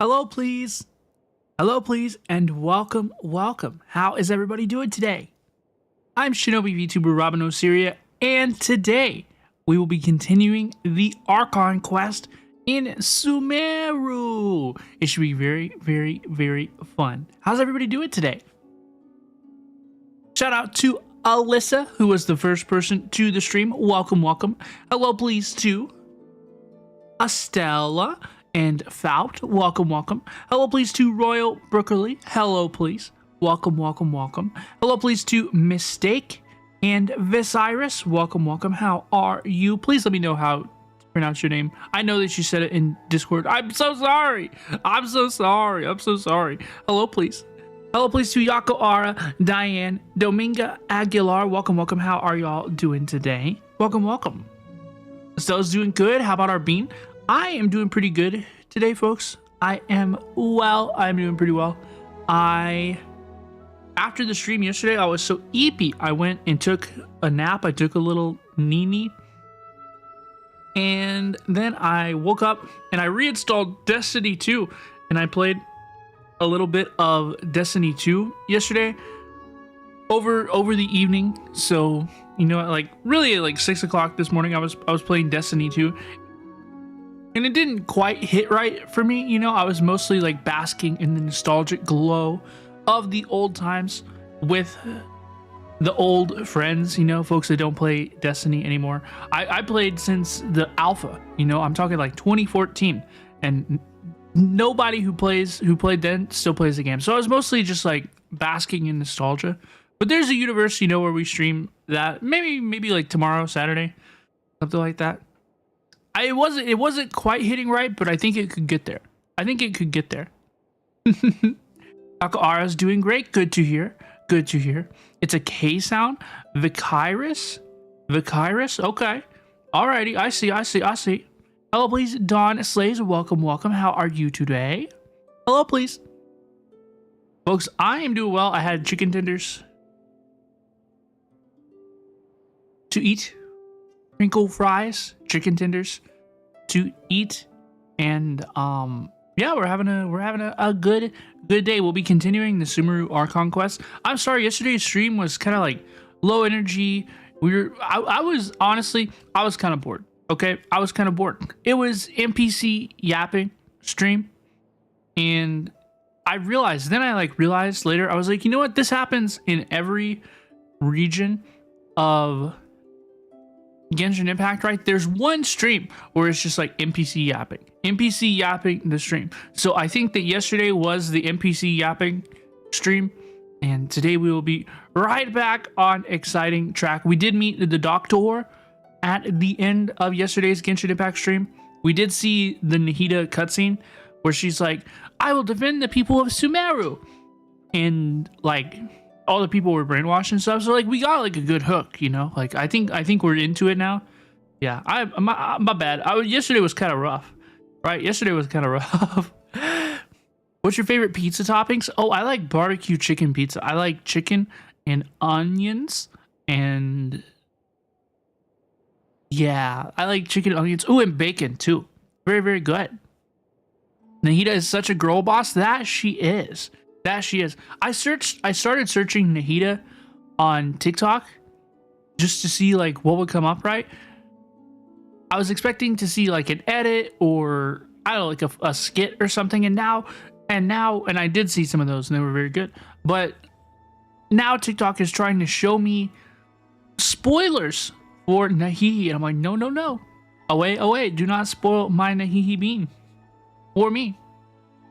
Hello, please. Hello, please, and welcome, welcome. How is everybody doing today? I'm Shinobi VTuber Robin Osiria, and today we will be continuing the Archon quest in Sumeru. It should be very, very, very fun. How's everybody doing today? Shout out to Alyssa, who was the first person to the stream. Welcome, welcome. Hello, please, to Estella and Faut. Welcome, welcome. Hello, please, to Royal Brookerly. Hello, please. Welcome, welcome, welcome. Hello, please, to Mistake and Visiris. Welcome, welcome. How are you? Please let me know how to pronounce your name. I know that you said it in Discord. I'm so sorry. I'm so sorry. I'm so sorry. Hello, please. Hello, please, to Yako Ara, Diane, Dominga Aguilar. Welcome, welcome. How are y'all doing today? Welcome, welcome. Stella's doing good. How about our Bean? I am doing pretty good today, folks. I am well. I'm doing pretty well. After the stream yesterday, I was so eepy. I went and took a nap. I took a little nini. And then I woke up and I reinstalled Destiny 2. And I played a little bit of Destiny 2 yesterday over the evening. So, you know, like really at like 6 o'clock this morning, I was playing Destiny 2. And it didn't quite hit right for me. You know, I was mostly like basking in the nostalgic glow of the old times with the old friends, you know, folks that don't play Destiny anymore. I played since the alpha, you know, I'm talking like 2014, and nobody who played then still plays the game. So I was mostly just like basking in nostalgia. But there's a universe, you know, where we stream that maybe like tomorrow, Saturday, something like that. It wasn't quite hitting right, but I think it could get there. I think it could get there. Ara's doing great. Good to hear. Good to hear. It's a K sound. Vicyrus. Okay. Alrighty. I see. Hello, please. Dawn Slays. Welcome, welcome. How are you today? Hello, please. Folks, I am doing well. I had chicken tenders to eat. Crinkle fries, chicken tenders to eat, and yeah, we're having a good day. We'll be continuing the Sumeru Archon quest. I'm sorry, yesterday's stream was kind of like low energy. I was kind of bored. Okay, I was kind of bored. It was NPC yapping stream, and I realized later, I was like, you know what, this happens in every region of Genshin Impact, right? There's one stream where it's just like NPC yapping the stream. So I think that yesterday was the NPC yapping stream, and today we will be right back on exciting track. We did meet the Doctor at the end of yesterday's Genshin Impact stream. We did see the Nahida cutscene where she's like, I will defend the people of Sumeru, and like all the people were brainwashed and stuff. So like we got like a good hook, you know. Like I think we're into it now. Yeah, my bad. Yesterday was kind of rough, right? Yesterday was kind of rough. What's your favorite pizza toppings? Oh, I like barbecue chicken pizza. I like chicken and onions, and yeah, I like chicken, onions. Oh, and bacon too. Very, very good. Nahida is such a girl boss. That she is. I started searching Nahida on TikTok just to see like what would come up, right? I was expecting to see like an edit or I don't know, like a skit or something, and I did see some of those and they were very good. But now TikTok is trying to show me spoilers for Nahihi, and I'm like, no. Away, do not spoil my Nahihi bean or me.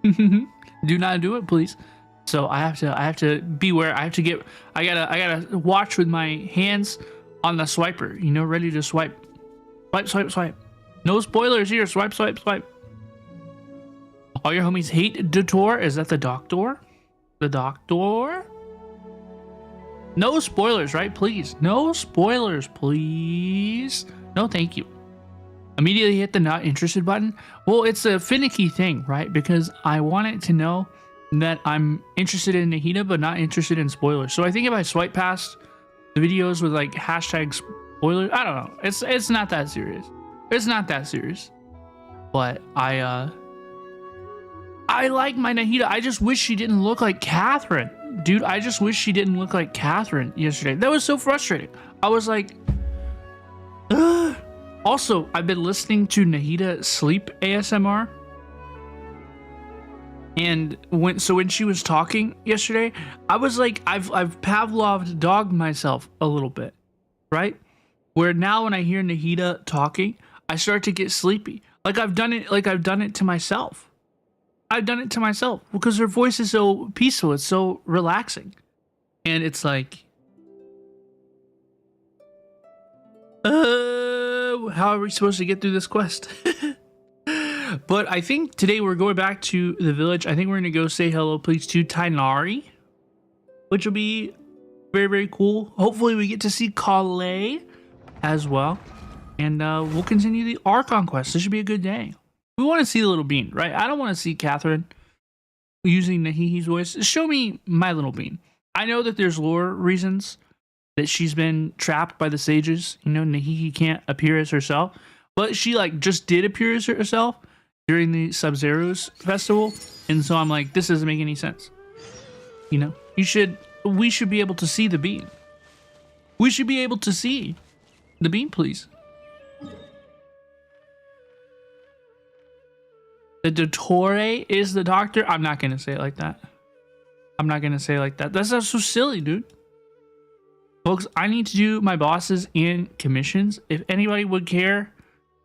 Do not do it, please. So I have to beware. I gotta watch with my hands on the swiper, you know, ready to swipe. Swipe. No spoilers here. Swipe. All your homies hate Detour. Is that the Doctor? The Doctor? No spoilers, right? Please. No spoilers, please. No, thank you. Immediately hit the not interested button. Well, it's a finicky thing, right? Because I want it to know that I'm interested in Nahida, but not interested in spoilers. So I think if I swipe past the videos with like hashtag spoilers, I don't know. It's not that serious. It's not that serious. But I I like my Nahida. I just wish she didn't look like Catherine. Dude, I just wish she didn't look like Catherine yesterday. That was so frustrating. I was like, ugh. Also, I've been listening to Nahida sleep ASMR. And when she was talking yesterday, I was like, I've Pavlov's dogged myself a little bit, right? Where now when I hear Nahida talking, I start to get sleepy. Like I've done it to myself. I've done it to myself because her voice is so peaceful. It's so relaxing. And it's like, how are we supposed to get through this quest? But I think today we're going back to the village. I think we're going to go say hello, please, to Tainari, which will be very, very cool. Hopefully we get to see Kale as well. And we'll continue the Archon quest. This should be a good day. We want to see the little bean, right? I don't want to see Catherine using Nahihi's voice. Show me my little bean. I know that there's lore reasons that she's been trapped by the sages. You know, Nahihi can't appear as herself. But she, like, just did appear as herself during the Sub-Zero's festival. And so I'm like, this doesn't make any sense. You know? We should be able to see the bean. We should be able to see the bean, please. The Dottore is the doctor? I'm not going to say it like that. I'm not going to say it like that. That's not so silly, dude. Folks, I need to do my bosses and commissions. If anybody would care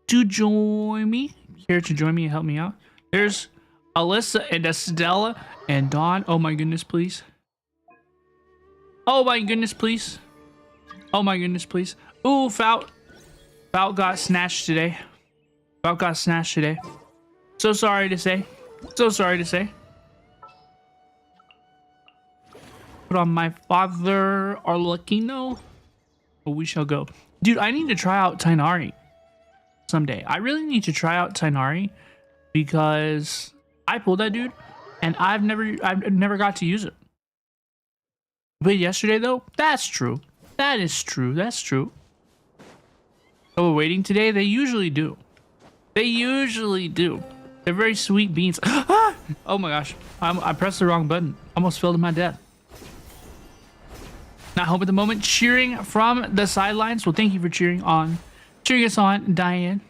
to join me, and help me out. There's Alyssa and Estella and Dawn. Oh my goodness, please. Oh my goodness, please. Oh my goodness, please. Ooh, Faut got snatched today. Faut got snatched today. So sorry to say. So sorry to say. Put on my father, Arlecchino. Oh, we shall go. Dude, I need to try out Tainari someday. I really need to try out Tainari because I pulled that dude and I've never got to use it. But yesterday though, that's true. That is true. That's true. Oh, we're waiting today? They usually do. They usually do. They're very sweet beans. Oh my gosh. I pressed the wrong button. Almost fell to my death. Not home at the moment. Cheering from the sidelines. Well, thank you for cheering us on, Diane.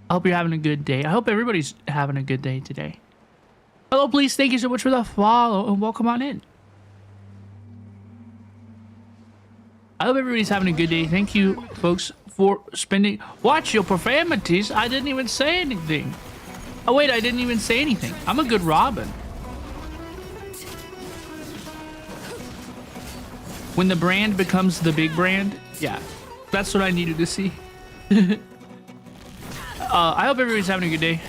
I hope you're having a good day. I hope everybody's having a good day today. Hello, please. Thank you so much for the follow and welcome on in. I hope everybody's having a good day. Thank you, folks, for spending... Watch your profanities. I didn't even say anything. Oh, wait, I didn't even say anything. I'm a good Robin. When the brand becomes the big brand, yeah, that's what I needed to see. I hope everybody's having a good day.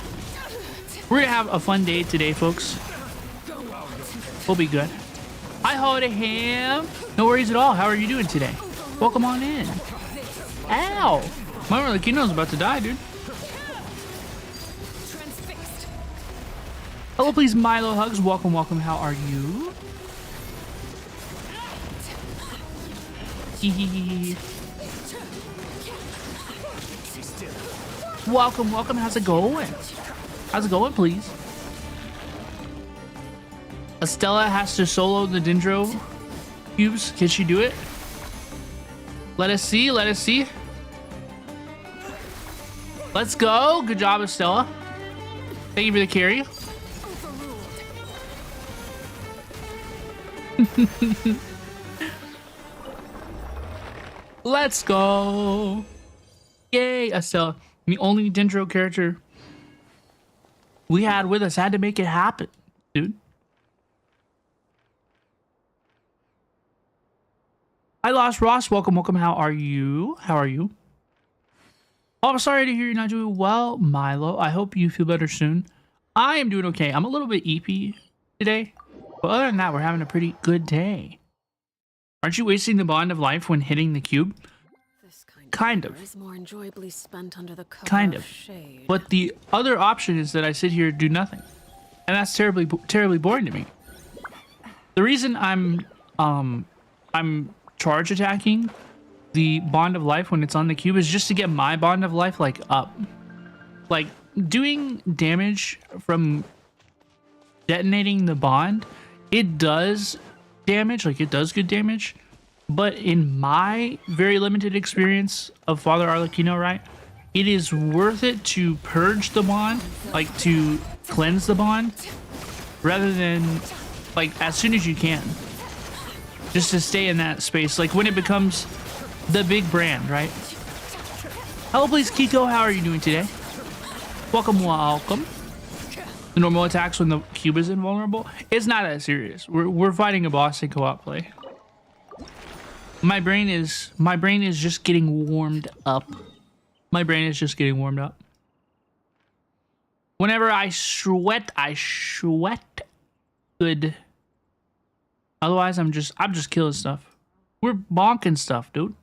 We're gonna have a fun day today, folks. We'll be good. Hi, Holiday Ham. No worries at all. How are you doing today? Welcome on in. Ow! My Arlecchino's about to die, dude. Hello, please, Milo Hugs. Welcome, welcome. How are you? Welcome, welcome. How's it going? How's it going, please? Estella has to solo the Dendro cubes. Can she do it? Let us see. Let us see. Let's go. Good job, Estella. Thank you for the carry. Let's go. Yay, Estella. The only Dendro character we had with us had to make it happen, dude. I lost Ross. Welcome, welcome. How are you? How are you? Oh, I'm sorry to hear you're not doing well, Milo. I hope you feel better soon. I am doing okay. I'm a little bit eepy today, but other than that, we're having a pretty good day. Aren't you wasting the bond of life when hitting the cube? Kind of. Is more enjoyably spent under the cover kind of. Shade. But the other option is that I sit here and do nothing, and that's terribly boring to me. The reason I'm charge attacking the bond of life when it's on the cube is just to get my bond of life like up. Like doing damage from detonating the bond, it does damage, like it does good damage. But in my very limited experience of Father Arlecchino, right, it is worth it to purge the bond, like to cleanse the bond, rather than like as soon as you can. Just to stay in that space, like when it becomes the big brand, right? Hello, please, Kiko. How are you doing today? Welcome, welcome. The normal attacks when the cube is invulnerable. It's not that serious. We're fighting a boss in co-op play. My brain is just getting warmed up. My brain is just getting warmed up. Whenever I sweat good. Otherwise, I'm just killing stuff. We're bonking stuff, dude.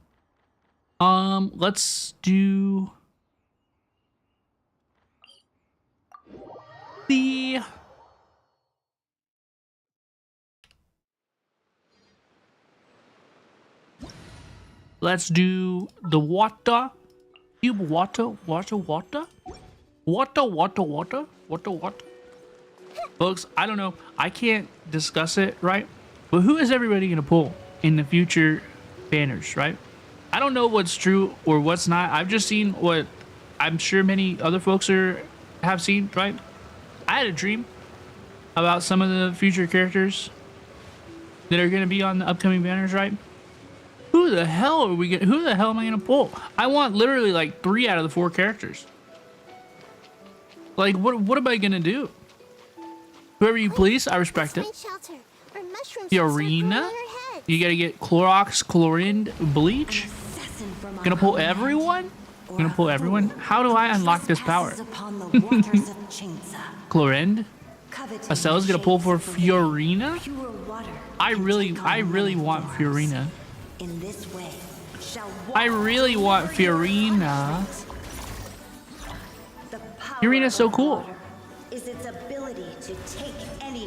Let's do the water. Cube water. Folks, I don't know. I can't discuss it, right? But who is everybody gonna pull in the future banners, right? I don't know what's true or what's not. I've just seen what I'm sure many other folks have seen, right? I had a dream about some of the future characters that are gonna be on the upcoming banners, right? Who the hell am I gonna pull? I want literally like 3 out of the 4 characters. Like, what am I gonna do? Whoever you please, I respect it. Fiorina, you gotta get Clorox, Chlorine, Bleach. Gonna pull everyone? Gonna pull everyone? How do I unlock this power? Chlorine. Astella's gonna pull for Fiorina. I really want Fiorina. I really want Fiorina. Fiorina's so cool.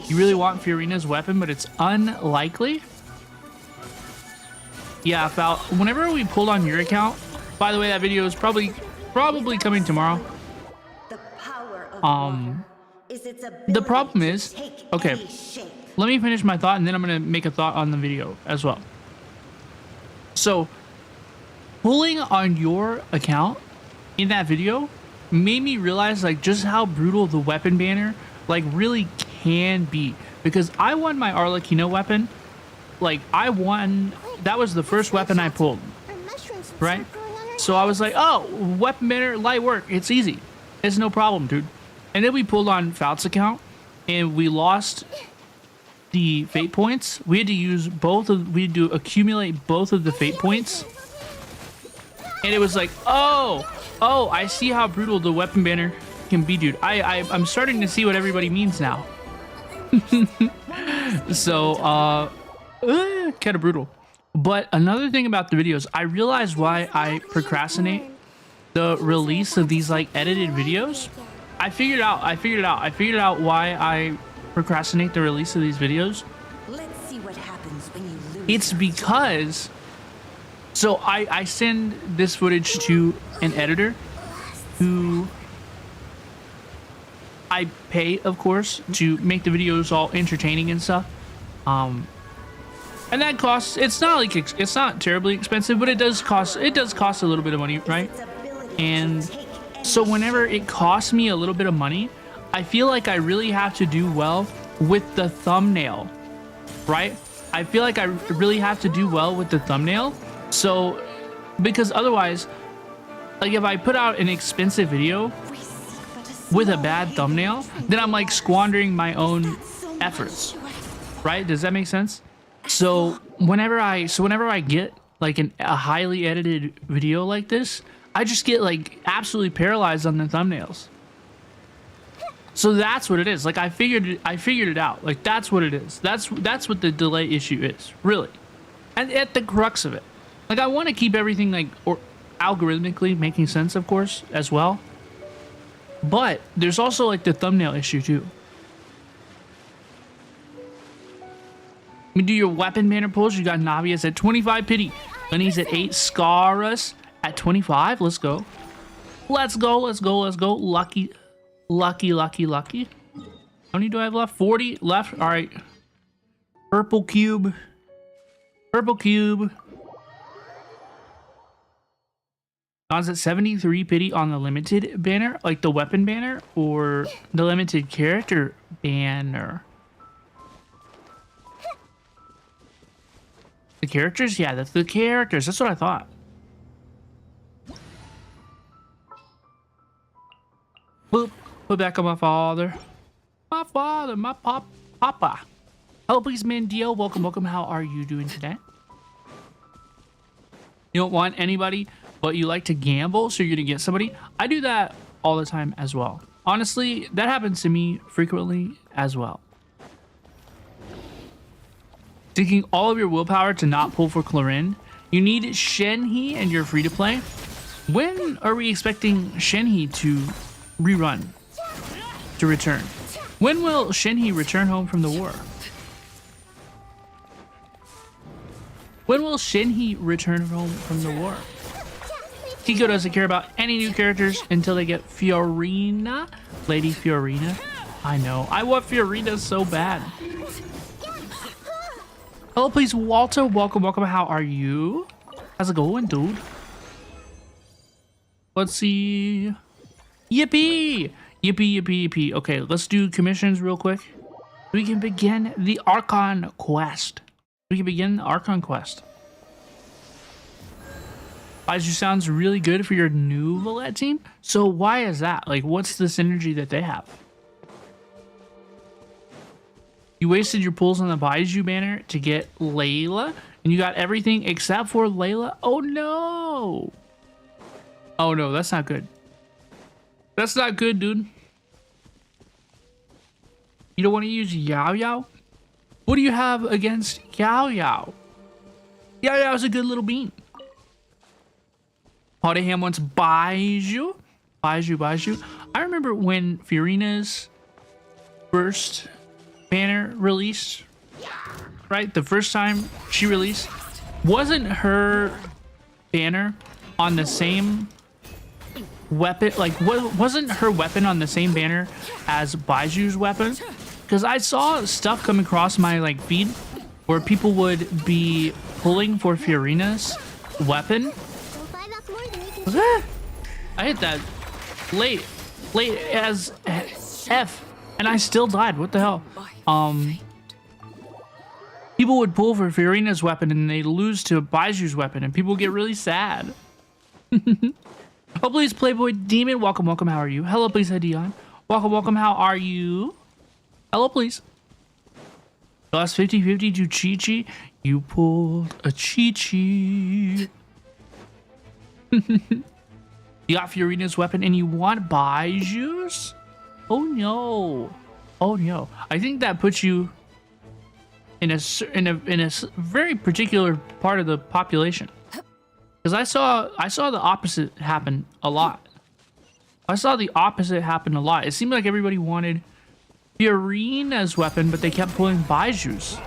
You really want Fiorina's weapon, but it's unlikely. Yeah, Fal. Whenever we pulled on your account, by the way, that video is probably coming tomorrow. The problem is, okay, let me finish my thought and then I'm gonna make a thought on the video as well. So, pulling on your account in that video made me realize like just how brutal the weapon banner like really can be, because I won my Arlecchino weapon. Like that was the first weapon I pulled, right? So I was like, oh, weapon banner, light work, it's easy, it's no problem, dude. And then we pulled on Falt's account and we lost the fate points. We had to accumulate both of the fate points. And it was like, oh, I see how brutal the weapon banner can be, dude. I'm starting to see what everybody means now. So, kind of brutal. But another thing about the videos, I realized why I procrastinate the release of these like edited videos. I figured out why I procrastinate the release of these videos. Let's see what happens when you lose. It's because so I send this footage to an editor who I pay, of course, to make the videos all entertaining and stuff. And that costs, it's not terribly expensive, but it does cost a little bit of money, right? And so whenever it costs me a little bit of money, I feel like I really have to do well with the thumbnail, right? I feel like I really have to do well with the thumbnail. So, because otherwise, like if I put out an expensive video with a bad thumbnail, then I'm like squandering my own efforts, right? Does that make sense? So whenever I get like a highly edited video like this, I just get like absolutely paralyzed on the thumbnails. So that's what it is. Like I figured it out. Like that's what it is. That's what the delay issue is, really. And at the crux of it. Like I want to keep everything like or algorithmically making sense, of course, as well. But there's also like the thumbnail issue too. Let me do your weapon banner pulls. You got Navius at 25 pity. Lenny's at 8. Scarus at 25. Let's go. Let's go. Lucky. How many do I have left? 40 left. All right. Purple cube. Purple cube. Is it 73 pity on the limited banner, like the weapon banner, or the limited character banner? The characters? Yeah, that's the characters. That's what I thought. Boop. Put back on my father. My father, my papa. Hello, please, Mandio. Welcome, welcome. How are you doing today? You don't want anybody, but you like to gamble, so you're gonna get somebody. I do that all the time as well. Honestly, that happens to me frequently as well. Taking all of your willpower to not pull for Clarin. You need Shenhe and you're free to play. When are we expecting Shenhe to rerun? To return? When will Shenhe return home from the war? When will Shenhe return home from the war? Kiko doesn't care about any new characters until they get Fiorina. Lady Fiorina. I know. I want Fiorina so bad. Hello, please, Walter. Welcome, welcome. How are you? How's it going, dude? Let's see. Yippee! Yippee, yippee, yippee. Okay, let's do commissions real quick. We can begin the Archon quest. We can begin the Archon quest. Baiju sounds really good for your new Valette team. So why is that? Like, what's the synergy that they have? You wasted your pulls on the Baiju banner to get Layla, and you got everything except for Layla. Oh no! Oh no, that's not good. That's not good, dude. You don't want to use Yao Yao? What do you have against Yao Yao? Yao Yao is a good little bean. Potaham wants Baiju. Baiju. I remember when Fiorina's first banner released, right? The first time she released, wasn't her banner on the same weapon? Like, wasn't her weapon on the same banner as Baiju's weapon? Because I saw stuff come across my like feed where people would be pulling for Fiorina's weapon. Was that? I hit that late as F, and I still died. What the hell? People would pull for Fiorina's weapon and they lose to Baiju's weapon, and people get really sad. Oh, please, Playboy Demon. Welcome, welcome. How are you? Hello, please, Dion. Welcome, welcome. How are you? Hello, please. Lost 50-50 to Chi-Chi. You pulled a Chi-Chi. You got Fiorina's weapon and you want Baiju's? Oh no. Oh no. I think that puts you in a very particular part of the population. Because I saw the opposite happen a lot. I saw the opposite happen a lot. It seemed like everybody wanted Fiorina's weapon, but they kept pulling Baiju's.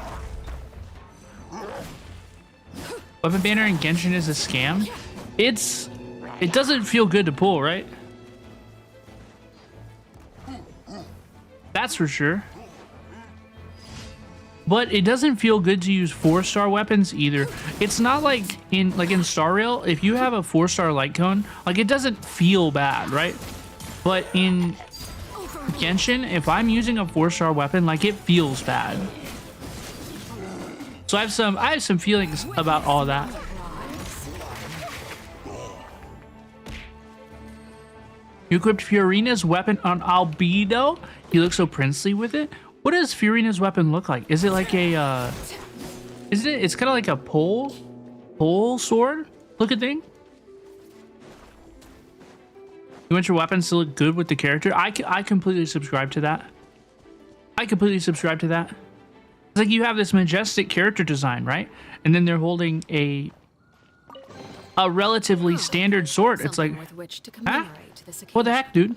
Weapon banner in Genshin is a scam. It doesn't feel good to pull, right? That's for sure. But it doesn't feel good to use 4-star weapons either. It's not like in Star Rail, if you have a 4-star light cone, like it doesn't feel bad, right? But in Genshin, if I'm using a 4-star weapon, like it feels bad. So I have some feelings about all that. You equipped Fiorina's weapon on Albedo. He looks so princely with it. What does Fiorina's weapon look like? Is it like a, isn't it? It's kind of like a pole sword looking thing. You want your weapons to look good with the character? I completely subscribe to that. I completely subscribe to that. It's like you have this majestic character design, right? And then they're holding a relatively standard sword. It's like, huh? What the heck, dude?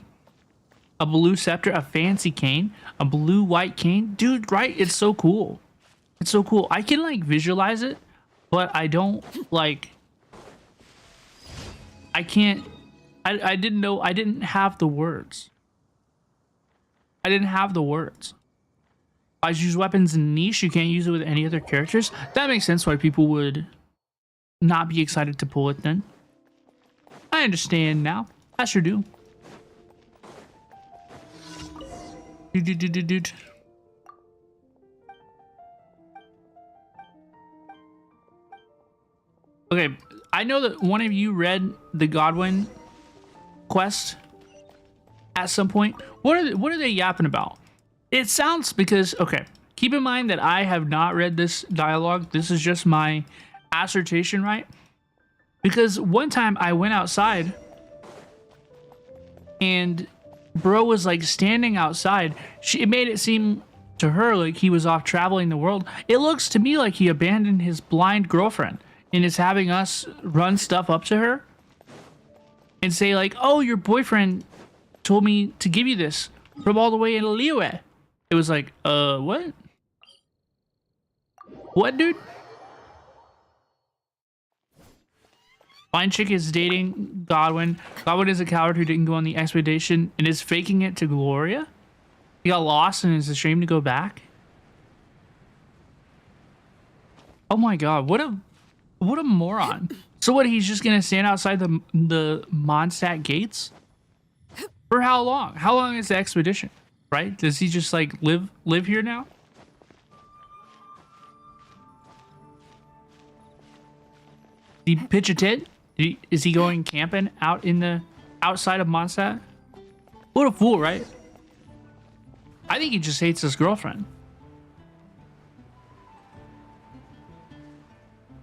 A blue scepter, a fancy cane, a blue-white cane. Dude, right? It's so cool. It's so cool. I can, like, visualize it, but I don't, like... I can't... I didn't know... I didn't have the words. I didn't have the words. I use weapons in niche. You can't use it with any other characters. That makes sense why people would not be excited to pull it then. I understand now. I sure do. Dude. Okay, I know that one of you read the Godwin quest at some point. What are they yapping about? It sounds because, okay, keep in mind that I have not read this dialogue. This is just my assertion, right? Because one time I went outside and bro was like standing outside. It made it seem to her like he was off traveling the world. It looks to me like he abandoned his blind girlfriend and is having us run stuff up to her and say like, oh, your boyfriend told me to give you this from all the way in Liyue. It was like, what? What, dude? Fine chick is dating Godwin. Godwin is a coward who didn't go on the expedition and is faking it to Gloria. He got lost and is ashamed to go back. Oh my god, what a moron. So what, he's just gonna stand outside the Mondstadt gates? For how long? How long is the expedition? Right? Does he just like live here now? Did he pitch a tent? Is he going camping out in the outside of Mondstadt? What a fool, right? I think he just hates his girlfriend.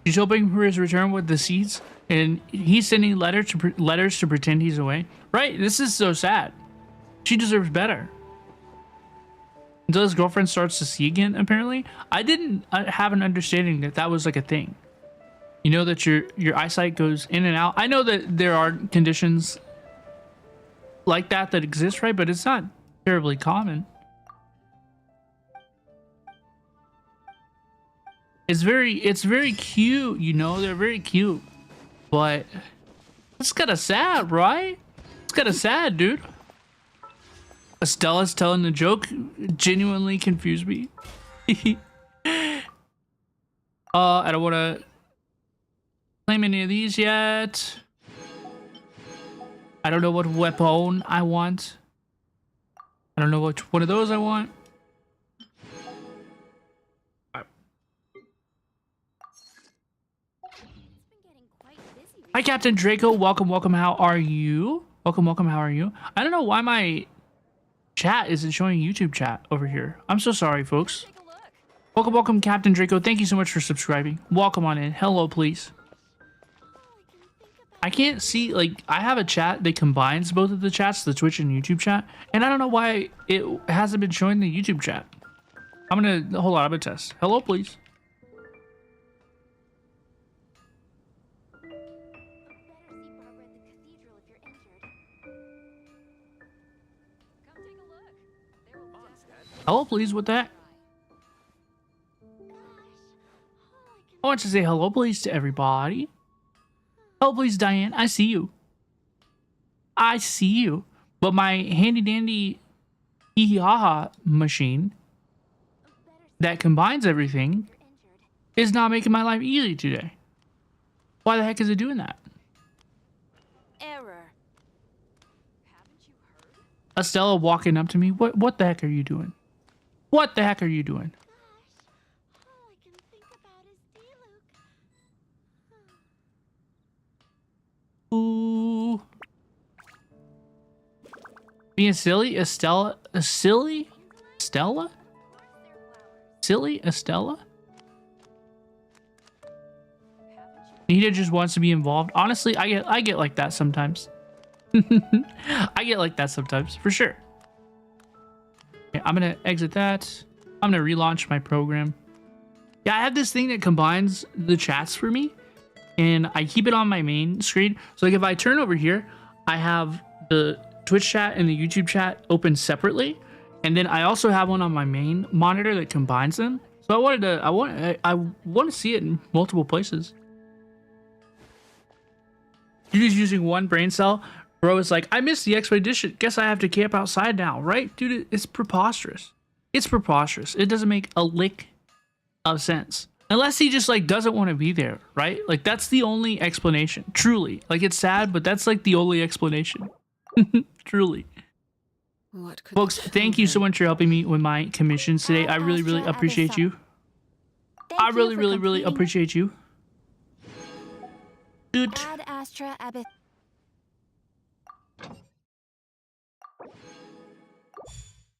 She's hoping for his return with the seeds, and he's sending letters to pretend he's away. Right? This is so sad. She deserves better. Until his girlfriend starts to see again, apparently. I didn't have an understanding that that was like a thing. You know that your eyesight goes in and out. I know that there are conditions like that exist, right? But it's not terribly common. It's very cute, you know, they're very cute. But it's kind of sad, right? It's kind of sad, dude. Estella's telling the joke genuinely confused me. I don't want to claim any of these yet. I don't know what weapon I want. I don't know which one of those I want. Hi, Captain Draco. Welcome. How are you? Welcome. How are you? I don't know why my chat isn't showing YouTube chat over here. I'm so sorry, folks. Welcome, Captain Draco. Thank you so much for subscribing. Welcome on in. Hello, please. I can't see, like, I have a chat that combines both of the chats, the Twitch and YouTube chat, and I don't know why it hasn't been showing the YouTube chat. Hold on, I'm gonna test. Hello, please. Hello, please, with that. I want to say hello, please, to everybody. Hello, please, Diane. I see you. I see you. But my handy dandy hee-hee-ha-ha machine that combines everything is not making my life easy today. Why the heck is it doing that? Error. Estella walking up to me. What the heck are you doing? What the heck are you doing? All I can think about is Diluc. Ooh. Being silly, Estella? Silly? Stella? Silly Estella? Nita just wants to be involved. Honestly, I get like that sometimes. I get like that sometimes, for sure. Okay, I'm gonna exit that. I'm gonna relaunch my program. Yeah, I have this thing that combines the chats for me, and I keep it on my main screen. So like if I turn over here, I have the Twitch chat and the YouTube chat open separately, and then I also have one on my main monitor that combines them. So I want to see it in multiple places. You're just using one brain cell. Bro is like, I missed the expedition. Guess I have to camp outside now, right? Dude, it's preposterous. It's preposterous. It doesn't make a lick of sense. Unless he just like doesn't want to be there, right? Like that's the only explanation. Truly. Like it's sad, but that's like the only explanation. Truly. What could Folks, thank you so much for helping me with my commissions today. I really, really appreciate you. I really, really, really appreciate you. Dude. Ad Astra Abyss.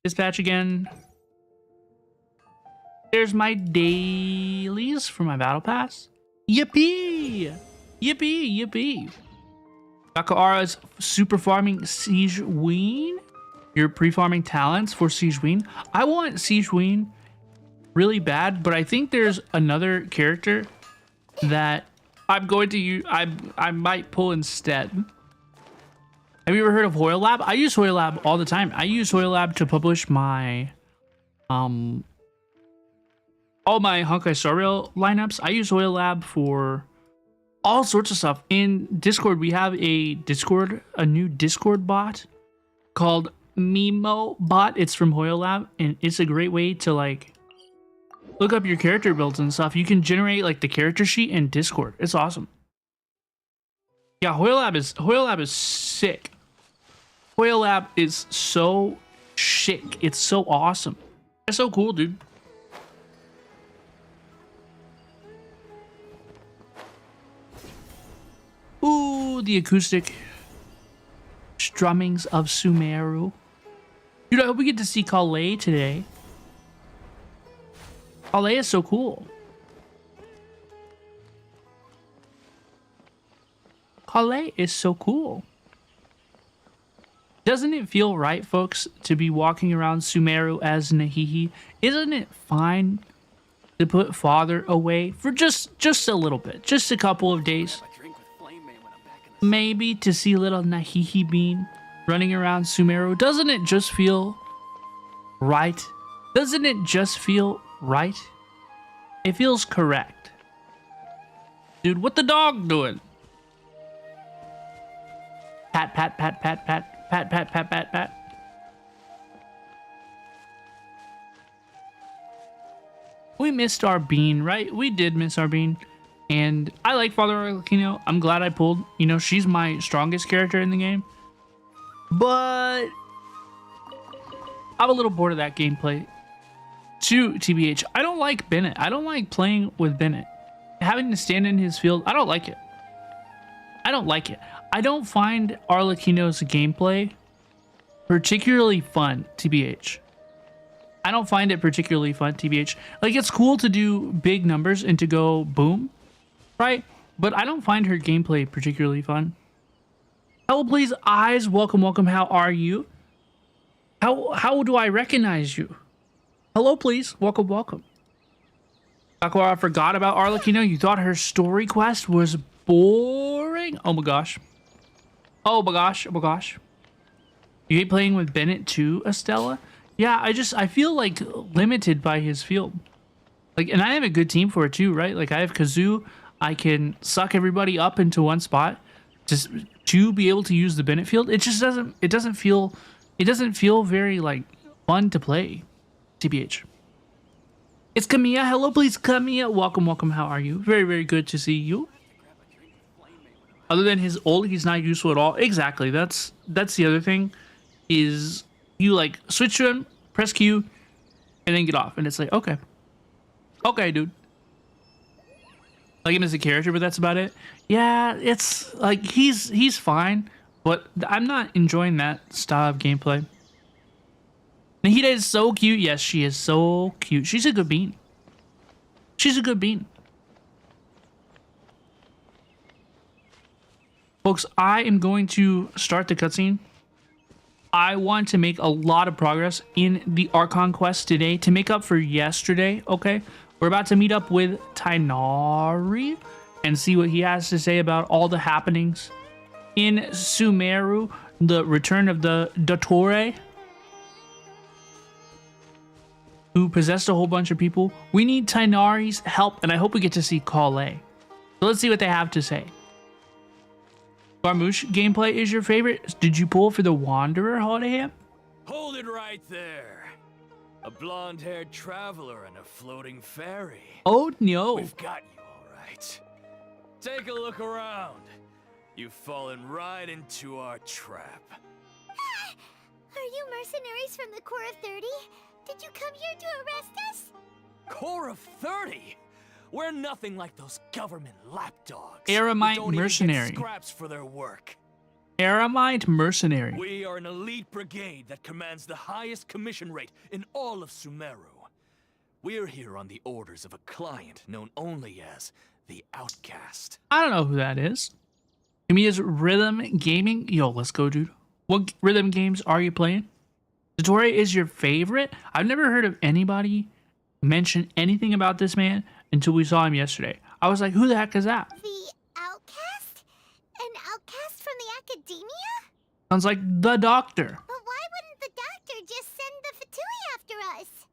Dispatch again. There's my dailies for my battle pass. Yippee! Yippee! Yippee! Gakaara's super farming Siege Ween. Your pre-farming talents for Siege Ween. I want Siege Ween really bad, but I think there's another character that I'm going to use. I might pull instead. Have you ever heard of Hoyle Lab? I use Hoyle Lab all the time. I use Hoyle Lab to publish my all my Honkai Star Rail lineups. I use Hoyle Lab for all sorts of stuff. In Discord, we have a new Discord bot called Mimo Bot. It's from Hoyle Lab, and it's a great way to like look up your character builds and stuff. You can generate like the character sheet in Discord. It's awesome. Yeah, Hoyle Lab is sick. Hoyle Lab is so chic. It's so awesome. It's so cool, dude. Ooh, the acoustic strummings of Sumeru. Dude, I hope we get to see Calais today. Calais is so cool. Calais is so cool. Doesn't it feel right, folks, to be walking around Sumeru as Nahihi? Isn't it fine to put father away for just a little bit, just a couple of days? Maybe to see little Nahihi Bean running around Sumeru. Doesn't it just feel right? Doesn't it just feel right? It feels correct. Dude, what the dog doing? Pat, pat, pat, pat, pat, pat, pat, pat, pat, pat. We missed our bean, right? We did miss our bean. And I like Father Arlecchino. I'm glad I pulled. You know, she's my strongest character in the game. But I'm a little bored of that gameplay. To TBH, I don't like Bennett. I don't like playing with Bennett. Having to stand in his field, I don't like it. I don't like it. I don't find Arlecchino's gameplay particularly fun, TBH. I don't find it particularly fun, TBH. Like, it's cool to do big numbers and to go boom, right? But I don't find her gameplay particularly fun. Hello, please, eyes. Welcome, welcome. How are you? How do I recognize you? Hello, please. Welcome, welcome. Sakura forgot about Arlecchino. You thought her story quest was boring? Oh my gosh. Oh my gosh. Oh my gosh. You hate playing with Bennett too, Estella? Yeah, I feel like limited by his field. Like, and I have a good team for it too, right? Like I have Kazoo. I can suck everybody up into one spot just to be able to use the Bennett field. It just doesn't feel very like fun to play. TBH. It's Kamiya. Hello, please, Kamiya. Welcome, welcome. How are you? Very, very good to see you. Other than his ult, he's not useful at all. Exactly. That's the other thing. Is you like switch to him, press Q, and then get off, and it's like okay, dude. Like him as a character, but that's about it. Yeah, it's like he's fine, but I'm not enjoying that style of gameplay. Nahida is so cute. Yes, she is so cute. She's a good bean. She's a good bean. Folks, I am going to start the cutscene. I want to make a lot of progress in the Archon quest today to make up for yesterday, okay? We're about to meet up with Tainari and see what he has to say about all the happenings in Sumeru, the return of the Dottore, who possessed a whole bunch of people. We need Tainari's help, and I hope we get to see Calais. So let's see what they have to say. Barmouche gameplay is your favorite? Did you pull for the Wanderer, Haldeham? Hold it right there. A blonde-haired traveler and a floating fairy. Oh no. We've got you all right. Take a look around. You've fallen right into our trap. Are you mercenaries from the Corps of 30? Did you come here to arrest us? Corps of 30? We're nothing like those government lapdogs. Aramite who don't even mercenary. get scraps for their work. Aramite mercenary. We are an elite brigade that commands the highest commission rate in all of Sumeru. We're here on the orders of a client known only as the Outcast. I don't know who that is. Give me his rhythm gaming. Yo, let's go, dude. What rhythm games are you playing? Dottore is your favorite? I've never heard of anybody mention anything about this man until we saw him yesterday. I was like, who the heck is that? The outcast? An outcast from the academia? Sounds like the doctor. But why wouldn't the doctor just send the Fatui after us?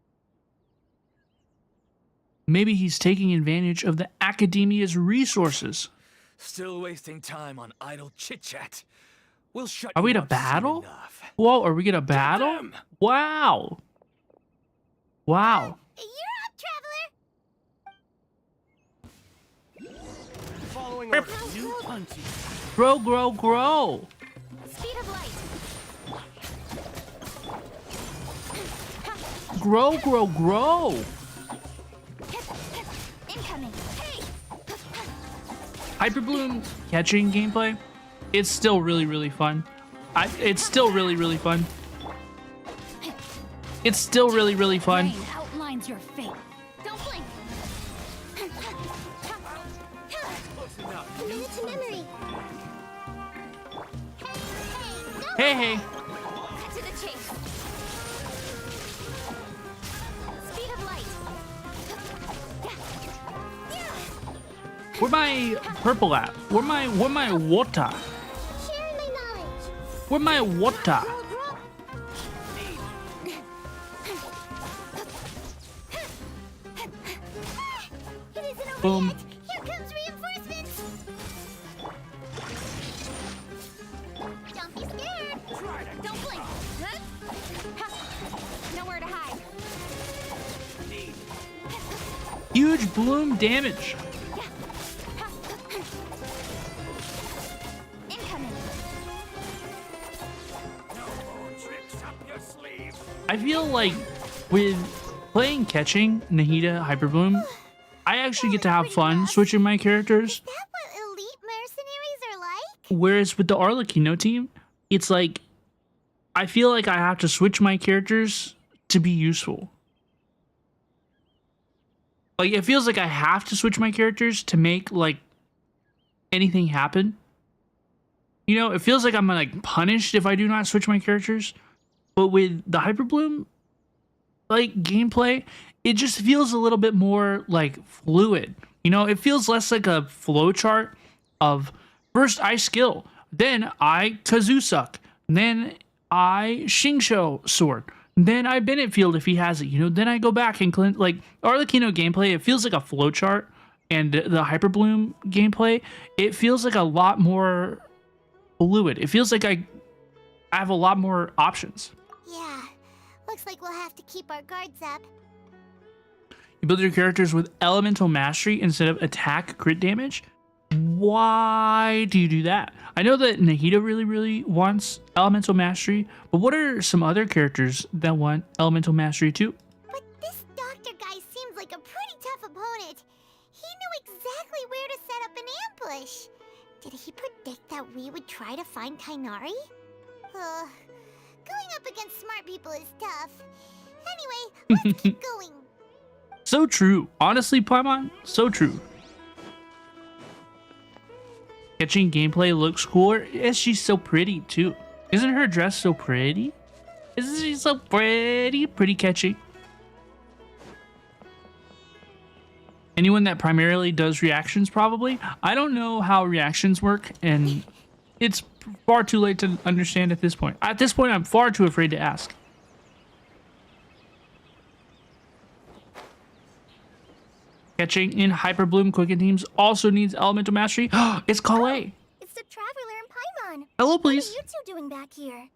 Maybe he's taking advantage of the academia's resources. Still wasting time on idle chit-chat. We'll shut Are you we to up soon battle? enough. Whoa, are we gonna battle? them! Wow. Wow. You're up, traveler! Following Rip. orders. New punches. Grow, grow, grow. Speed of light. Grow, grow, grow. Incoming. Hey! Hyperbloom catching gameplay, it's still really, really fun. It's still really, really fun. It's still really, really fun. Rain outlines your fate. Don't blink. Commit to memory. Hey, hey. Cut to the chase. Speed of light. Where my purple at? Where my water? Sharing my knowledge. Where my water? Grow, grow. It isn't over Boom. yet. Here comes reinforcements. Don't be scared. Don't blink. Ha. Nowhere to hide. Huge bloom damage. Incoming. I feel like with playing catching Nahida Hyperbloom, I actually get to have fun switching my characters. Is that what elite mercenaries are like? Whereas with the Arlecchino team, it's like I feel like I have to switch my characters to be useful. Like it feels like I have to switch my characters to make like anything happen. You know, it feels like I'm like punished if I do not switch my characters. But with the Hyperbloom like gameplay, it just feels a little bit more like fluid. You know, it feels less like a flowchart of first I skill, then I Kazusuck, then I Shingsho sword, then I Bennett field if he has it, you know, then I go back and clean like Arlecchino gameplay, it feels like a flowchart, and the Hyperbloom gameplay, it feels like a lot more fluid. It feels like I have a lot more options. Yeah. Looks like we'll have to keep our guards up. You build your characters with elemental mastery instead of attack crit damage. Why do you do that? I know that Nahida really wants elemental mastery, but what are some other characters that want elemental mastery too? But this doctor guy seems like a pretty tough opponent. He knew exactly where to set up an ambush. Did he predict that we would try to find Kainari? Going up against smart people is tough. Anyway, let's keep going. So true. Honestly, Paimon, so true. Catching gameplay looks cooler. Yes, she's so pretty too. Isn't her dress so pretty? Isn't she so pretty? Pretty catchy. Anyone that primarily does reactions, probably. I don't know how reactions work, and it's far too late to understand at this point. At this point, I'm far too afraid to ask. Catching in Hyperbloom Quicken Teams also needs elemental mastery. It's Calais. It's the traveler and Paimon. Hello, What are please. you two doing back here?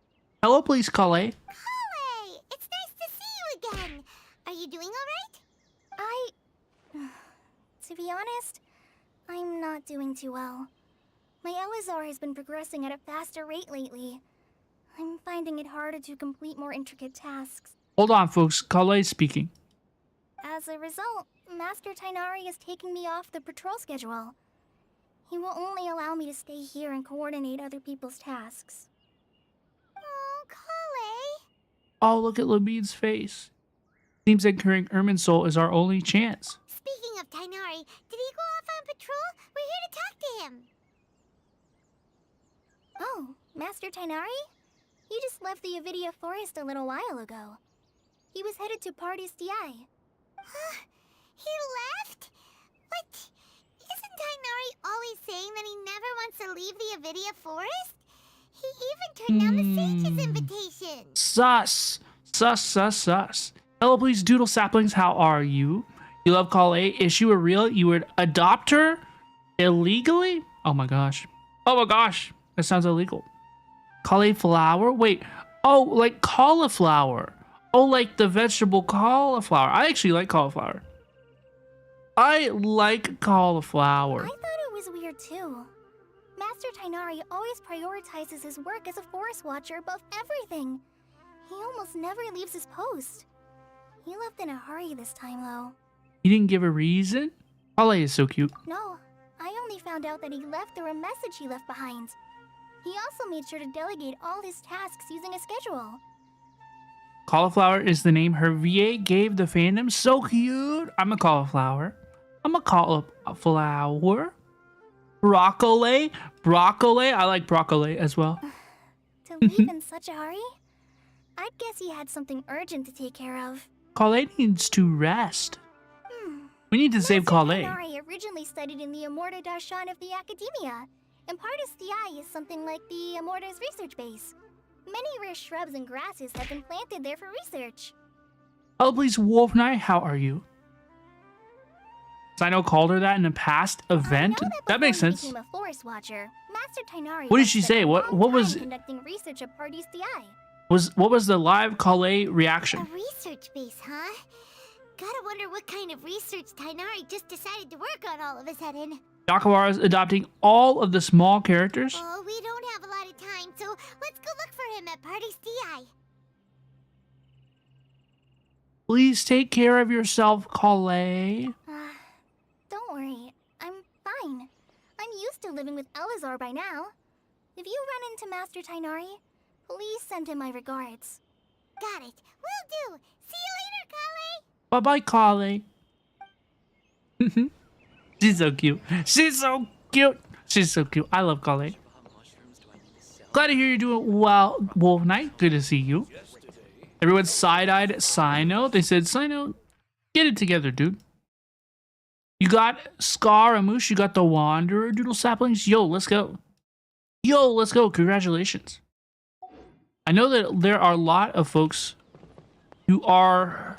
Hello, please, Calais. Calais! It's nice to see you again. you doing alright? To be honest, I'm not doing too well. My Elazar has been progressing at a faster rate lately. I'm finding it harder to complete more intricate tasks. Hold on, folks. Kale speaking. As a result, Master Tainari is taking me off the patrol schedule. He will only allow me to stay here and coordinate other people's tasks. Oh, Kale. Oh, look at Labine's face. Seems like curing Irminsul is our only chance. Speaking of Tainari, did he go off on patrol? We're here to talk to him. Oh, Master Tainari? He just left the Avidia Forest a little while ago. He was headed to Party's DI. He left? But isn't Tainari always saying that he never wants to leave the Avidia Forest? He even turned down the Sage's invitation. Sus. Sus. Hello, please, Doodle Saplings. How are you? You love Kale. Is she a real? You would adopt her illegally? Oh my gosh. Oh my gosh. That sounds illegal. Cauliflower? Wait. Oh, like cauliflower. Oh, like the vegetable cauliflower. I actually like cauliflower. I like cauliflower. I thought it was weird too. Master Tainari always prioritizes his work as a forest watcher above everything. He almost never leaves his post. He left in a hurry this time though. You didn't give a reason? Kale is so cute. No, I only found out that he left through a message he left behind. He also made sure to delegate all his tasks using a schedule. Cauliflower is the name her VA gave the fandom. So cute. I'm a cauliflower. I'm a cauliflower. Broccoli. Broccoli. I like broccoli as well. To leave in such a hurry? I'd guess he had something urgent to take care of. Kale needs to rest. We need to save Kale. Tainari originally studied in the Immorta Darshan of the Academia, and Partis DI is something like the Immorta's research base. Many rare shrubs and grasses have been planted there for research. Oh, please, Wolf Knight, how are you? Cyno called her that in a past event? That makes sense. Became a forest watcher. Master Tainari What did she say? What was conducting research at Partis DI? what was the live Kale reaction? A research base, huh? Gotta wonder what kind of research Tainari just decided to work on all of a sudden. Yakawara's adopting all of the small characters. Oh, we don't have a lot of time, so let's go look for him at Party's DI. Please take care of yourself, Kale. Don't worry, I'm fine. I'm used to living with Elazar by now. If you run into Master Tainari, please send him my regards. Got it. Will do. See you later, Kale. Bye-bye, Kale. She's so cute. She's so cute. She's so cute. I love Kale. Glad to hear you're doing well, Wolf Knight. Good to see you. Everyone's side-eyed Cyno. They said, Cyno, get it together, dude. You got Scaramouche. You got the Wanderer, Doodle Saplings. Yo, let's go. Yo, let's go. Congratulations. I know that there are a lot of folks who are...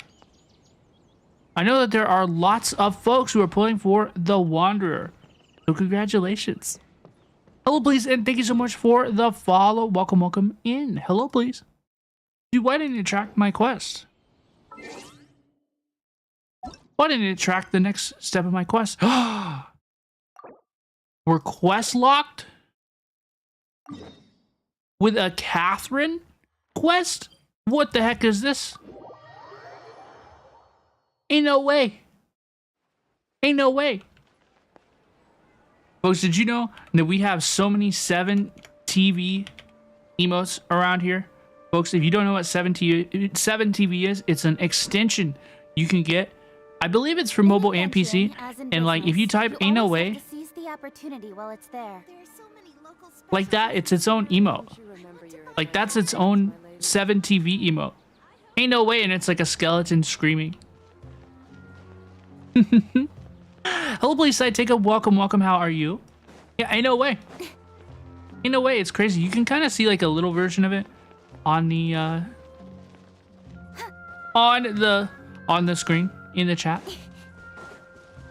I know that there are lots of folks who are pulling for the Wanderer. So congratulations. Hello, please, and thank you so much for the follow. Welcome, welcome in. Hello, please. Dude, why didn't it track my quest? Why didn't it track the next step of my quest? We're quest locked? With a Catherine quest? What the heck is this? Ain't no way. Ain't no way. Folks, did you know that we have so many 7TV emotes around here? Folks, if you don't know what 7TV is, it's an extension you can get. I believe it's for mobile and PC. And like, if you type ain't no way, like that, it's its own emote. Like that's its own 7TV emote. Ain't no way, and it's like a skeleton screaming. Hello, please side take a welcome, welcome. How are you? Yeah, ain't no way. Ain't no way. It's crazy. You can kind of see like a little version of it on the on the screen in the chat.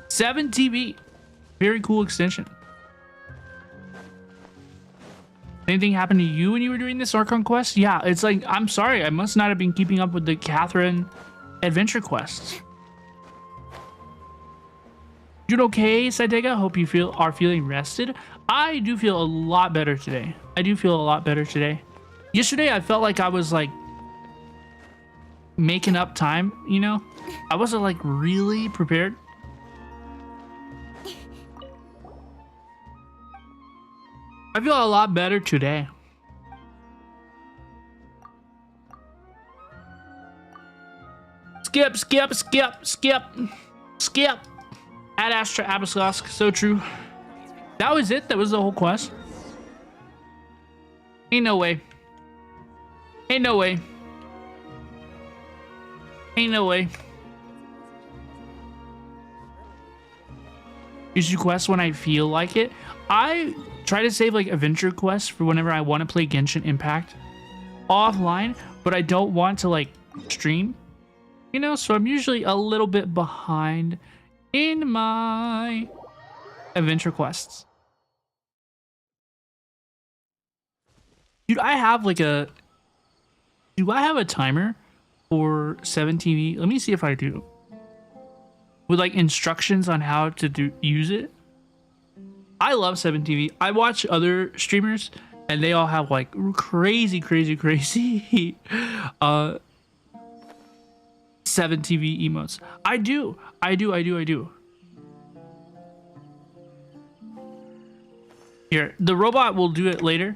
7TV, very cool extension. Anything happened to you when you were doing this Archon quest? Yeah, it's like, I'm sorry, I must not have been keeping up with the Catherine adventure quests. Doing okay, Saitega? Hope you are feeling rested. I do feel a lot better today. Yesterday, I felt like I was like making up time, you know? I wasn't like really prepared. I feel a lot better today. Skip. Ad Astra Abascosk, so true. That was it? That was the whole quest? Ain't no way. Usually quests when I feel like it. I try to save like adventure quests for whenever I want to play Genshin Impact offline, but I don't want to like stream, you know, so I'm usually a little bit behind in my adventure quests. Dude, I have like a... Do I have a timer for 7TV? Let me see if I do. With like instructions on how to use it. I love 7TV. I watch other streamers and they all have like crazy 7TV emotes. I do. Here, the robot will do it later.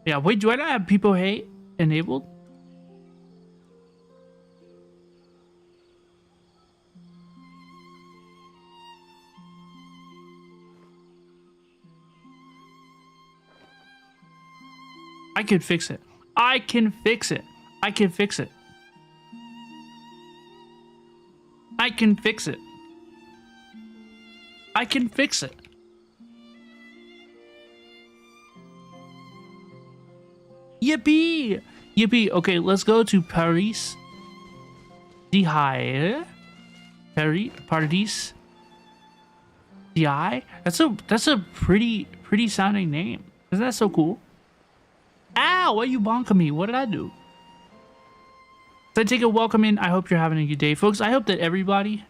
Yeah, wait, do I not have people hate enabled? I can fix it. I can fix it. Yippee! Okay, let's go to Paris. Paris. Di. That's a pretty sounding name. Isn't that so cool? Ow! Why you bonking me? What did I do? So I take a welcome in. I hope you're having a good day, folks. I hope that everybody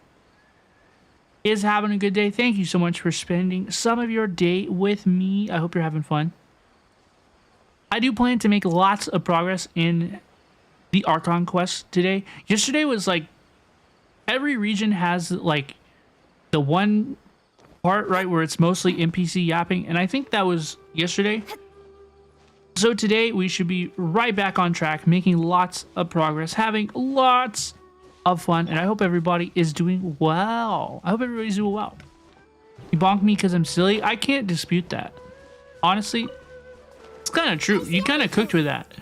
is having a good day. Thank you so much for spending some of your day with me. I hope you're having fun. I do plan to make lots of progress in the Archon quest today. Yesterday was like, every region has like the one part, right, where it's mostly NPC yapping, and I think that was yesterday. So today we should be right back on track, making lots of progress, having lots of fun, and I hope everybody is doing well. You bonk me because I'm silly? I can't dispute that. Honestly, it's kind of true. You kind of cooked with that.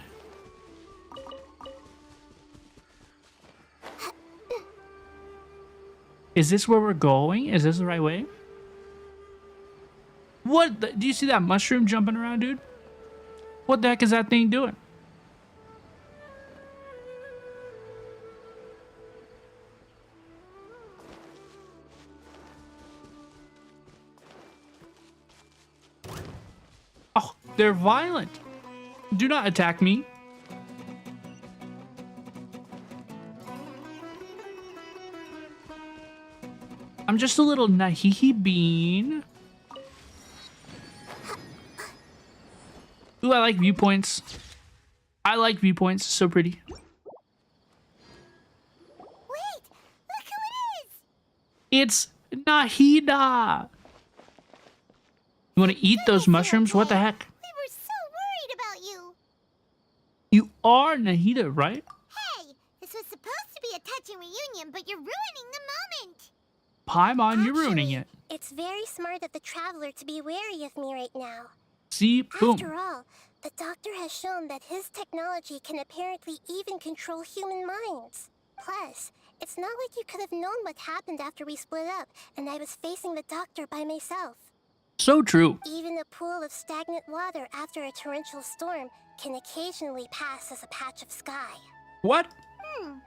Is this where we're going? Is this the right way? What? Do you see that mushroom jumping around, dude? What the heck is that thing doing? Oh, they're violent. Do not attack me. I'm just a little nahihi bean. Ooh, I like viewpoints. So pretty. Wait, look who it is! It's Nahida. You want to eat those mushrooms? What the heck? We were so worried about you. You are Nahida, right? Hey, this was supposed to be a touching reunion, but you're ruining the moment. Paimon, you're ruining it. It's very smart of the traveler to be wary of me right now. See? Boom. After all, the doctor has shown that his technology can apparently even control human minds. Plus, it's not like you could have known what happened after we split up and I was facing the doctor by myself. So true. Even a pool of stagnant water after a torrential storm can occasionally pass as a patch of sky. What? Paimon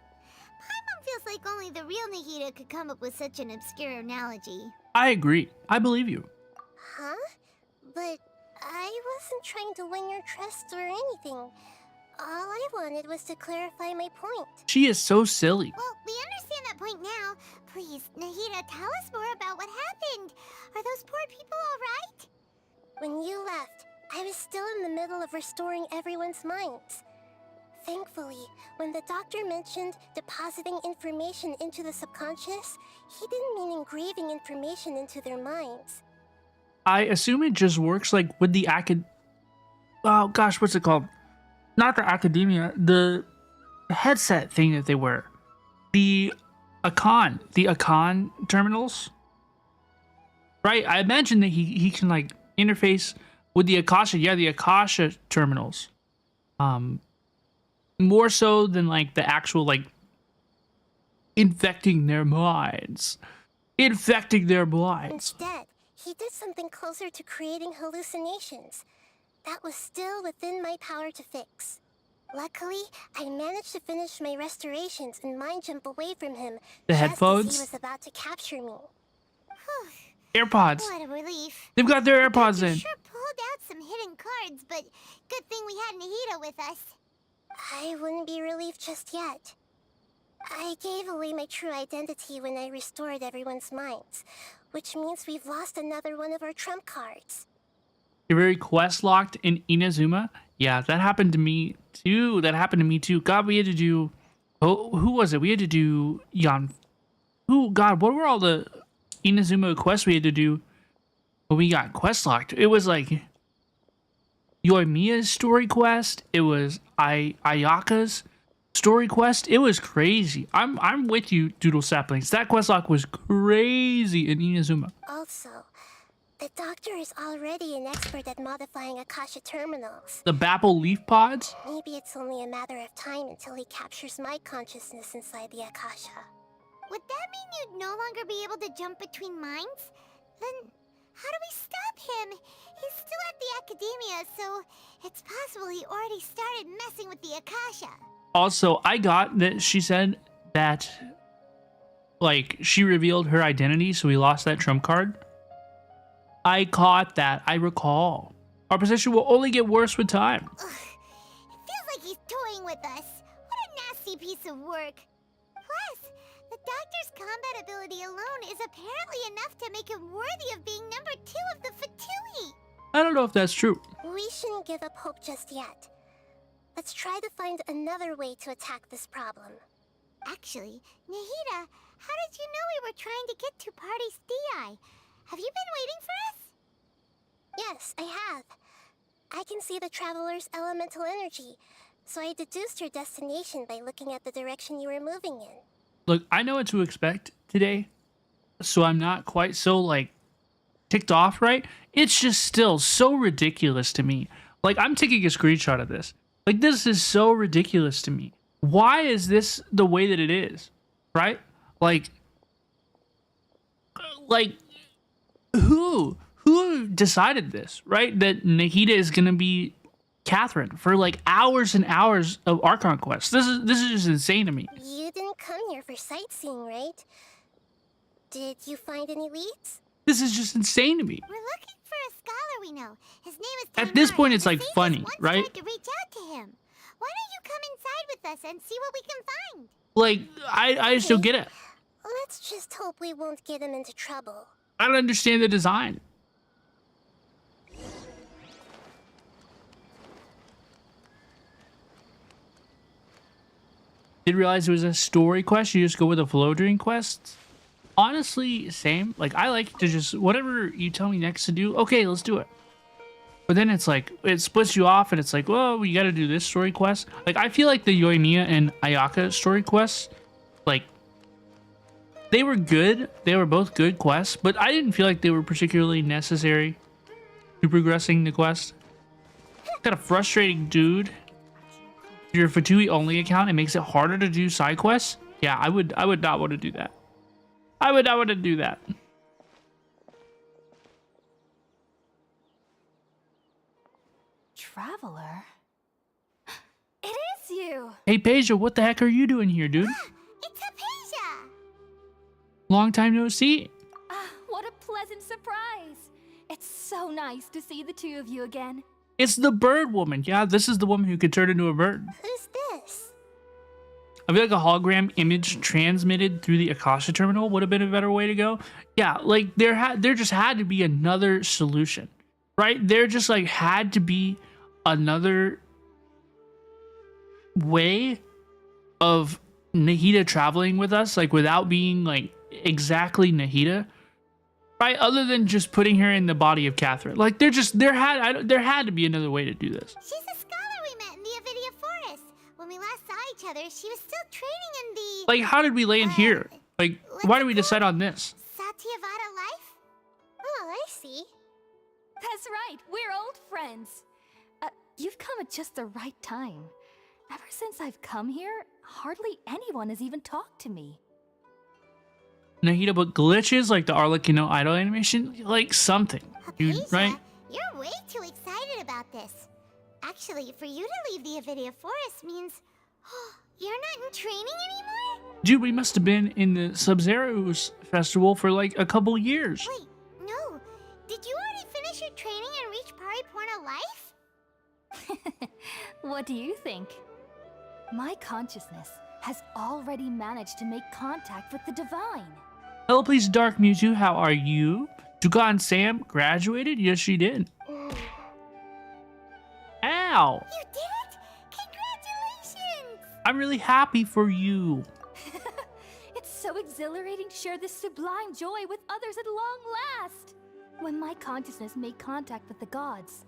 feels like only the real Nahida could come up with such an obscure analogy. I agree. I believe you. Huh? But I wasn't trying to win your trust or anything. All I wanted was to clarify my point. She is so silly. Well, we understand that point now. Please, Nahida, tell us more about what happened. Are those poor people all right? When you left, I was still in the middle of restoring everyone's minds. Thankfully, when the doctor mentioned depositing information into the subconscious, he didn't mean engraving information into their minds. I assume it just works like with the oh gosh, what's it called? Not the academia, the headset thing that they wear. The Archon terminals. Right? I imagine that he can like interface with the Akasha. Yeah, the Akasha terminals. More so than like the actual like infecting their minds. Infecting their minds. Instead, he did something closer to creating hallucinations. That was still within my power to fix. Luckily, I managed to finish my restorations and mind jump away from him The just headphones? as he was about to capture me. AirPods. What a relief. They've got their AirPods You in. sure pulled out some hidden cards, but good thing we had Nahida with us. I wouldn't be relieved just yet. I gave away my true identity when I restored everyone's minds, which means we've lost another one of our trump cards. You're very quest locked in Inazuma. Yeah, that happened to me too. God, we had to do. Oh, who was it? We had to do God, what were all the Inazuma quests we had to do when we got quest locked? It was like Yoimiya's story quest. It was Ayaka's story quest. It was crazy. I'm with you, Doodle Saplings. That quest lock was crazy in Inazuma. Also, the doctor is already an expert at modifying Akasha terminals. The Bapple leaf pods. Maybe it's only a matter of time until he captures my consciousness inside the Akasha. Would that mean you'd no longer be able to jump between minds? Then how do we stop him? He's still at the academia, so it's possible he already started messing with the Akasha. Also, I got that she said that, like, she revealed her identity, so we lost that trump card. I caught that. I recall. Our position will only get worse with time. Ugh, it feels like he's toying with us. What a nasty piece of work. Plus, the doctor's combat ability alone is apparently enough to make him worthy of being number 2 of the Fatui. I don't know if that's true. We shouldn't give up hope just yet. Let's try to find another way to attack this problem. Actually, Nahida, how did you know we were trying to get to Party's DI? Have you been waiting for us? Yes, I have. I can see the traveler's elemental energy, so I deduced your destination by looking at the direction you were moving in. Look, I know what to expect today, so I'm not quite so, like, ticked off, right? It's just still so ridiculous to me. Like, I'm taking a screenshot of this. Like, this is so ridiculous to me. Why is this the way that it is, right? Like, who decided this, right? That Nahida is gonna be Catherine for like hours and hours of Archon quests. This is just insane to me. You didn't come here for sightseeing, right? Did you find any leads? This is just insane to me. We're looking for a scholar we know. His name is At this Tainari, point, it's and like the sages funny, once right? tried to reach out to him. Why don't you come inside with us and see what we can find? Like, I just don't get it. Let's just hope we won't get him into trouble. I don't understand the design. Didn't realize it was a story quest. You just go with the flow during quests. Honestly, same. Like, I like to just, whatever you tell me next to do, okay, let's do it. But then it's like, it splits you off and it's like, well, you gotta do this story quest. Like, I feel like the Yoimiya and Ayaka story quests, like, they were good. They were both good quests, but I didn't feel like they were particularly necessary to progressing the quest. Got a frustrating dude. Your Fatui only account, it makes it harder to do side quests. Yeah, I would not want to do that. I would not want to do that. Traveler? It is you! Hey, Peja, what the heck are you doing here, dude? It's Hypatia! Long time no see. Ah, what a pleasant surprise! It's so nice to see the two of you again. It's the bird woman. Yeah, this is the woman who could turn into a bird. Who's this? I feel like a hologram image transmitted through the Akasha terminal would have been a better way to go. Yeah, like there just had to be another solution, right? There just like had to be another way of Nahida traveling with us, like without being like exactly Nahida, right? Other than just putting her in the body of Catherine. Like there had to be another way to do this. She's a scholar we met in the Avidia Forest. When we last saw each other, she was still training in the... Like how did we land here? Like why did we decide on this? Satyavada life? Oh, I see. That's right, we're old friends. You've come at just the right time. Ever since I've come here, hardly anyone has even talked to me. Nahida, but glitches like the Arlecchino idol animation, like something, dude, Acacia, right? you're way too excited about this. Actually, for you to leave the Avidia Forest means... you're not in training anymore? Dude, we must have been in the Sub-Zero's festival for like a couple years. Wait, no. Did you already finish your training and reach Pariporna life? What do you think? My consciousness has already managed to make contact with the divine. Hello, please, Dark Mewtwo. How are you? Duka and Sam graduated? Yes, she did. Ow! You did it! Congratulations! I'm really happy for you. It's so exhilarating to share this sublime joy with others at long last. When my consciousness made contact with the gods.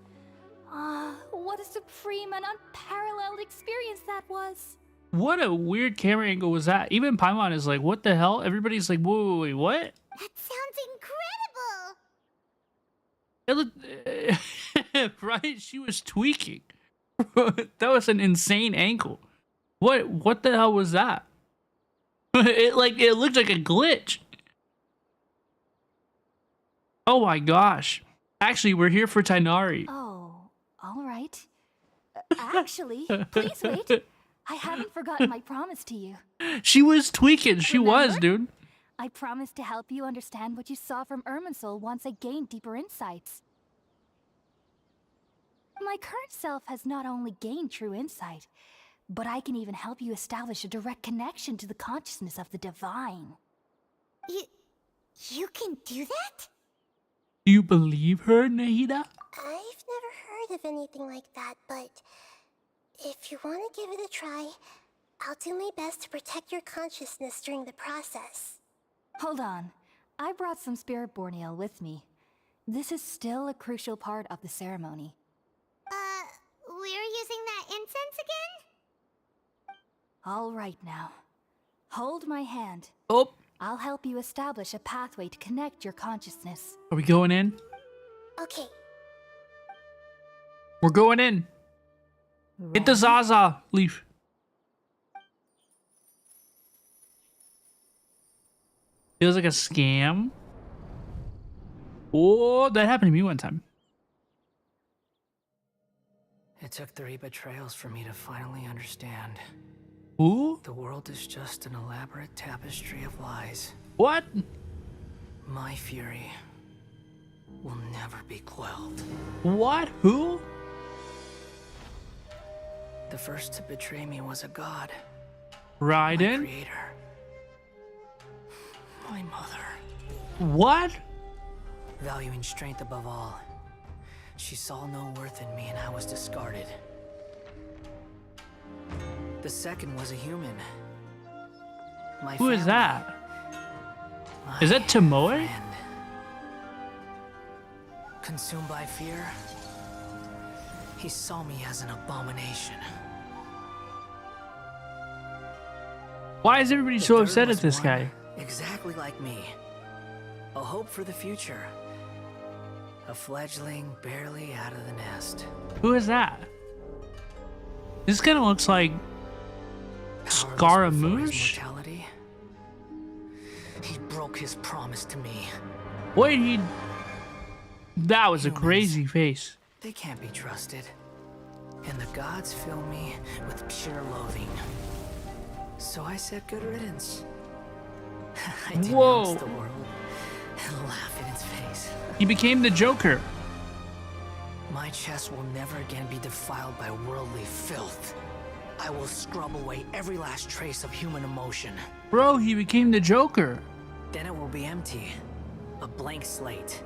What a supreme and unparalleled experience that was. What a weird camera angle was that? Even Paimon is like, what the hell? Everybody's like, whoa, wait, what? That sounds incredible! It looked, right? She was tweaking. That was an insane angle. What the hell was that? It looked like a glitch. Oh my gosh. Actually, we're here for Tainari. Oh, all right. Actually, please wait. I haven't forgotten my promise to you. She was tweaking. She was, Remember? dude. I promised to help you understand what you saw from Irminsul once I gained deeper insights. My current self has not only gained true insight, but I can even help you establish a direct connection to the consciousness of the divine. You can do that? Do you believe her, Nahida? I've never heard of anything like that, but if you want to give it a try, I'll do my best to protect your consciousness during the process. Hold on. I brought some spirit borneal with me. This is still a crucial part of the ceremony. We're using that incense again? All right now. Hold my hand. Oh, I'll help you establish a pathway to connect your consciousness. are we going in? Okay. We're going in. Hit the Ready? Zaza leaf. Feels like a scam. Oh, that happened to me one time. It took 3 betrayals for me to finally understand. Who? The world is just an elaborate tapestry of lies. What? My fury will never be quelled. What? Who? The first to betray me was a god. My Raiden? creator. My mother. What? Valuing strength above all, she saw no worth in me and I was discarded. The second was a human. My Who is family. that? My Is that Tomoe? friend. Consumed by fear, he saw me as an abomination. Why is everybody The so third upset was at this one guy? Exactly like me. A hope for the future. A fledgling barely out of the nest. Who is that? This kind of looks like Powerless before his Scaramouche. mortality. He broke his promise to me. Wait, he... That was a Humans. crazy face. They can't be trusted. And the gods fill me with pure loathing. So I said good riddance. I Whoa. denounced the world and laugh in Archon's face. He became the Joker. My chest will never again be defiled by worldly filth. I will scrub away every last trace of human emotion. Bro, he became the Joker. Then it will be empty, a blank slate,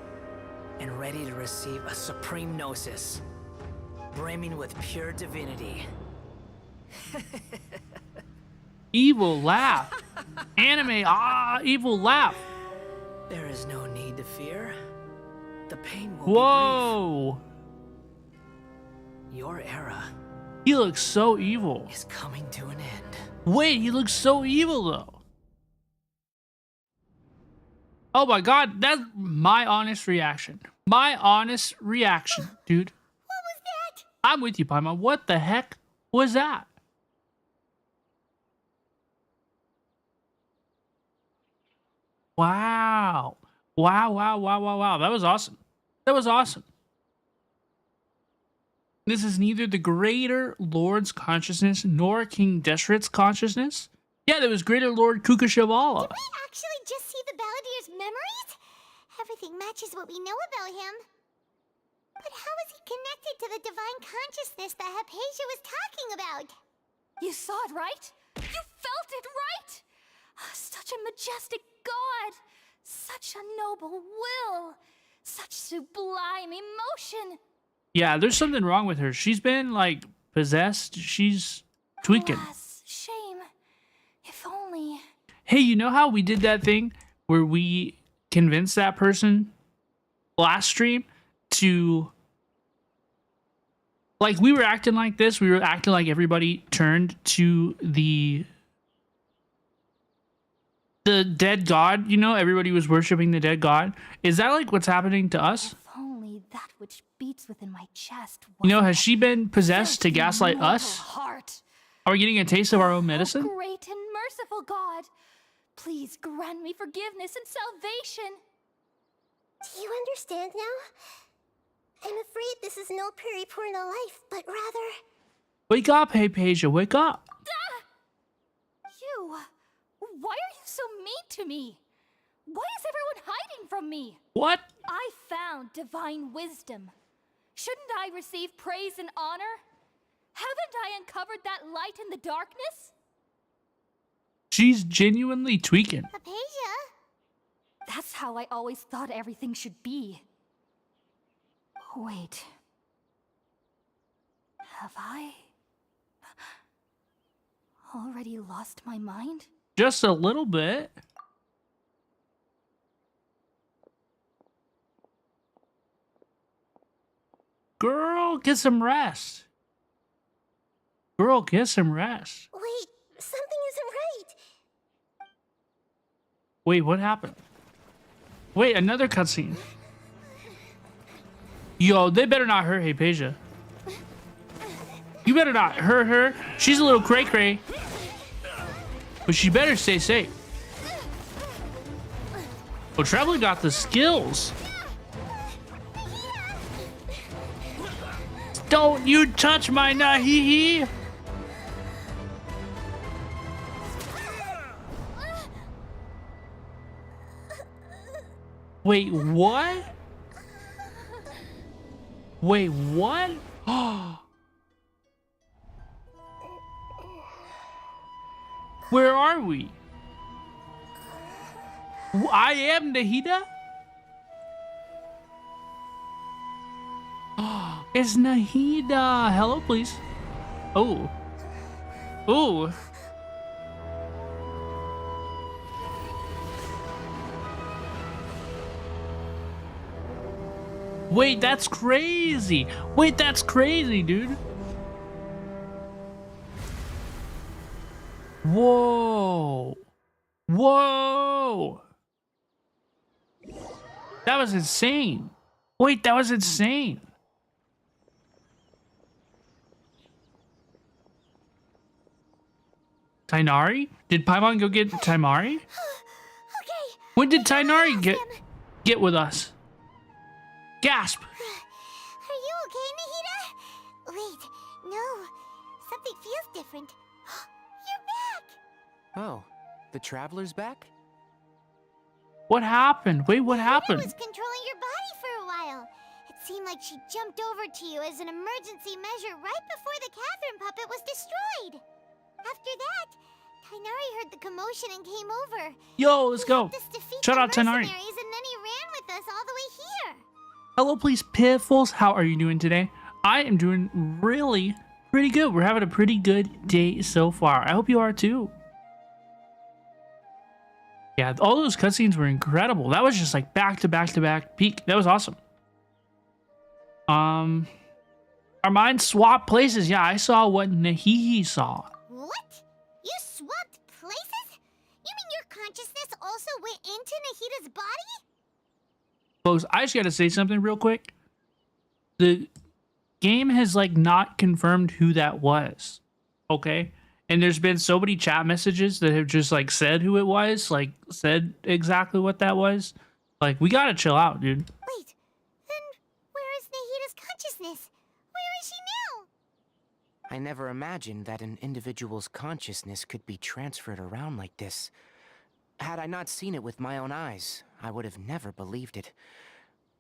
and ready to receive a supreme gnosis, brimming with pure divinity. Evil laugh. Anime, evil laugh. There is no need to fear. The pain will Whoa. be brief. Your era He looks so evil. is coming to an end. Wait, he looks so evil though. Oh my god, that's my honest reaction. My honest reaction, dude. What was that? I'm with you, Paimon. What the heck was that? Wow. Wow, wow, wow, wow, wow. That was awesome. That was awesome. This is neither the Greater Lord's consciousness nor King Deshret's consciousness. Yeah, there was Greater Lord Kukashavala. Did we actually just see the Balladeer's memories? Everything matches what we know about him. But how is he connected to the divine consciousness that Hypatia was talking about? You saw it, right? You felt it, right? Such a majestic god. Such a noble will. Such sublime emotion. Yeah, there's something wrong with her. She's been, like, possessed. She's tweaking. Alas, shame. If only. Hey, you know how we did that thing where we convinced that person last stream to... Like, we were acting like this. We were acting like everybody turned to the dead god. You know, everybody was worshiping the dead god. Is that, like, what's happening to us? If only that which beats within my chest You know, was has she been possessed to that gaslight immortal us? Heart. Are we getting a taste of our own Oh, medicine? great and merciful God, please grant me forgiveness and salvation. Do you understand now? I'm afraid this is no periporno life, but rather... Wake up, Hypatia, wake up. You, why are you so mean to me? Why is everyone hiding from me? What? I found divine wisdom. Shouldn't I receive praise and honor? Haven't I uncovered that light in the darkness? She's genuinely tweaking. Hypatia? That's how I always thought everything should be. Wait. Have I already lost my mind? Just a little bit. Girl, get some rest. Girl, get some rest. Wait, something isn't right. Wait, what happened? Wait, another cutscene. Yo, they better not hurt Hypatia. You better not hurt her. She's a little cray-cray. But she better stay safe. Well, Traveler got the skills. Don't you touch my Nahihi! Wait, what? Wait, what? Where are we? I am Nahida? It's Nahida. Hello, please. Oh. Oh. Wait, that's crazy. Wait, that's crazy, dude. Whoa. Whoa. That was insane. Wait, that was insane. Tainari? Did Paimon go get Tainari? Okay. When did Tainari get with us? Gasp! Are you okay, Nahida? Wait, no. Something feels different. You're back! Oh, the Traveler's back? What happened? Wait, what Nahida happened? was controlling your body for a while. It seemed like she jumped over to you as an emergency measure right before the Catherine puppet was destroyed. After that, Tainari heard the commotion and came over. Yo, let's go. Helped us defeat Shout the out Tainari. mercenaries, and then he ran with us all the way here. Hello, please, Piffles. How are you doing today? I am doing really pretty good. We're having a pretty good day so far. I hope you are too. Yeah, all those cutscenes were incredible. That was just like back to back to back peak. That was awesome. Our minds swapped places. Yeah, I saw what Nahihi saw. What? You swapped places? You mean your consciousness also went into Nahida's body? Folks, I just gotta say something real quick. The game has like not confirmed who that was. Okay? And there's been so many chat messages that have just like said who it was, like said exactly what that was. Like, we gotta chill out, dude. Wait, then where is Nahida's consciousness? Where is she now? I never imagined that an individual's consciousness could be transferred around like this. Had I not seen it with my own eyes, I would have never believed it.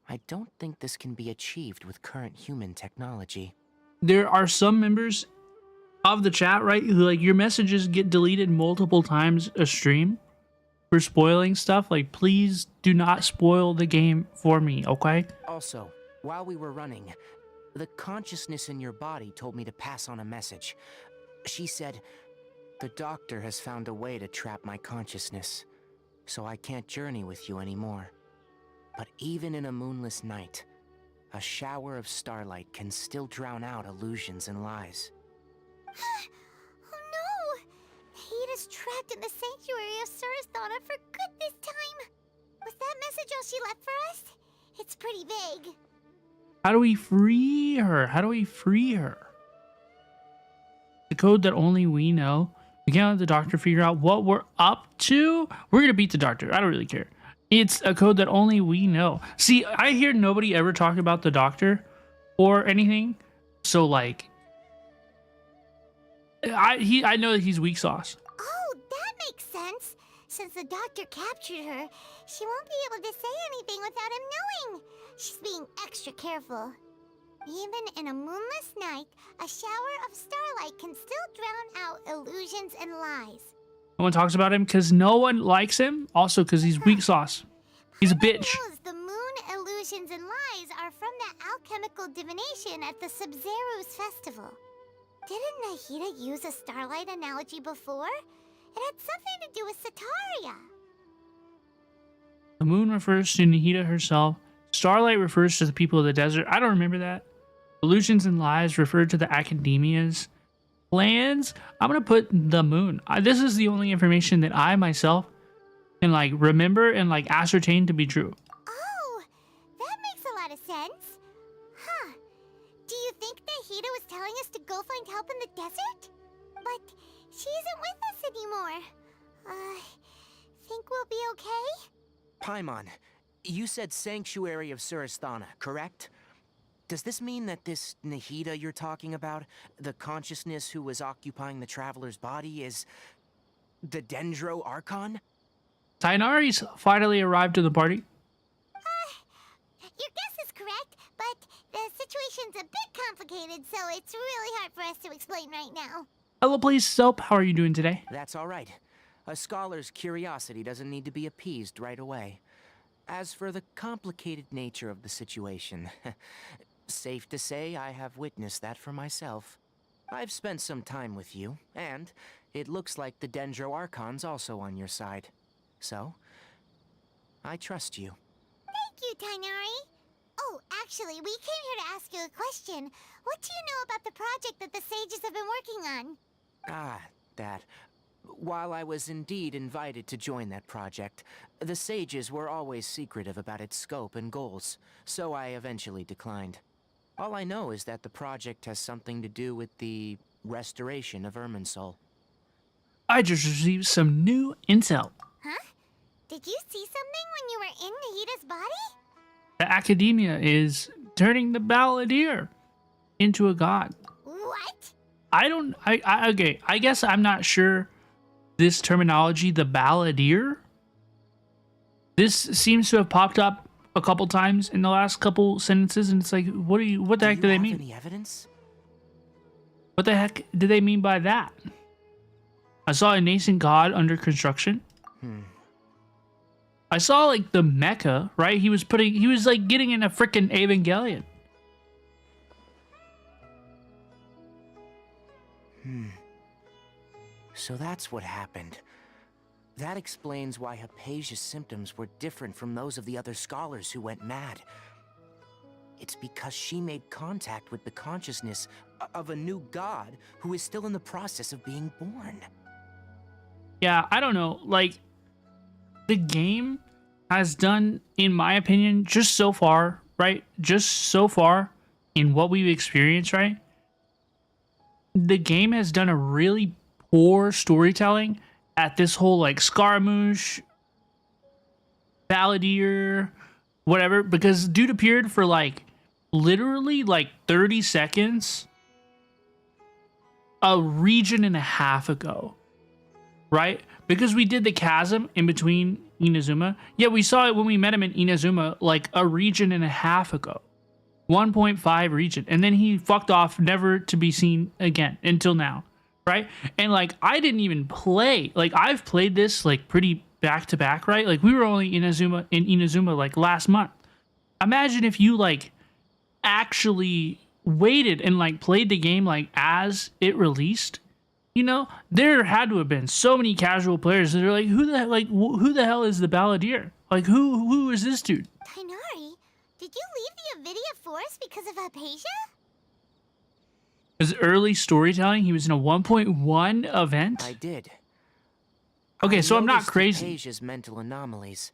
I don't think this can be achieved with current human technology. There are some members of the chat, right, who like your messages get deleted multiple times a stream for spoiling stuff. Like, please do not spoil the game for me, okay? Also, while we were running, the consciousness in your body told me to pass on a message. She said, "The doctor has found a way to trap my consciousness, so I can't journey with you anymore. But even in a moonless night, a shower of starlight can still drown out illusions and lies." Oh no! Nahida's trapped in the sanctuary of Surasthana for good this time. Was that message all she left for us? It's pretty vague. How do we free her? How do we free her? The code that only we know. We can't let the doctor figure out what we're up to. We're gonna beat the doctor. I don't really care. It's a code that only we know. See, I hear nobody ever talk about the doctor or anything. So like, I know that he's weak sauce. Oh, that makes sense. Since the doctor captured her, she won't be able to say anything without him knowing. She's being extra careful. Even in a moonless night, a shower of starlight can still drown out illusions and lies. No one talks about him because no one likes him. Also because he's weak sauce. He's a bitch. Knows the moon illusions and lies are from the alchemical divination at the Sub-Zero's festival. Didn't Nahida use a starlight analogy before? It had something to do with Sataria. The moon refers to Nahida herself. Starlight refers to the people of the desert. I don't remember that. Illusions and lies refer to the academias. Plans, I'm going to put the moon. This is the only information that I myself can like remember and like ascertain to be true. Oh, that makes a lot of sense. Huh. Do you think Nahida was telling us to go find help in the desert? But she isn't with us anymore. Think we'll be okay? Paimon, you said Sanctuary of Surasthana, correct? Does this mean that this Nahida you're talking about, the consciousness who was occupying the traveler's body, is the Dendro Archon? Tainari's finally arrived to the party. Your guess is correct, but the situation's a bit complicated, so it's really hard for us to explain right now. Hello, please, Soap. How are you doing today? That's all right. A scholar's curiosity doesn't need to be appeased right away. As for the complicated nature of the situation, safe to say I have witnessed that for myself. I've spent some time with you, and it looks like the Dendro Archon's also on your side. So, I trust you. Thank you, Tainari. Oh, actually, we came here to ask you a question. What do you know about the project that the sages have been working on? That. While I was indeed invited to join that project, the sages were always secretive about its scope and goals, so I eventually declined. All I know is that the project has something to do with the restoration of Irminsul. I just received some new intel. Huh? Did you see something when you were in Nahida's body? The academia is turning the balladeer into a god. What? Okay, I guess I'm not sure this terminology, the balladeer. This seems to have popped up a couple times in the last couple sentences, and it's like, what the heck do they mean? Any evidence? What the heck do they mean by that? I saw a nascent god under construction. I saw like the mecha, right? He was like getting in a freaking Evangelion. So that's what happened. That explains why Hypatia's symptoms were different from those of the other scholars who went mad. It's because she made contact with the consciousness of a new god who is still in the process of being born. Yeah, I don't know. Like, the game has done, in my opinion, just so far, right? Just so far in what we've experienced, right? The game has done a really poor storytelling at this whole, like, Scaramouche, Balladeer, whatever, because dude appeared for, like, literally, like, 30 seconds a region and a half ago. Right? Because we did the chasm in between Inazuma. Yeah, we saw it when we met him in Inazuma like a region and a half ago. 1.5 region. And then he fucked off, never to be seen again until now. Right? And like, I didn't even play. Like, I've played this like pretty back to back, right? Like, we were only in Inazuma like last month. Imagine if you like actually waited and like played the game like as it released. You know, there had to have been so many casual players that are like, who the hell is the Balladeer? Like, who is this dude? Tighnari, did you leave the Avidia Forest because of Hypatia? His early storytelling, he was in a 1.1 event? I did. Okay, so I'm not noticed crazy. Hypatia's mental anomalies,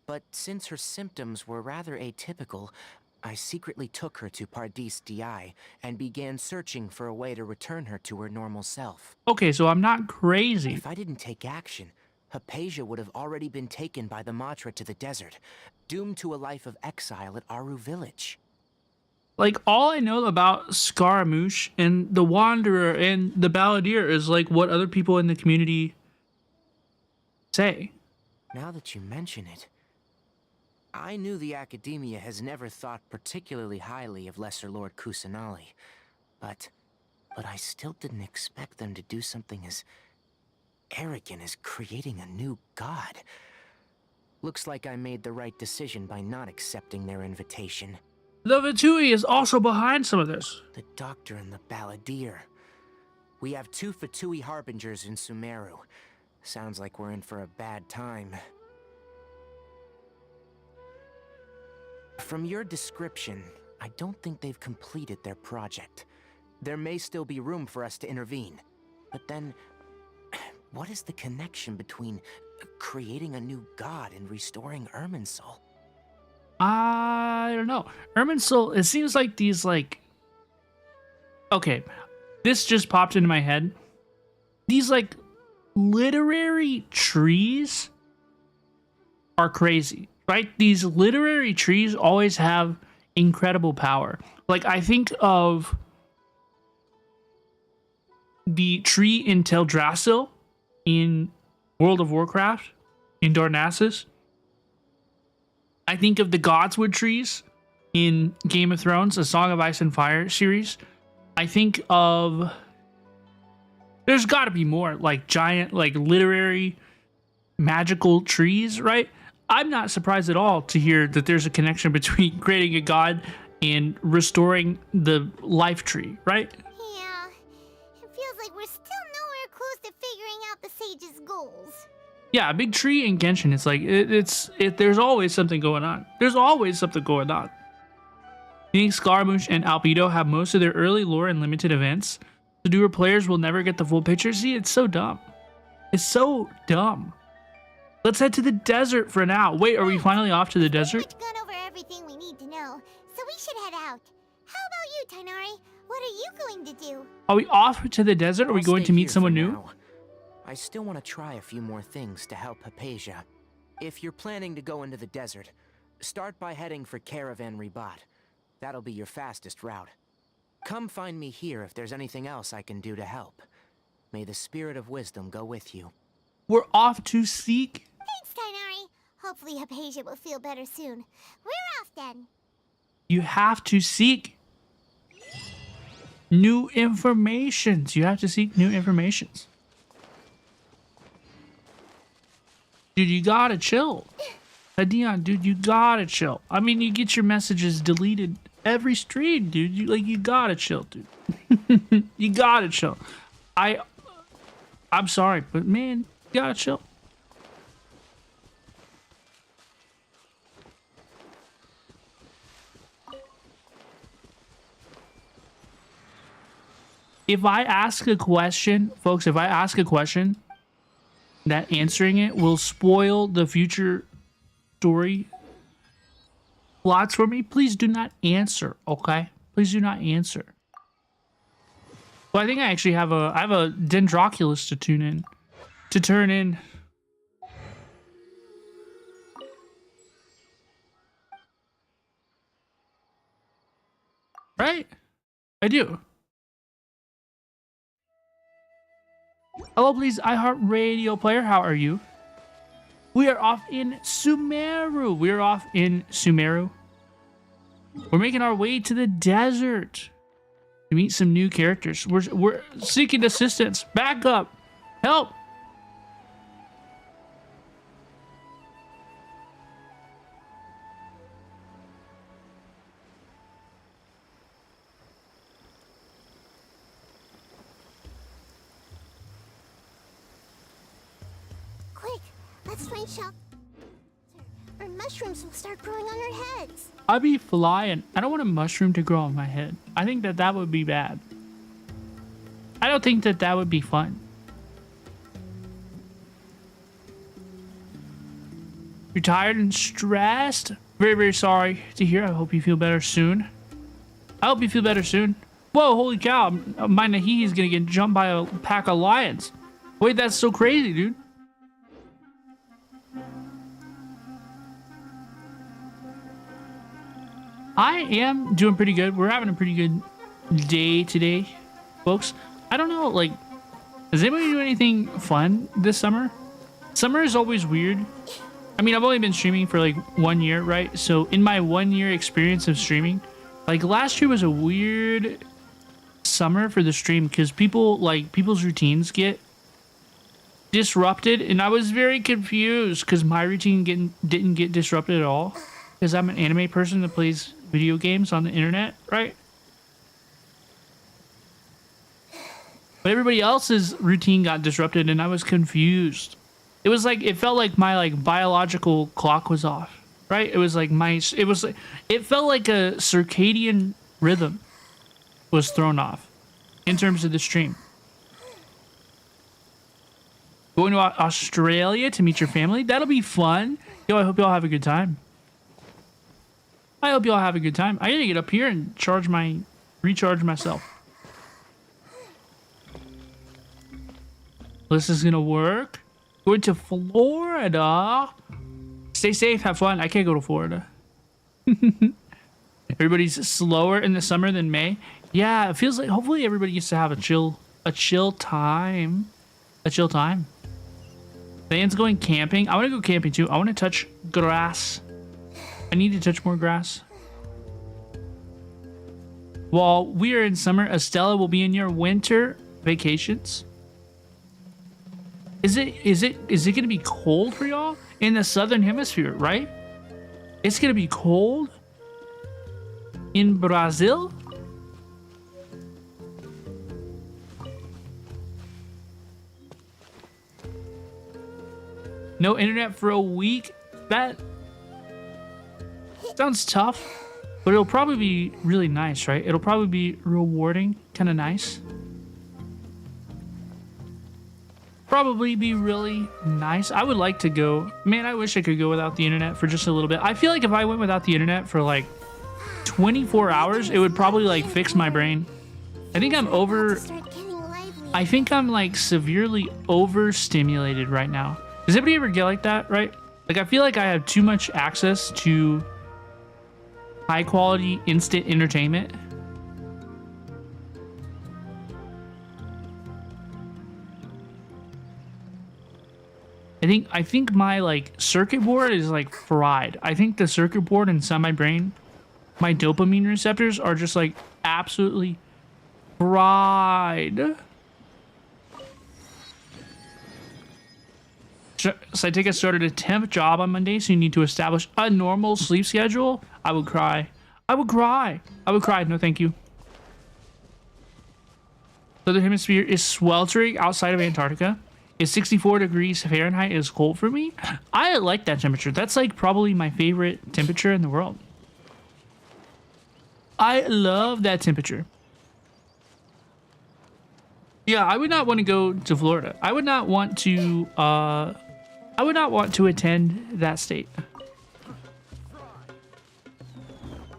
but since her symptoms were rather atypical, I secretly took her to Pardis DI and began searching for a way to return her to her normal self. Okay, so I'm not crazy. If I didn't take action, Hypatia would have already been taken by the Matra to the desert, doomed to a life of exile at Aru village. Like, all I know about Scaramouche and the Wanderer and the Balladeer is like what other people in the community say. Now that you mention it, I knew the Academia has never thought particularly highly of Lesser Lord Kusanali, but I still didn't expect them to do something as arrogant as creating a new god. Looks like I made the right decision by not accepting their invitation. The Vitui is also behind some of this. The Doctor and the Balladeer. We have 2 Fatui Harbingers in Sumeru. Sounds like we're in for a bad time. From your description, I don't think they've completed their project. There may still be room for us to intervene. But then, what is the connection between creating a new god and restoring Irminsul? I don't know. Irminsul, it seems like these, like... Okay, this just popped into my head. These, like, literary trees are crazy, right? These literary trees always have incredible power. Like, I think of the tree in Teldrassil in World of Warcraft, in Darnassus. I think of the Godswood trees in Game of Thrones, A Song of Ice and Fire series. I think of... There's got to be more, like, giant, like, literary, magical trees, right? I'm not surprised at all to hear that there's a connection between creating a god and restoring the life tree, right? Yeah, it feels like we're still nowhere close to figuring out the sage's goals. Yeah, a big tree in Genshin, it's like, there's always something going on. There's always something going on. I think Scaramouche and Albedo have most of their early lore in limited events. The newer players will never get the full picture. See, it's so dumb. It's so dumb. Let's head to the desert for now. Wait, are we finally off to the desert? We've gone over everything we need to know, so we should head out. How about you, Tighnari? What are you going to do? Are we off to the desert? Are we I'll going stay to meet here someone for new? now. I still want to try a few more things to help Hypatia. If you're planning to go into the desert, start by heading for Caravan Ribat. That'll be your fastest route. Come find me here if there's anything else I can do to help. May the spirit of wisdom go with you. We're off to seek. Thanks, Tighnari. Hopefully Hypatia will feel better soon. We're off then. You have to seek new informations. You have to seek new informations. Dude, you gotta chill. Dion, dude, you gotta chill. I mean, you get your messages deleted every stream, dude. You gotta chill, dude. You gotta chill. I'm sorry, but man, you gotta chill. If I ask a question, folks, if I ask a question, that answering it will spoil the future story plots for me, please do not answer, okay? Please do not answer. Well, I think I actually have a Dendroculus to turn in. Right? I do. Hello, please, iHeartRadio player. How are you? We are off in Sumeru. We are off in Sumeru. We're making our way to the desert to meet some new characters. We're seeking assistance. Back up. Help. Quick, let's find shelter. Or mushrooms will start growing on our heads. I'll be flying. I don't want a mushroom to grow on my head. I think that would be bad. I don't think that would be fun. You're tired and stressed? Very, very sorry to hear. I hope you feel better soon. I hope you feel better soon. Whoa, holy cow. My Nahihi's gonna get jumped by a pack of lions. Wait, that's so crazy, dude. I am doing pretty good. We're having a pretty good day today, folks. I don't know, like, does anybody do anything fun this summer? Summer is always weird. I mean, I've only been streaming for like 1 year, right? So in my 1 year experience of streaming, like last year was a weird summer for the stream because people's routines get disrupted, and I was very confused because my routine didn't get disrupted at all because I'm an anime person that plays video games on the internet, right? But everybody else's routine got disrupted and I was confused. It was like, it felt like my biological clock was off, right? It was like it felt like a circadian rhythm was thrown off in terms of the stream. Going to Australia to meet your family, that'll be fun. Yo, I hope y'all have a good time. I hope y'all have a good time. I gotta get up here and recharge myself. This is gonna work. Going to Florida. Stay safe, have fun. I can't go to Florida. Everybody's slower in the summer than May. Yeah, it feels like hopefully everybody gets to have a chill time. A chill time. Van's going camping. I want to go camping too. I want to touch grass. I need to touch more grass. While we are in summer, Estella will be in your winter vacations. Is it gonna be cold for y'all in the southern hemisphere, right? It's gonna be cold in Brazil. No internet for a week. That sounds tough, but it'll probably be really nice, right? It'll probably be rewarding, kind of nice. Probably be really nice. I would like to go. Man, I wish I could go without the internet for just a little bit. I feel like if I went without the internet for like 24 hours, it would probably like fix my brain. I think I'm like severely overstimulated right now. Does anybody ever get like that, right? Like I feel like I have too much access to high quality instant entertainment. I think my like circuit board is like fried. I think the circuit board inside my brain, my dopamine receptors are just like absolutely fried. So I take a started a temp job on Monday, so you need to establish a normal sleep schedule. I would cry. I would cry. I would cry. No, thank you. Southern Hemisphere is sweltering outside of Antarctica. Is 64 degrees Fahrenheit is cold for me. I like that temperature. That's like probably my favorite temperature in the world. I love that temperature. Yeah, I would not want to go to Florida. I would not want to attend that state.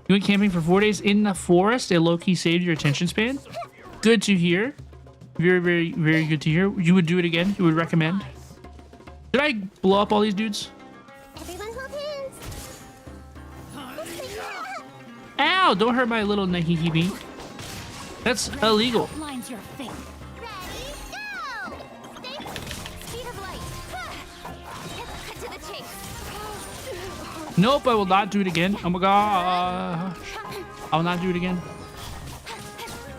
You went camping for 4 days in the forest. It low-key saved your attention span. Good to hear. Very, very, very good to hear. You would do it again? You would recommend? Did I blow up all these dudes? Everyone hold hands. Ow! Don't hurt my little nahihibi. That's illegal. Outlines your fate. Ready, go! Stay. Speed of light. Cut to the chase. Nope, I will not do it again. Oh my gosh. I will not do it again.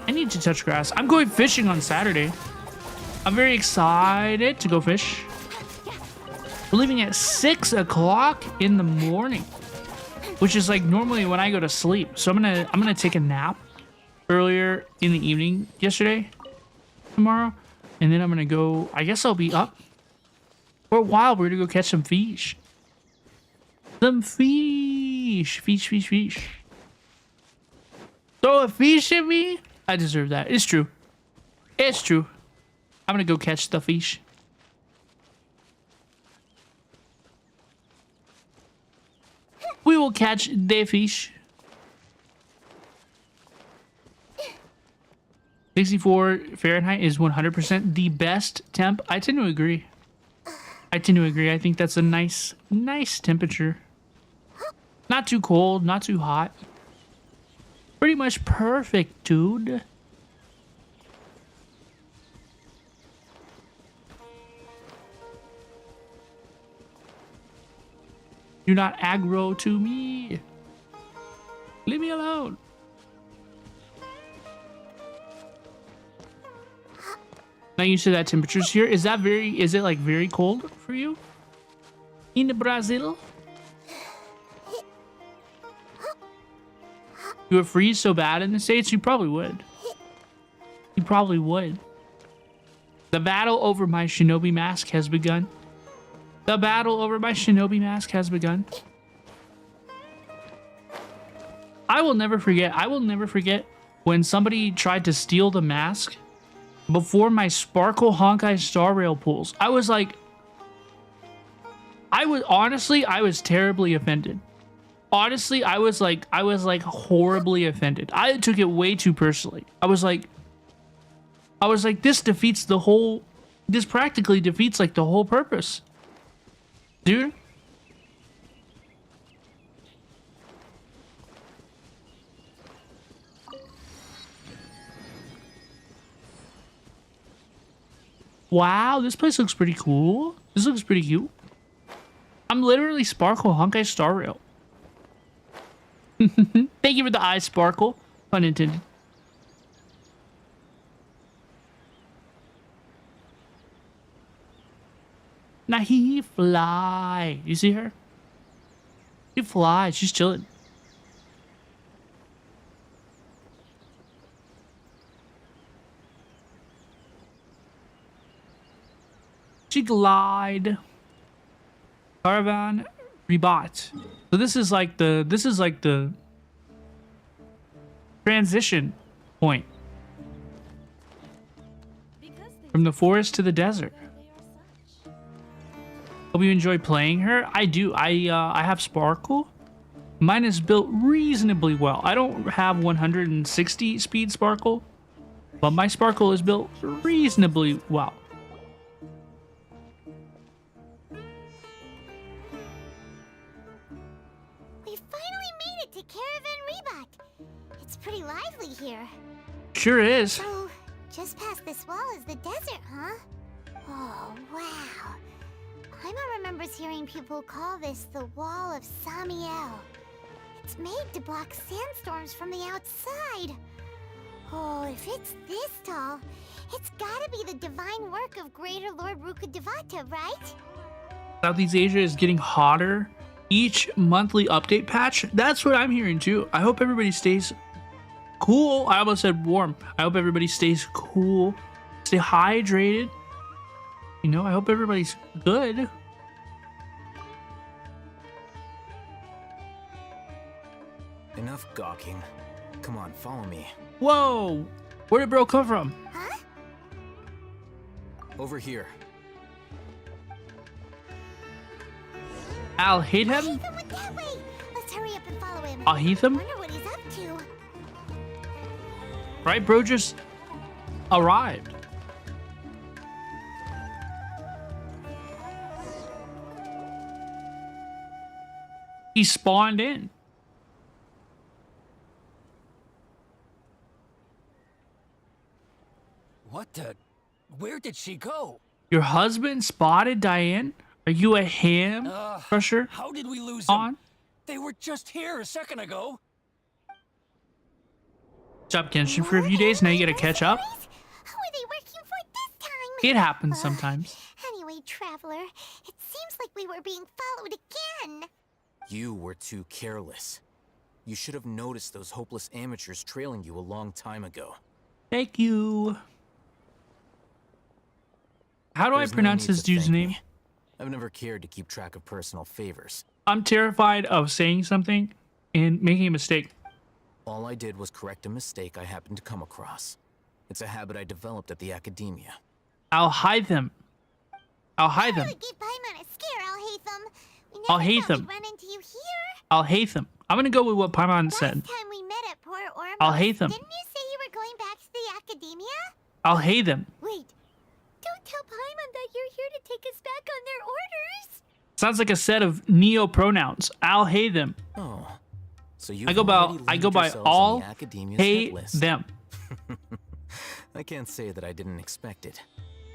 I need to touch grass. I'm going fishing on Saturday. I'm very excited to go fish. We're leaving at 6 o'clock in the morning, which is like normally when I go to sleep. So I'm gonna take a nap earlier in the evening tomorrow, and then I'm gonna go. I guess I'll be up for a while. We're gonna go catch some fish. Some fish. Throw a fish at me. I deserve that. It's true. It's true. I'm gonna go catch the fish. We will catch the fish. 64 Fahrenheit is 100% the best temp. I tend to agree. I think that's a nice temperature. Not too cold, not too hot. Pretty much perfect, dude. Do not aggro to me. Leave me alone. Not used to that temperatures here. Is it like very cold for you? In Brazil? You would freeze so bad in the States? You probably would. You probably would. The battle over my Shinobi mask has begun. The battle over my Shinobi mask has begun. I will never forget when somebody tried to steal the mask before my Sparkle Honkai Star Rail pulls. I was terribly offended. Honestly, I was like horribly offended. I took it way too personally. I was like, this practically defeats like the whole purpose. Dude. Wow, this place looks pretty cool. This looks pretty cute. I'm literally Sparkle Honkai Star Rail. Thank you for the eye sparkle. Pun intended. Now he fly. You see her? She flies. She's chilling. She glide. Caravan rebot. So this is like the transition point from the forest to the desert. Hope you enjoy playing her. I do. I have Sparkle. Mine is built reasonably well. I don't have 160 speed Sparkle, but my Sparkle is built reasonably well. We finally made it to Caravan Rebot. It's pretty lively here. Sure is. So, just past this wall is the desert, huh? Oh, wow. Paimon remembers hearing people call this the Wall of Samiel. It's made to block sandstorms from the outside. Oh, if it's this tall, it's gotta be the divine work of Greater Lord Rukkhadevata, right? Southeast Asia is getting hotter each monthly update patch. That's what I'm hearing too. I hope everybody stays cool. I almost said warm. I hope everybody stays cool. Stay hydrated. You know, I hope everybody's good. Enough gawking. Come on, follow me. Whoa! Where did bro come from? Huh? Over here. I'll hate him? Ethan went that way. Let's hurry up and follow him. I'll hate him? Wonder what he's up to. Right, bro just arrived. He spawned in. What the? Where did she go? Your husband spotted Diane? Are you a ham crusher? How did we lose them? On? They were just here a second ago. Job Genshin for a few days, now you gotta catch up. Who are they working for this time? It happens sometimes. Anyway, Traveler, it seems like we were being followed again. You were too careless. You should have noticed those hopeless amateurs trailing you a long time ago. Thank you. How do There's I no pronounce need his to dude's thank name? me. I've never cared to keep track of personal favors. I'm terrified of saying something and making a mistake. All I did was correct a mistake I happened to come across. It's a habit I developed at the academia. I'll hide them. I'll hide them. Really give Paimon a scare, I'll hate them. We I'll never hate thought them. we'd run into you here. I'll hate them. I'm gonna go with what Paimon said. Last time we met at Port Ormos, I'll hate them. Didn't you say you were going back to the academia? I'll hate them. Wait, don't tell Paimon that you're here to take us back on their orders. Sounds like a set of neo pronouns. I'll hate them. Oh, so you I go by all hate them. I can't say that I didn't expect it.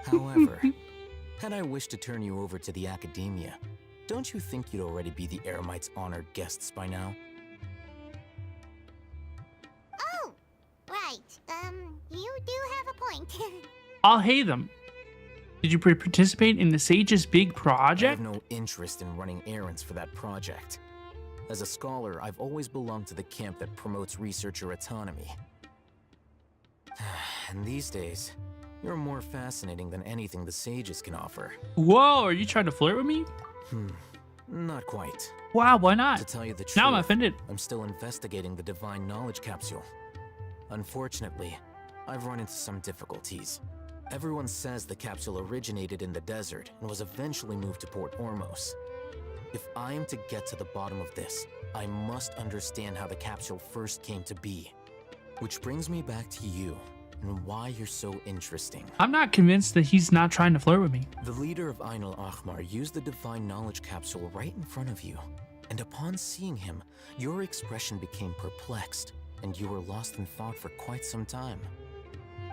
However, had I wished to turn you over to the academia, don't you think you'd already be the Eremites' honored guests by now? Oh, right. You do have a point. I'll hate them. Did you participate in the Sage's big I have project? no interest in running errands for that project. As a scholar, I've always belonged to the camp that promotes researcher autonomy. And these days, you're more fascinating than anything the sages can offer. Whoa, are you trying to flirt with me? Not quite. Wow, why not? To tell you the truth, Now I'm offended. I'm still investigating the Divine Knowledge Capsule. Unfortunately, I've run into some difficulties. Everyone says the capsule originated in the desert and was eventually moved to Port Ormos. If I am to get to the bottom of this, I must understand how the capsule first came to be. Which brings me back to you and why you're so interesting. I'm not convinced that he's not trying to flirt with me. The leader of Ain al-Ahmar used the Divine Knowledge Capsule right in front of you. And upon seeing him, your expression became perplexed, and you were lost in thought for quite some time.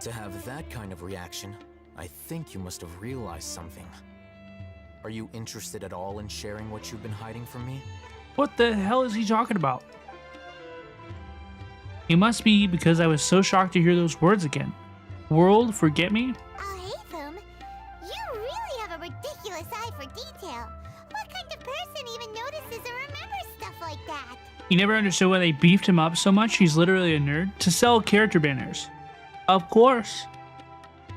To have that kind of reaction, I think you must have realized something. Are you interested at all in sharing what you've been hiding from me? What the hell is he talking about? It must be because I was so shocked to hear those words again. World, forget me? I'll hate them. You really have a ridiculous eye for detail. What kind of person even notices or remembers stuff like that? You never understood why they beefed him up so much. He's literally a nerd. To sell character banners. Of course.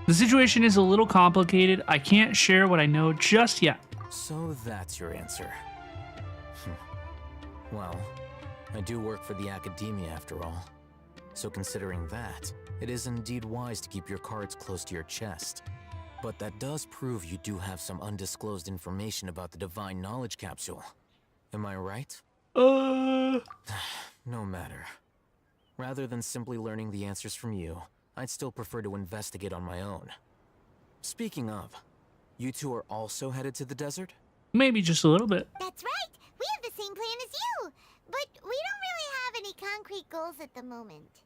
The situation is a little complicated. I can't share what I know just yet. So that's your answer. Well, I do work for the academia after all. So considering that, it is indeed wise to keep your cards close to your chest. But that does prove you do have some undisclosed information about the Divine Knowledge Capsule. Am I right? No matter. Rather than simply learning the answers from you, I'd still prefer to investigate on my own. Speaking of, you two are also headed to the desert? Maybe just a little bit. That's right. We have the same plan as you. But we don't really have any concrete goals at the moment.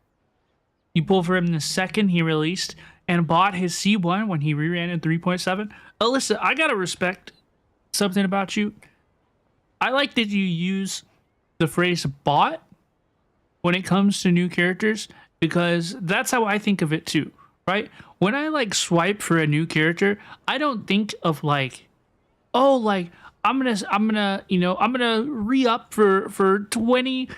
You pulled for him the second he released and bought his C1 when he reran in 3.7. Alyssa, I gotta respect something about you. I like that you use the phrase bot when it comes to new characters, because that's how I think of it too, right? When I like swipe for a new character, I don't think of like, oh, like I'm gonna re-up for 20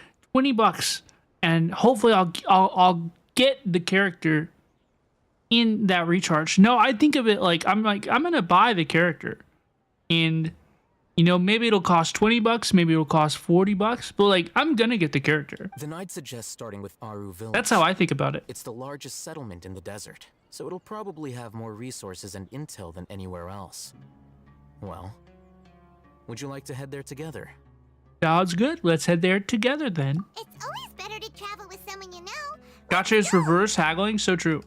bucks and hopefully I'll get the character in that recharge. No, I think of it like I'm gonna buy the character, and maybe it'll cost 20 bucks, maybe it'll cost 40 bucks, but like I'm gonna get the character. Then I'd suggest starting with Aru Village. That's how I think about it. It's the largest settlement in the desert, so it'll probably have more resources and intel than anywhere else. Well, would you like to head there together? Sounds good. Let's head there together then. It's always better to travel with someone you know. Gotcha is reverse haggling, so true.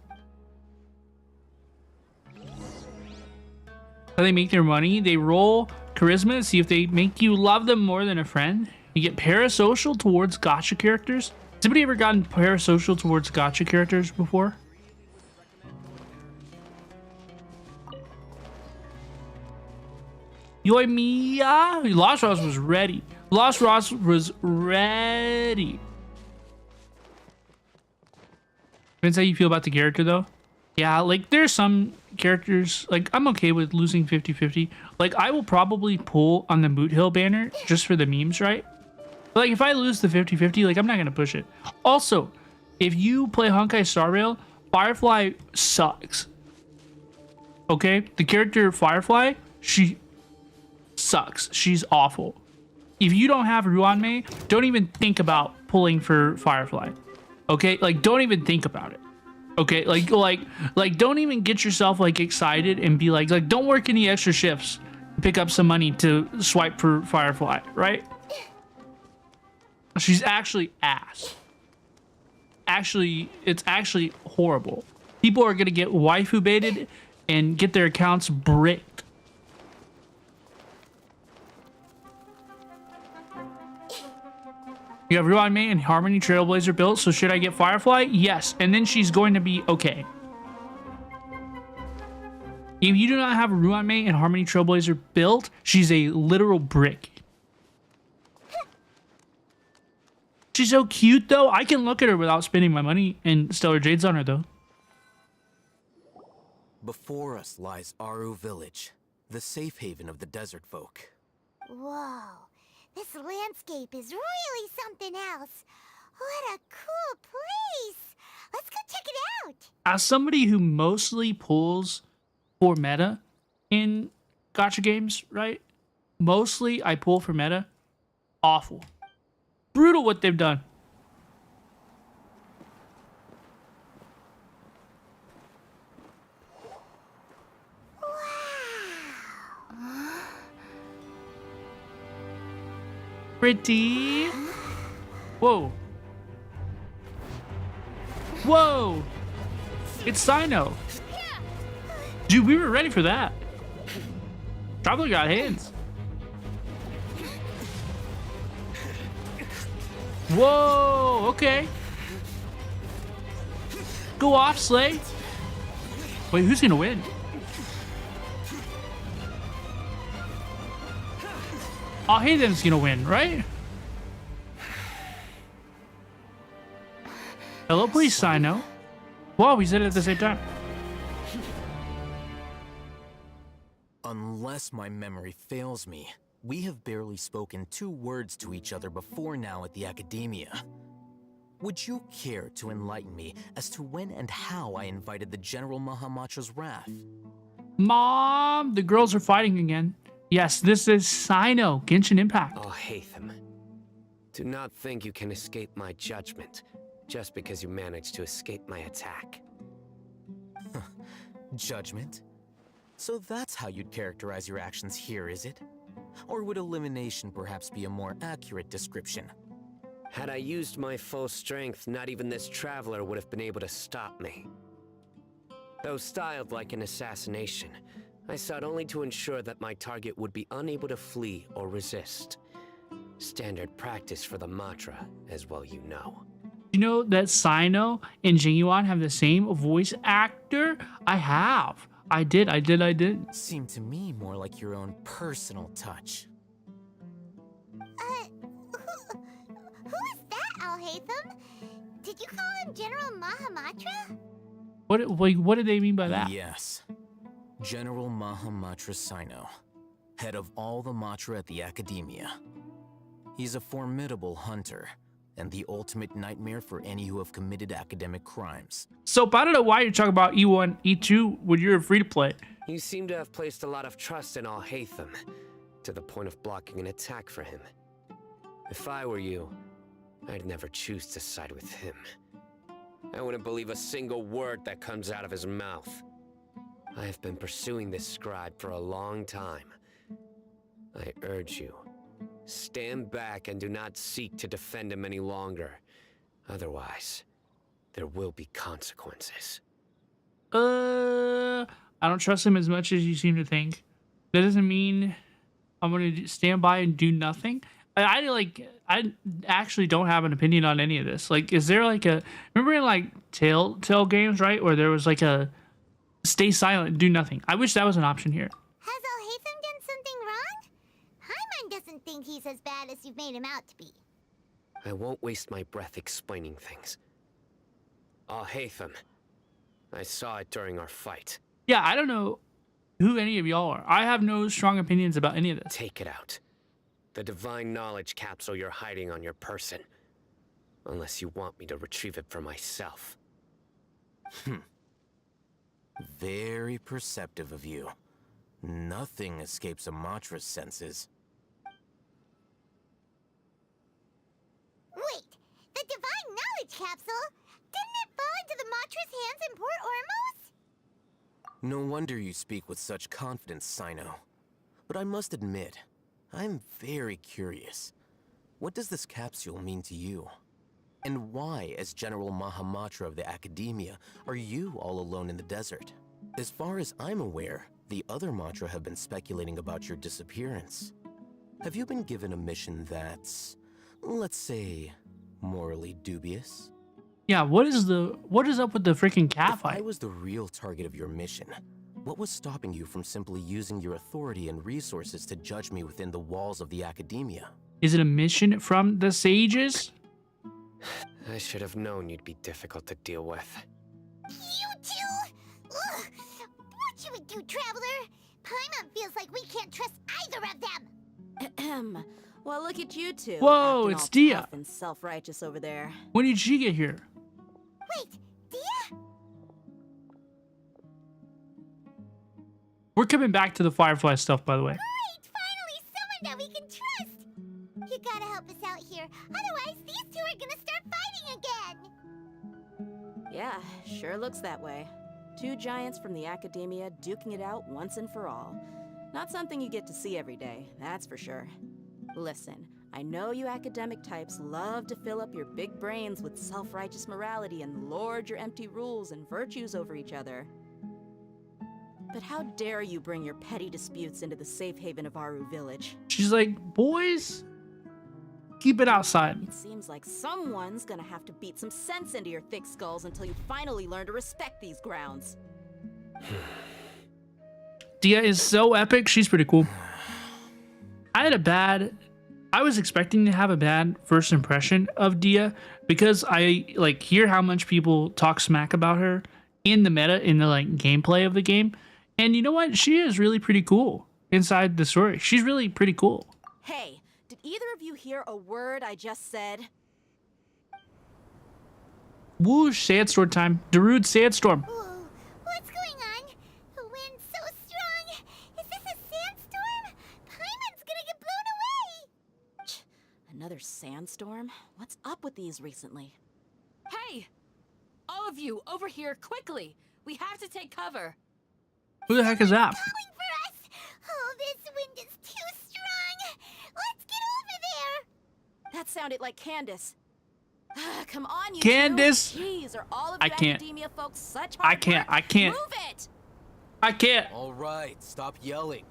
How they make their money? They roll charisma to see if they make you love them more than a friend. You get parasocial towards gacha characters. Has anybody ever gotten parasocial towards gacha characters before? Yoimiya? Lost Ross was ready. Lost Ross was ready. Depends how you feel about the character though. Yeah, like there's some characters, like I'm okay with losing 50-50. Like I will probably pull on the Moot Hill banner just for the memes, right? But like if I lose the 50-50, like I'm not gonna push it. Also, if you play Honkai Star Rail, Firefly sucks. Okay? The character Firefly, she sucks. She's awful. If you don't have Ruanmei, don't even think about pulling for Firefly. Okay? Like don't even think about it. Okay, like don't even get yourself like excited and be like don't work any extra shifts, pick up some money to swipe for Firefly, right? She's actually ass. Actually, it's actually horrible. People are gonna get waifu baited and get their accounts bricked. You have Ruanmei and Harmony Trailblazer built, so should I get Firefly? Yes, and then she's going to be okay. If you do not have Ruanmei and Harmony Trailblazer built, she's a literal brick. She's so cute though. I can look at her without spending my money and Stellar Jades on her though. Before us lies Aru Village, the safe haven of the desert folk. Whoa, this landscape is really something else. What a cool place. Let's go check it out. As somebody who mostly pulls for meta in gacha games, right? Mostly I pull for meta. Awful. Brutal what they've done. Pretty. Whoa. Whoa. It's Cyno. Dude, we were ready for that. Traveler got hands. Whoa, okay. Go off, Slay. Wait, who's gonna win? Oh, Hayden's gonna win, right? Hello, please, Cyno. Whoa, we said it at the same time. Unless my memory fails me, we have barely spoken 2 words to each other before now at the Academia. Would you care to enlighten me as to when and how I invited the General Mahamacho's wrath? Mom, the girls are fighting again. Yes, this is Cyno, Genshin Impact. Oh, Hatham. Do not think you can escape my judgment just because you managed to escape my attack. Judgment? So that's how you'd characterize your actions here, is it? Or would elimination perhaps be a more accurate description? Had I used my full strength, not even this traveler would have been able to stop me. Though styled like an assassination, I sought only to ensure that my target would be unable to flee or resist. Standard practice for the Matra, as well you know. You know that Cyno and Jinyuan have the same voice actor? I have. I did. Seemed to me more like your own personal touch. Who is that, Al-Haytham? Did you call him General Mahamatra? What did they mean by that? Yes. General Mahamatra Cyno, head of all the Matra at the Academia. He's a formidable hunter, and the ultimate nightmare for any who have committed academic crimes. So I don't know why you're talking about E1, E2 when you're free to play. You seem to have placed a lot of trust in Al-Haytham, to the point of blocking an attack for him. If I were you, I'd never choose to side with him. I wouldn't believe a single word that comes out of his mouth. I have been pursuing this scribe for a long time. I urge you, stand back and do not seek to defend him any longer. Otherwise, there will be consequences. I don't trust him as much as you seem to think. That doesn't mean I'm gonna stand by and do nothing. I actually don't have an opinion on any of this. Like, is there like a, remember in like Telltale games, right, where there was like a stay silent, do nothing? I wish that was an option here. Has Al-Haytham done something wrong? Paimon doesn't think he's as bad as you've made him out to be. I won't waste my breath explaining things. Al-Haytham, I saw it during our fight. Yeah, I don't know who any of y'all are. I have no strong opinions about any of this. Take it out. The divine knowledge capsule you're hiding on your person. Unless you want me to retrieve it for myself. Very perceptive of you. Nothing escapes a Matra's senses. Wait, the divine knowledge capsule? Didn't it fall into the Matra's hands in Port Ormos? No wonder you speak with such confidence, Cyno. But I must admit, I'm very curious. What does this capsule mean to you? And why, as General Mahamatra of the Academia, are you all alone in the desert? As far as I'm aware, the other Matra have been speculating about your disappearance. Have you been given a mission that's, let's say, morally dubious? Yeah, what is up with the freaking cat If I fight? was the real target of your mission, what was stopping you from simply using your authority and resources to judge me within the walls of the Academia? Is it a mission from the sages? I should have known you'd be difficult to deal with. You two? Ugh. What should we do, Traveler? Paimon feels like we can't trust either of them. Ahem. Well, look at you two. Whoa, acting it's all Dia. tough and self-righteous over there. When did she get here? Wait, Dia? We're coming back to the Firefly stuff, by the way. Great! Finally, someone that we can trust! You gotta help us out here. Otherwise, these two are gonna start fighting again! Yeah, sure looks that way. Two giants from the Academia duking it out once and for all. Not something you get to see every day, that's for sure. Listen, I know you academic types love to fill up your big brains with self-righteous morality and lord your empty rules and virtues over each other. But how dare you bring your petty disputes into the safe haven of Aru Village? She's like, boys, keep it outside. It seems like someone's gonna have to beat some sense into your thick skulls until you finally learn to respect these grounds. Dia is so epic. She's pretty cool. I was expecting to have a bad first impression of Dia because I like hear how much people talk smack about her in the meta, in the like gameplay of the game. And you know what? She is really pretty cool inside the story. She's really pretty cool. Hey, did either of you hear a word I just said? Whoosh, sandstorm time. Darude sandstorm. Whoa, what's going on? The wind's so strong. Is this a sandstorm? Paimon's gonna get blown away! Another sandstorm? What's up with these recently? Hey! All of you, over here, quickly! We have to take cover! Who the heck is that? Calling for us! Oh, this wind is too strong! Let's get over there! That sounded like Candace. Come on, you Candace! two. Jeez, are all of I you can't. academia folks such I hard can't. work? I can't. Move it! I can't. All right, stop yelling.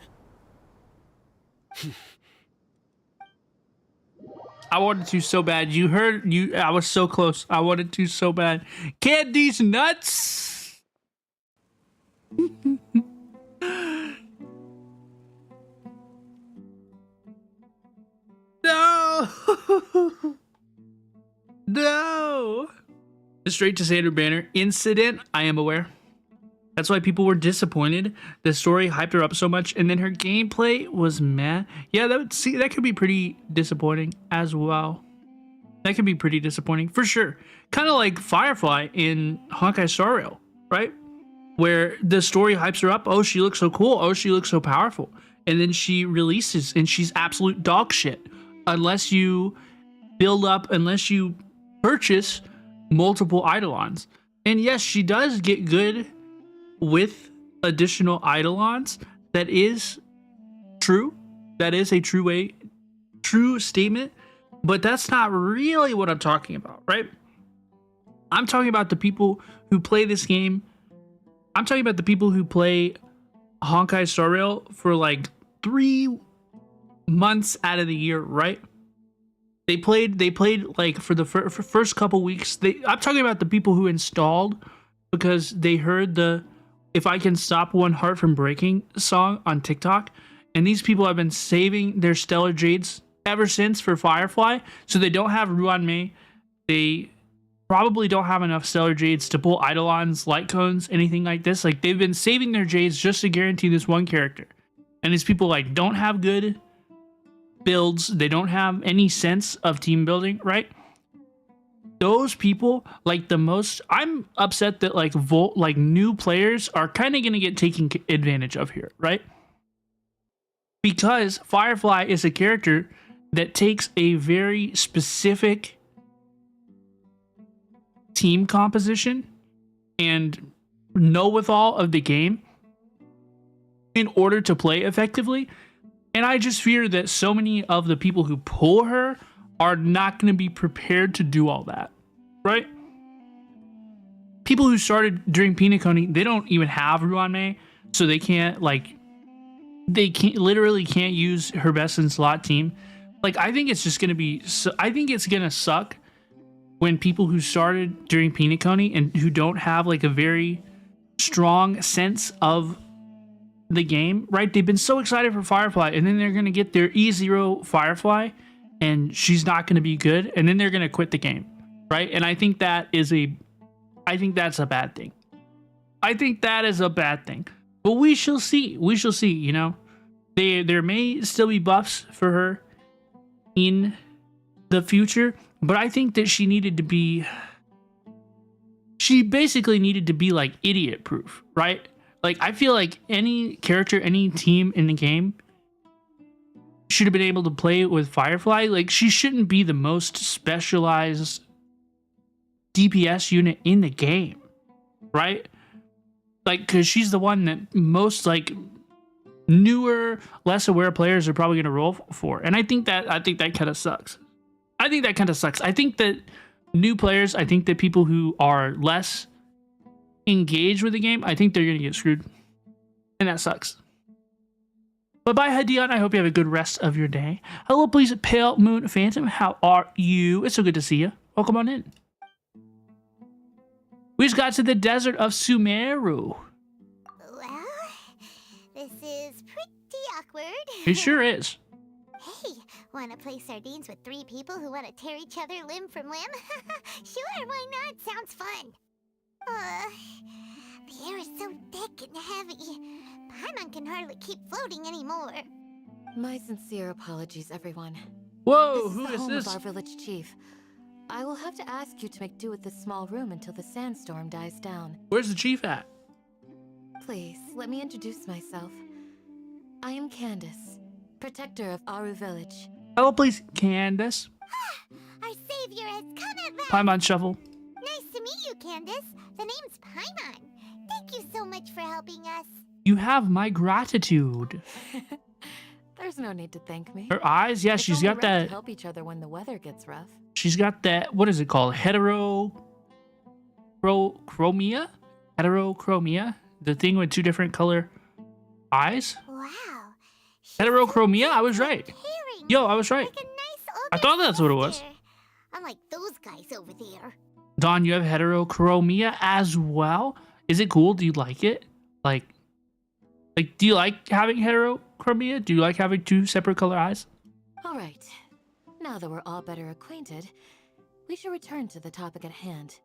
I wanted to so bad. You heard you. I was so close. I wanted to so bad. Candy's nuts. The Straight to Sandra Banner incident, I am aware. That's why people were disappointed. The story hyped her up so much, and then her gameplay was meh. Yeah, that could be pretty disappointing as well. That could be pretty disappointing for sure. Kind of like Firefly in Honkai Star Rail, right? Where the story hypes her up. Oh, she looks so cool. Oh, she looks so powerful. And then she releases, and she's absolute dog shit. Unless you build up, unless you purchase multiple Eidolons. And yes, she does get good with additional Eidolons. That is true. That is a true statement. But that's not really what I'm talking about, right? I'm talking about the people who play this game. I'm talking about the people who play Honkai Star Rail for like 3 months out of the year, right? They played like for the first couple weeks. I'm talking about the people who installed because they heard the "If I Can Stop One Heart from Breaking" song on TikTok, and these people have been saving their Stellar Jades ever since for Firefly, so they don't have Ruan Mei. They probably don't have enough Stellar Jades to pull Eidolons, Light Cones, anything like this. Like, they've been saving their Jades just to guarantee this one character. And these people like don't have good builds. They don't have any sense of team building, right? Those people, like the most, I'm upset that like new players are kind of going to get taken advantage of here, right? Because Firefly is a character that takes a very specific team composition and know-withal of the game in order to play effectively. And I just fear that so many of the people who pull her are not going to be prepared to do all that, right? People who started during Pinoconi, they don't even have Ruan Mei, so they literally can't use her best in slot team. Like, I think it's just going to be, I think it's going to suck when people who started during Pinoconi and who don't have like a very strong sense of the game, right? They've been so excited for Firefly, and then they're going to get their E0 Firefly, and she's not going to be good, and then they're going to quit the game, right? And I think that's a bad thing. I think that is a bad thing. But we shall see. We shall see, you know. There may still be buffs for her in the future, but I think that she basically needed to be like idiot proof, right? Like, I feel like any character, any team in the game should have been able to play with Firefly. Like, she shouldn't be the most specialized DPS unit in the game, right? Like, because she's the one that most like newer, less aware players are probably going to roll for. And I think that kind of sucks. I think that new players, I think that people who are less engaged with the game, I think they're going to get screwed. And that sucks. But bye, Hadion. I hope you have a good rest of your day. Hello, please, Pale Moon Phantom. How are you? It's so good to see you. Welcome on in. We just got to the desert of Sumeru. Well, this is pretty awkward. It sure is. Hey, wanna play sardines with 3 people who wanna tear each other limb from limb? Sure, why not? Sounds fun. The air is so thick and heavy. Paimon can hardly keep floating anymore. My sincere apologies, everyone. Whoa, This who is the is home this? of our village chief. I will have to ask you to make do with this small room until the sandstorm dies down. Where's the chief at? Please, let me introduce myself. I am Candace, protector of Aru Village. Hello, please, Candace. Our savior has come at last. Paimon Shuffle. Nice to meet you, Candace. The name's Paimon. Thank you so much for helping us. You have my gratitude. There's no need to thank me. Her eyes, yeah, It's she's only got right that. to help each other when the weather gets rough. She's got that. What is it called? Heterochromia. The thing with 2 different color eyes. Wow. Heterochromia. I was right. Caring. Yo, I was right. Like a nice I thought that's what it was. sister. Unlike those guys over there. Dawn, you have heterochromia as well. Is it cool? Do you like it? Like, do you like having heterochromia? Do you like having 2 separate color eyes? All right. Now that we're all better acquainted, we should return to the topic at hand.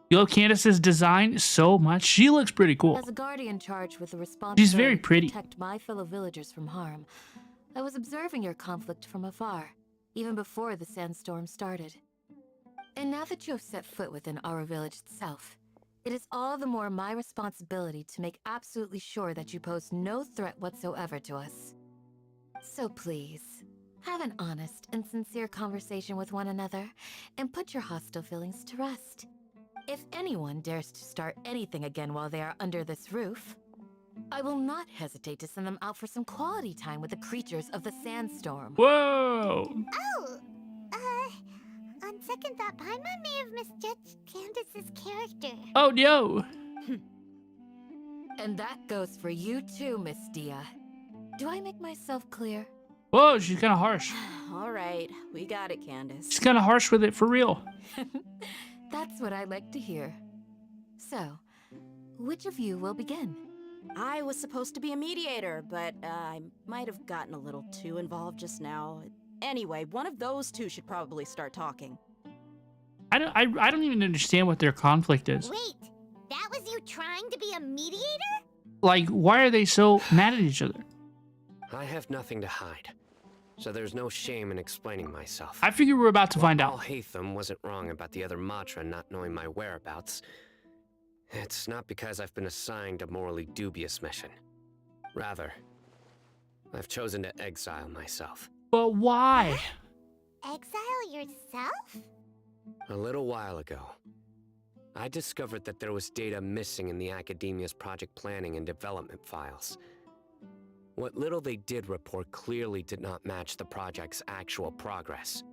You love Candace's design so much. She looks pretty cool. As a guardian charged with the responsibility She's very pretty. to protect my fellow villagers from harm, I was observing your conflict from afar, even before the sandstorm started. And now that you have set foot within our village itself, it is all the more my responsibility to make absolutely sure that you pose no threat whatsoever to us. So please, have an honest and sincere conversation with one another, and put your hostile feelings to rest. If anyone dares to start anything again while they are under this roof, I will not hesitate to send them out for some quality time with the creatures of the sandstorm. Whoa! Oh, on second thought, Paimon may have misjudged Candace's character. Oh no! And that goes for you too, Miss Dia. Do I make myself clear? Whoa, she's kind of harsh. All right, we got it, Candace. She's kind of harsh with it for real. That's what I like to hear. So, which of you will begin? I was supposed to be a mediator, but I might have gotten a little too involved just now. Anyway, one of those two should probably start talking. I don't even understand what their conflict is. Wait, that was you trying to be a mediator? Like, why are they so mad at each other? I have nothing to hide, so there's no shame in explaining myself. I figure we're about to find While out. Hatham wasn't wrong about the other Matra not knowing my whereabouts, it's not because I've been assigned a morally dubious mission. Rather, I've chosen to exile myself. But why? Exile yourself? A little while ago, I discovered that there was data missing in the Academia's project planning and development files. What little they did report clearly did not match the project's actual progress.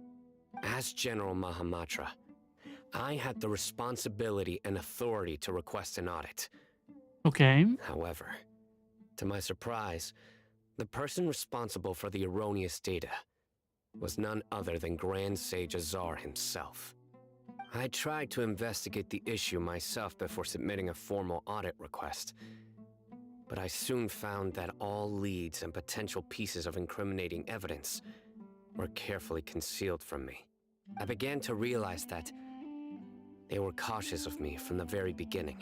As General Mahamatra, I had the responsibility and authority to request an audit. Okay. However, to my surprise, the person responsible for the erroneous data was none other than Grand Sage Azar himself. I tried to investigate the issue myself before submitting a formal audit request, but I soon found that all leads and potential pieces of incriminating evidence were carefully concealed from me. I began to realize that they were cautious of me from the very beginning.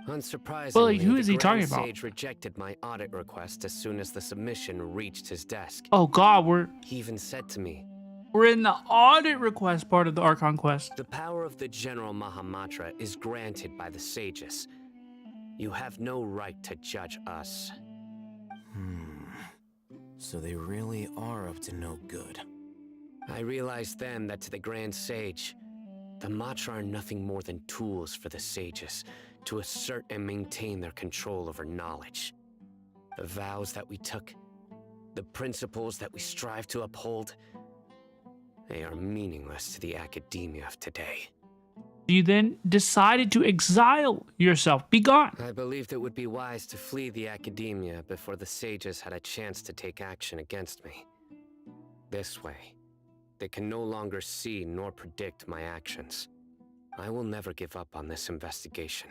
Unsurprisingly, Well, like, who is he the talking Grand about? Sage rejected my audit request as soon as the submission reached his desk. Oh god, He even said to me, we're in the audit request part of the Archon quest. "The power of the General Mahamatra is granted by the sages. You have no right to judge us." So they really are up to no good. I realized then that to the Grand Sage, the Matra are nothing more than tools for the sages to assert and maintain their control over knowledge. The vows that we took, the principles that we strive to uphold, they are meaningless to the academia of today. You then decided to exile yourself. Be gone. I believed it would be wise to flee the academia before the sages had a chance to take action against me. This way, they can no longer see nor predict my actions. I will never give up on this investigation.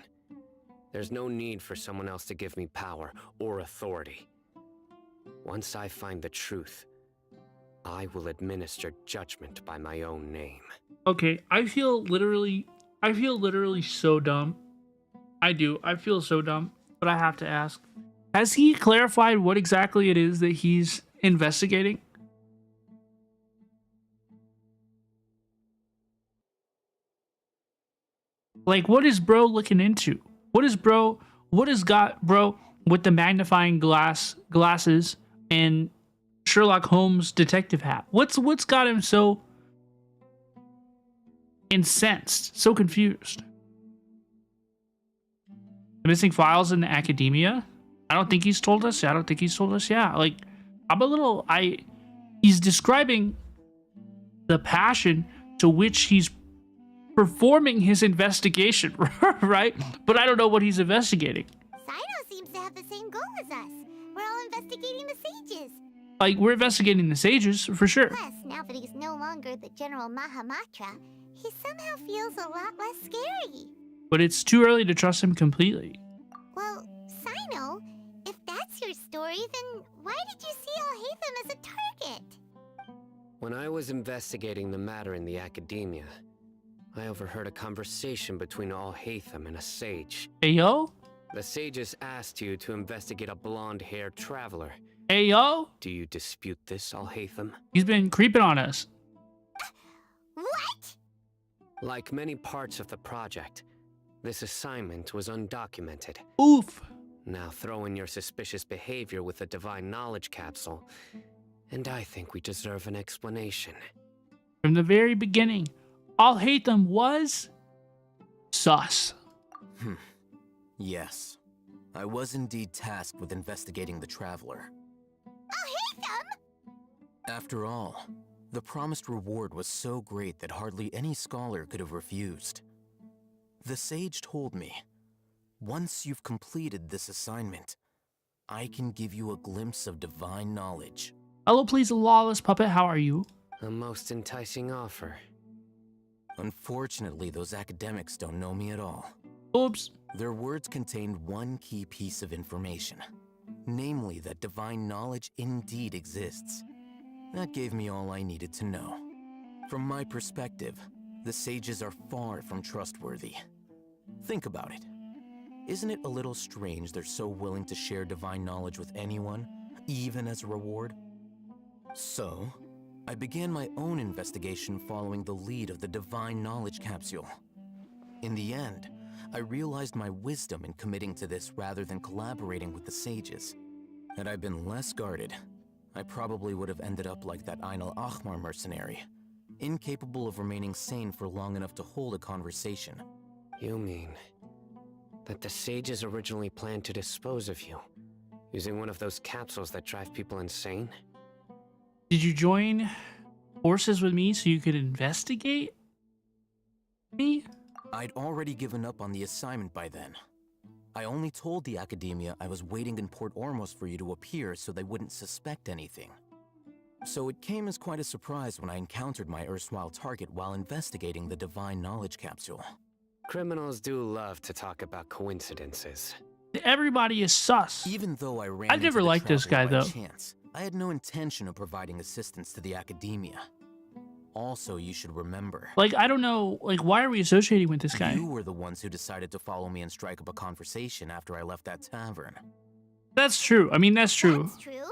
There's no need for someone else to give me power or authority. Once I find the truth, I will administer judgment by my own name. Okay, I feel literally so dumb. I do. I feel so dumb. But I have to ask. Has he clarified what exactly it is that he's investigating? Like, what is bro looking into? What has got bro with the magnifying glasses and Sherlock Holmes detective hat? What's got him so incensed, so confused? The missing files in the academia? I don't think he's told us. Yeah, like, he's describing the passion to which he's performing his investigation, right? But I don't know what he's investigating. Cyno seems to have the same goal as us. We're all investigating the sages. Like, we're investigating the sages, for sure. Plus, now that he's no longer the General Mahamatra, he somehow feels a lot less scary. But it's too early to trust him completely. Well, Cyno, if that's your story, then why did you see Al-Hatham as a target? When I was investigating the matter in the academia, I overheard a conversation between Al-Haytham and a sage. Hey, yo. The sages asked you to investigate a blonde-haired traveler. Hey, yo. Do you dispute this, Al-Haytham? He's been creeping on us. What? Like many parts of the project, this assignment was undocumented. Oof. Now throw in your suspicious behavior with the Divine Knowledge Capsule, and I think we deserve an explanation. From the very beginning, Al-Haytham was sus. Yes. I was indeed tasked with investigating the Traveler. After all, the promised reward was so great that hardly any scholar could have refused. The sage told me, once you've completed this assignment, I can give you a glimpse of divine knowledge. Hello, please, lawless puppet. How are you? A most enticing offer. Unfortunately, those academics don't know me at all. Oops. Their words contained one key piece of information, namely that divine knowledge indeed exists. That gave me all I needed to know. From my perspective, the sages are far from trustworthy. Think about it. Isn't it a little strange they're so willing to share divine knowledge with anyone, even as a reward? So, I began my own investigation following the lead of the Divine Knowledge Capsule. In the end, I realized my wisdom in committing to this rather than collaborating with the sages. Had I been less guarded, I probably would have ended up like that Ain al-Ahmar mercenary, incapable of remaining sane for long enough to hold a conversation. You mean that the sages originally planned to dispose of you, using one of those capsules that drive people insane? Did you join forces with me so you could investigate me? I'd already given up on the assignment by then. I only told the Academia I was waiting in Port Ormos for you to appear so they wouldn't suspect anything. So it came as quite a surprise when I encountered my erstwhile target while investigating the Divine Knowledge Capsule. Criminals do love to talk about coincidences. Everybody is sus. Even though I ran I've never into the liked this guy, Traveler by though. chance, I had no intention of providing assistance to the Academia. Also, you should remember, Like, I don't know, like, why are we associating with this guy? you were the ones who decided to follow me and strike up a conversation after I left that tavern. That's true. I mean, that's true. That's true.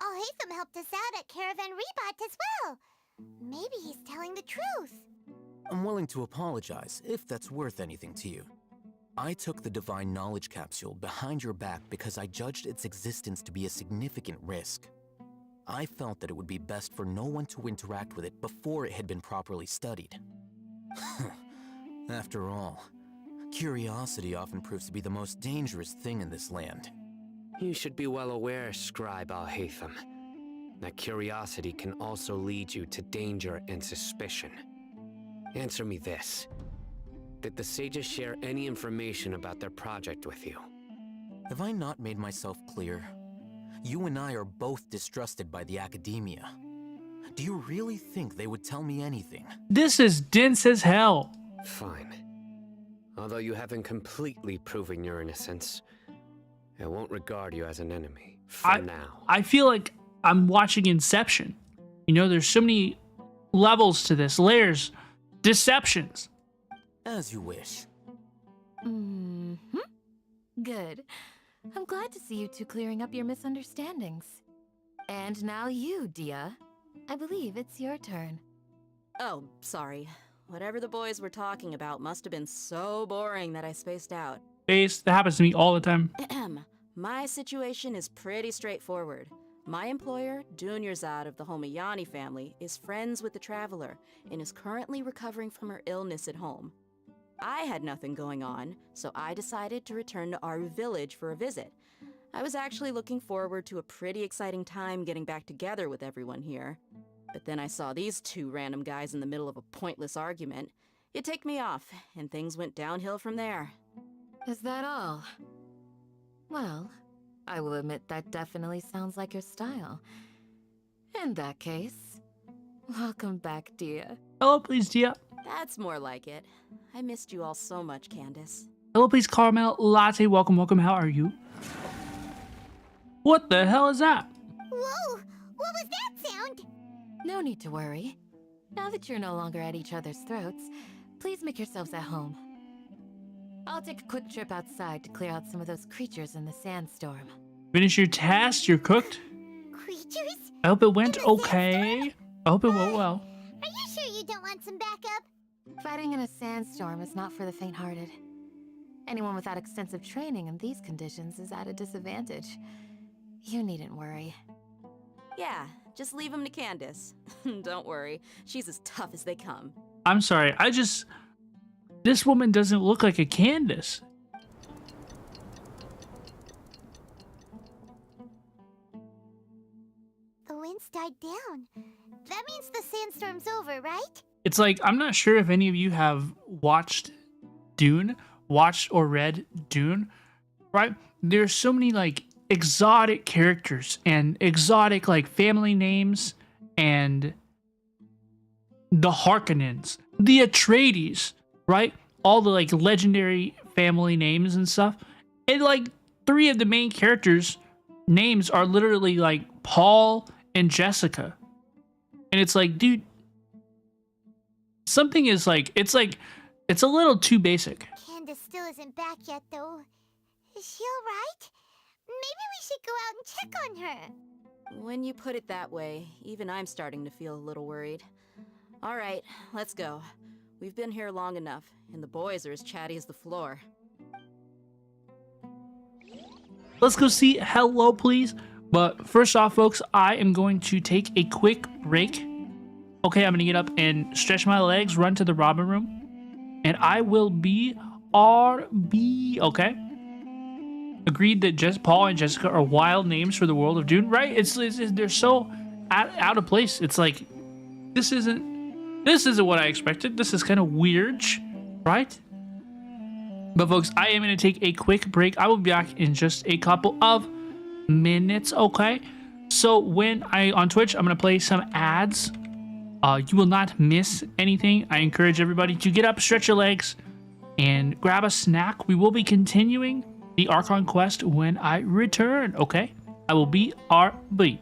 Al-Haytham helped us out at Caravan Rebat as well. Maybe he's telling the truth. I'm willing to apologize, if that's worth anything to you. I took the Divine Knowledge Capsule behind your back because I judged its existence to be a significant risk. I felt that it would be best for no one to interact with it before it had been properly studied. After all, curiosity often proves to be the most dangerous thing in this land. You should be well aware, Scribe Al-Haytham, that curiosity can also lead you to danger and suspicion. Answer me this. Did the sages share any information about their project with you? Have I not made myself clear? You and I are both distrusted by the Academia. Do you really think they would tell me anything? This is dense as hell. Fine. Although you haven't completely proven your innocence, I won't regard you as an enemy, for now. I feel like I'm watching Inception. You know, there's so many levels to this, layers, deceptions. As you wish. Good. I'm glad to see you two clearing up your misunderstandings. And now you, Dia. I believe it's your turn. Oh, sorry. Whatever the boys were talking about must have been so boring that I spaced out. Face, that happens to me all the time. My situation is pretty straightforward. My employer, Dunyarzad of the Homayani family, is friends with the Traveler and is currently recovering from her illness at home. I had nothing going on, so I decided to return to Aru village for a visit. I was actually looking forward to a pretty exciting time getting back together with everyone here. But then I saw these two random guys in the middle of a pointless argument. It ticked me off, and things went downhill from there. Is that all? Well, I will admit that definitely sounds like your style. In that case, welcome back, Dia. Hello, please, Dia. That's more like it. I missed you all so much, Candace. Hello, please, caramel latte. Welcome, welcome. How are you? What the hell is that? Whoa! What was that sound? No need to worry. Now that you're no longer at each other's throats, Please make yourselves at home. I'll take a quick trip outside to clear out some of those creatures in the sandstorm. Finish your task. You're cooked. Creatures? I hope it went In the okay. I hope it went well. Are you sure you don't want some backup? Fighting in a sandstorm is not for the faint-hearted. Anyone without extensive training in these conditions is at a disadvantage. You needn't worry. Yeah, just leave him to Candace. Don't worry, she's as tough as they come. I'm sorry. This woman doesn't look like a Candace. The winds died down. That means the sandstorm's over, right? It's like, I'm not sure if any of you have watched or read Dune, right? There's so many like exotic characters and exotic like family names, and the Harkonnens, the Atreides, right? All the like legendary family names and stuff. And like 3 of the main characters' names are literally like Paul and Jessica. And it's like, dude, something is like, it's a little too basic. Candace still isn't back yet, though. Is she alright? Maybe we should go out and check on her. When you put it that way, even I'm starting to feel a little worried. All right, let's go. We've been here long enough, and the boys are as chatty as the floor. Let's go see Hello, please. But first off, folks, I am going to take a quick break. Okay, I'm going to get up and stretch my legs, run to the Robin room, and I will be RB, okay? Agreed that Paul and Jessica are wild names for the world of Dune, right? They're so out of place. It's like, this isn't what I expected. This is kind of weird, right? But folks, I am going to take a quick break. I will be back in just a couple of minutes, okay? So on Twitch, I'm going to play some ads. You will not miss anything. I encourage everybody to get up, stretch your legs, and grab a snack. We will be continuing the Archon quest when I return, okay? I will be RB.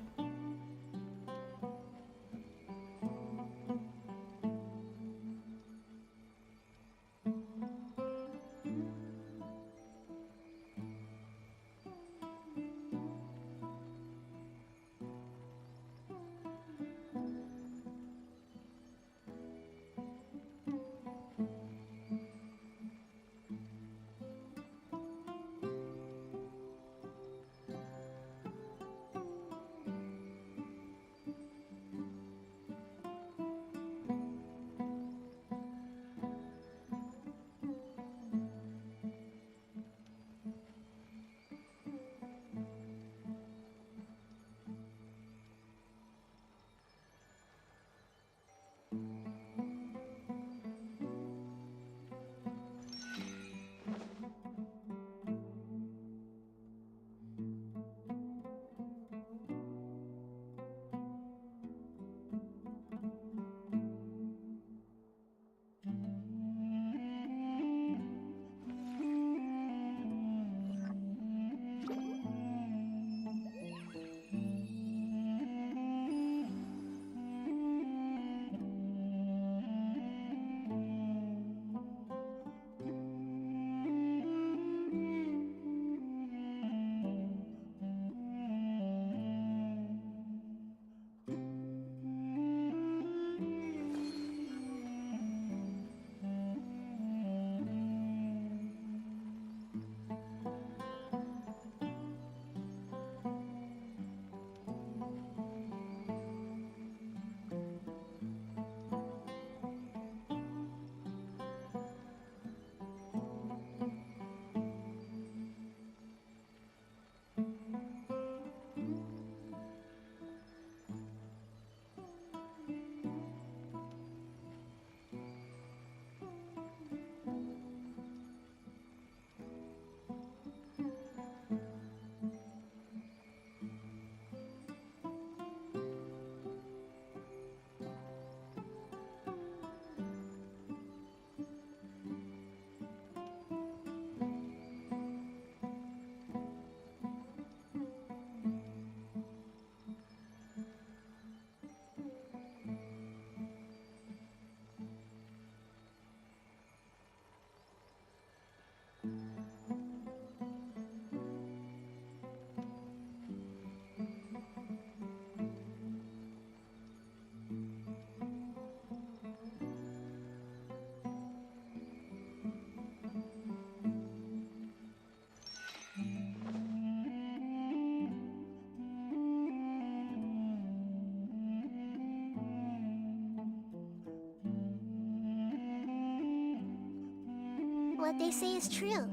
what they say is true.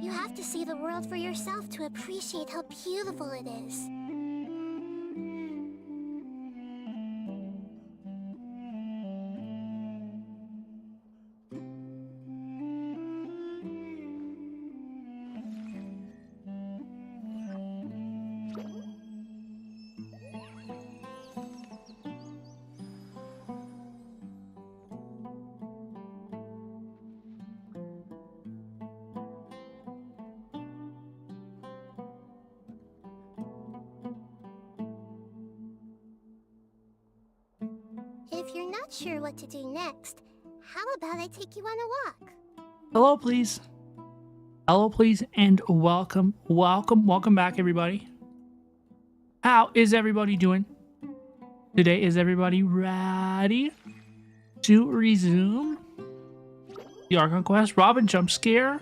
You have to see the world for yourself to appreciate how beautiful it is. If you're not sure what to do next, how about I take you on a walk? Hello, please. Hello, please, and welcome, welcome back, everybody. How is everybody doing? Today, is everybody ready to resume the Archon quest? Robin jump scare?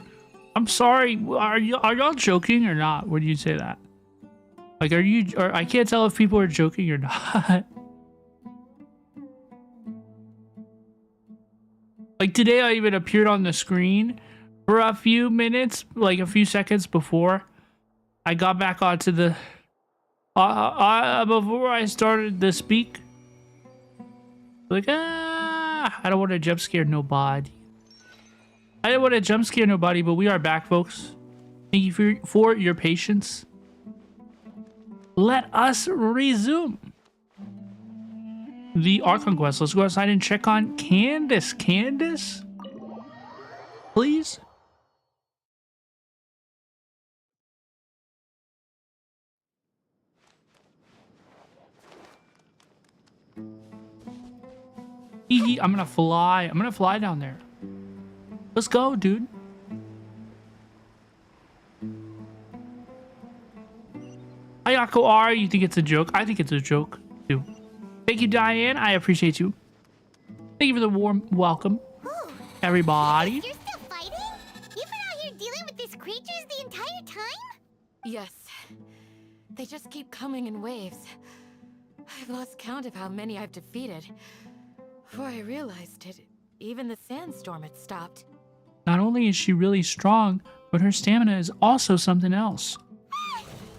I'm sorry, are y'all joking or not when you say that? Like, I can't tell if people are joking or not. Like today I even appeared on the screen for a few minutes, like a few seconds before I got back onto the before I started to speak. Like, I don't want to jump scare nobody. I didn't want to jump scare nobody, but we are back, folks. Thank you for your patience. Let us resume the Archon quest. Let's go outside and check on Candace. Candace? Please? I'm gonna fly. I'm gonna fly down there. Let's go, dude. Ayako R, you think it's a joke? I think it's a joke, too. Thank you, Diane. I appreciate you. Thank you for the warm welcome, everybody. You're still fighting? You've been out here dealing with these creatures the entire time? Yes. They just keep coming in waves. I've lost count of how many I've defeated. Before I realized it, even the sandstorm had stopped. Not only is she really strong, but her stamina is also something else.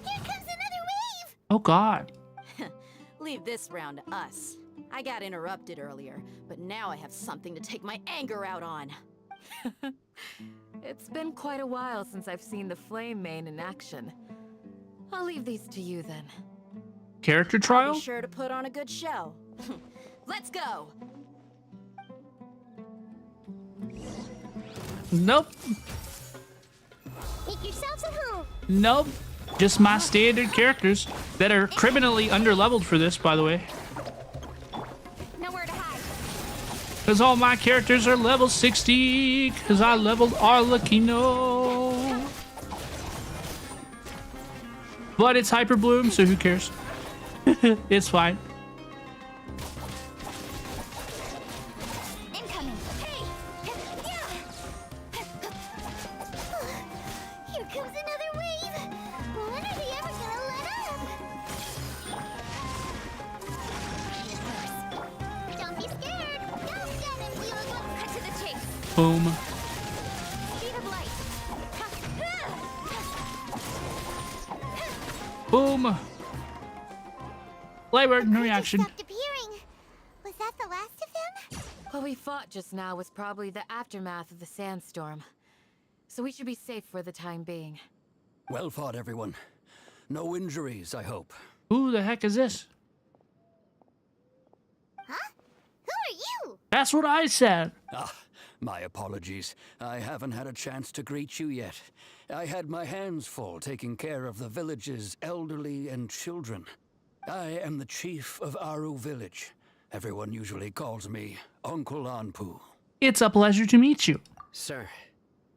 Here comes another wave! Oh god. Leave this round to us. I got interrupted earlier, but now I have something to take my anger out on. It's been quite a while since I've seen the Flame Main in action. I'll leave these to you then. Character I'll trial? be sure to put on a good show. Let's go! Nope. Make yourselves at home. Nope. Just my standard characters that are criminally underleveled for this, by the way. Nowhere to hide. Because all my characters are level 60. Because I leveled Arlecchino. But it's Hyper Bloom, so who cares? It's fine. Incoming. Hey! Here comes another wave. When are they ever gonna let up? Don't be scared. Go stand and feel it. Cut to the chase. Boom. Speed of light. Boom. Lightward, no reaction. Stopped appearing. Was that the last of them? What we fought just now was probably the aftermath of the sandstorm. So we should be safe for the time being. Well fought, everyone. No injuries, I hope. Who the heck is this? Huh? Who are you? That's what I said. Ah, my apologies. I haven't had a chance to greet you yet. I had my hands full taking care of the village's elderly and children. I am the chief of Aru village. Everyone usually calls me Uncle Anpu. It's a pleasure to meet you. Sir,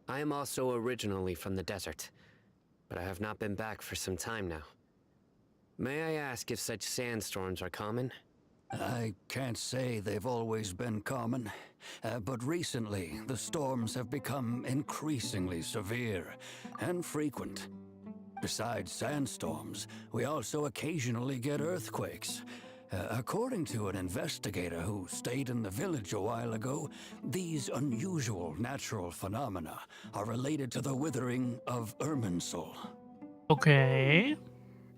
I am also originally from the desert, but I have not been back for some time now. May I ask if such sandstorms are common? I can't say they've always been common, but recently the storms have become increasingly severe and frequent. Besides sandstorms, we also occasionally get earthquakes. According to an investigator who stayed in the village a while ago, these unusual natural phenomena are related to the withering of Irminsul. Okay.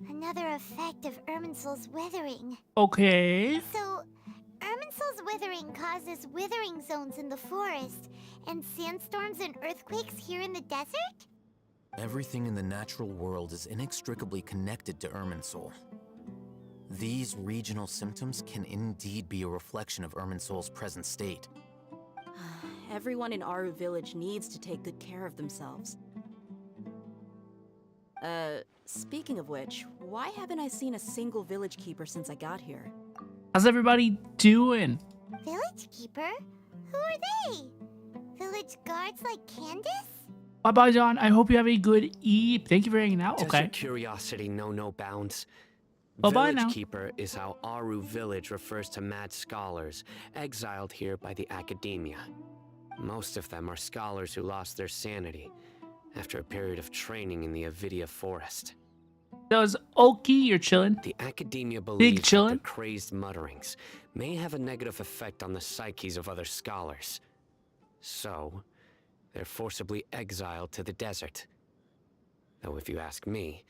Another effect of Irminsul's withering. Okay. So, Irminsul's withering causes withering zones in the forest, and sandstorms and earthquakes here in the desert? Everything in the natural world is inextricably connected to Irminsul. These regional symptoms can indeed be a reflection of Irminsul's present state. Everyone in Aru Village needs to take good care of themselves. Speaking of which, why haven't I seen a single village keeper since I got here? How's everybody doing? Village keeper? Who are they? Village guards like Candace? Bye-bye, John. I hope you have a good eve. Thank you for hanging out. Does Okay. your curiosity know no bounds? Bye-bye Village now. Keeper is how Aru Village refers to mad scholars, exiled here by the academia. Most of them are scholars who lost their sanity after a period of training in the Avidia forest. That was Oki. You're chilling. The academia believes that chillin'. their crazed mutterings may have a negative effect on the psyches of other scholars. So, they're forcibly exiled to the desert. Though if you ask me,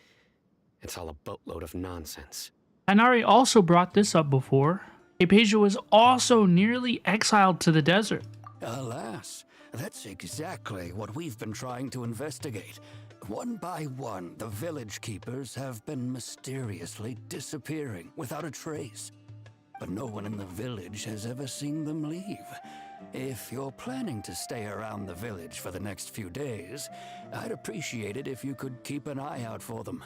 it's all a boatload of nonsense. Hanari also brought this up before. Apasia was also nearly exiled to the desert. Alas, that's exactly what we've been trying to investigate. One by one, the village keepers have been mysteriously disappearing without a trace. But no one in the village has ever seen them leave. If you're planning to stay around the village for the next few days, I'd appreciate it if you could keep an eye out for them.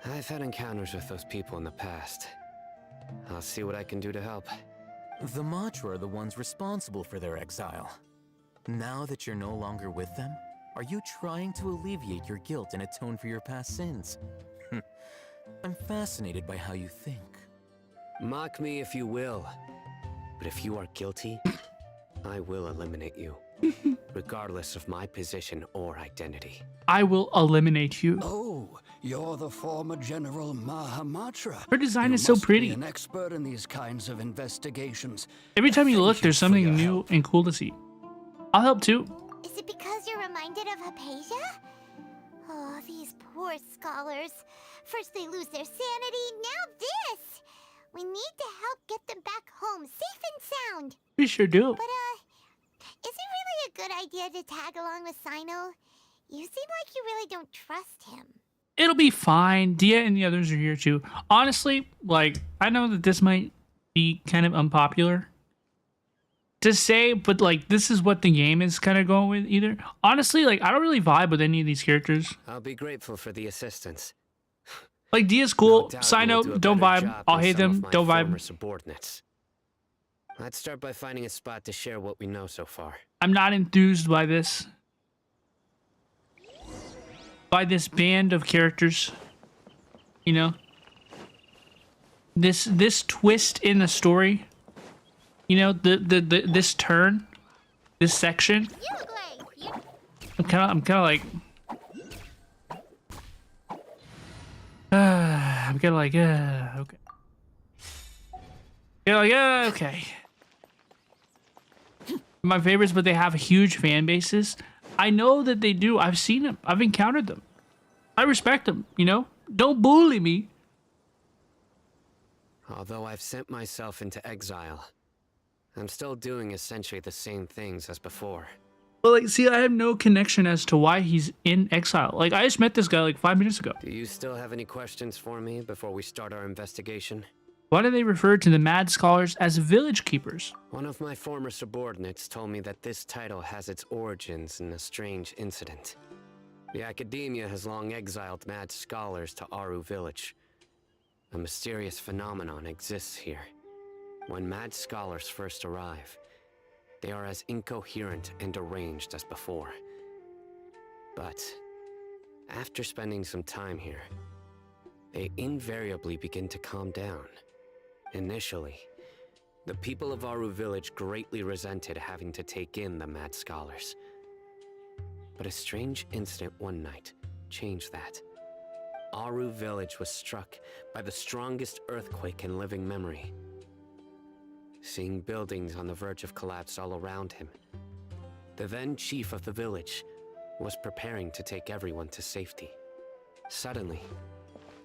I've had encounters with those people in the past. I'll see what I can do to help. The Matra are the ones responsible for their exile. Now that you're no longer with them, are you trying to alleviate your guilt and atone for your past sins? I'm fascinated by how you think. Mock me if you will, but if you are guilty, I will eliminate you, regardless of my position or identity. I will eliminate you. Oh, you're the former General Mahamatra. Her design You is so must pretty. be an expert in these kinds of investigations. Every time you look, Thank there's for something your new help. and cool to see. I'll help too. Is it because you're reminded of Hypatia? Oh, these poor scholars. First they lose their sanity, now this! We need to help get them back home, safe and sound. We sure do. But, is it really a good idea to tag along with Cyno? You seem like you really don't trust him. It'll be fine. Dia and the others are here too. Honestly, like, I know that this might be kind of unpopular to say, but like, this is what the game is kind of going with either. Honestly, like, I don't really vibe with any of these characters. I'll be grateful for the assistance. Like, Dia's cool. No doubt you will do Cyno, a don't better vibe. job I'll than hate some of them. my Don't former vibe. subordinates. Let's start by finding a spot to share what we know so far. I'm not enthused by this. By this band of characters. You know? This twist in the story. You know, this turn. This section. I'm kinda like I'm kinda like okay. Yeah, like okay. My favorites, but they have huge fan bases. I know that they do. I've seen them. I've encountered them. I respect them, you know? Don't bully me. Although I've sent myself into exile, I'm still doing essentially the same things as before. Well, like, see, I have no connection as to why he's in exile. Like, I just met this guy like 5 minutes ago. Do you still have any questions for me before we start our investigation? Why do they refer to the mad scholars as village keepers? One of my former subordinates told me that this title has its origins in a strange incident. The academia has long exiled mad scholars to Aru Village. A mysterious phenomenon exists here. When mad scholars first arrive, they are as incoherent and deranged as before. But after spending some time here, they invariably begin to calm down. Initially, the people of Aru Village greatly resented having to take in the mad scholars. But a strange incident one night changed that. Aru Village was struck by the strongest earthquake in living memory. seeing buildings on the verge of collapse all around him. The then chief of the village was preparing to take everyone to safety. Suddenly,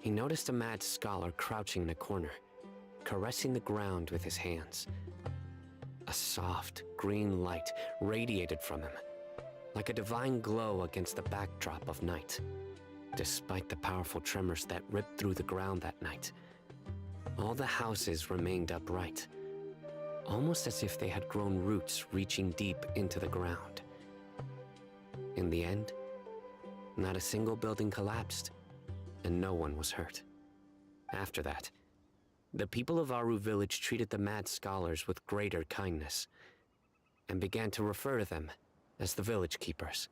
he noticed a mad scholar crouching in a corner, caressing the ground with his hands. A soft, green light radiated from him, like a divine glow against the backdrop of night. Despite the powerful tremors that ripped through the ground that night, all the houses remained upright, almost as if they had grown roots reaching deep into the ground. In the end, not a single building collapsed, and no one was hurt. After that, the people of Aru village treated the mad scholars with greater kindness, and began to refer to them as the village keepers.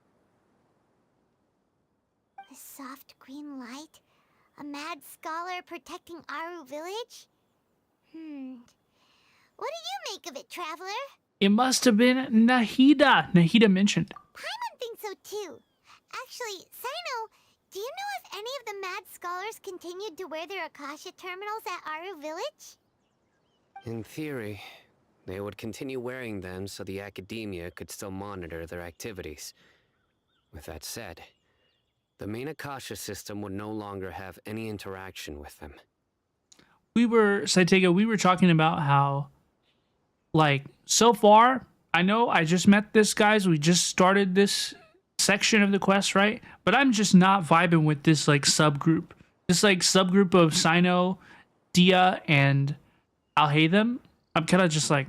A soft green light? A mad scholar protecting Aru village? What do you make of it, Traveler? It must have been Nahida. Nahida mentioned. Paimon thinks so too. Actually, Cyno, do you know if any of the mad scholars continued to wear their Akasha terminals at Aru village? In theory, they would continue wearing them so the academia could still monitor their activities. With that said, the main Akasha system would no longer have any interaction with them. Saitega, we were talking about how, like, so far, I know I just met this, guys. We just started this section of the quest, right? But I'm just not vibing with this, like, subgroup. This, like, subgroup of Cyno, Dia, and Alhaitham. I'm kind of just like...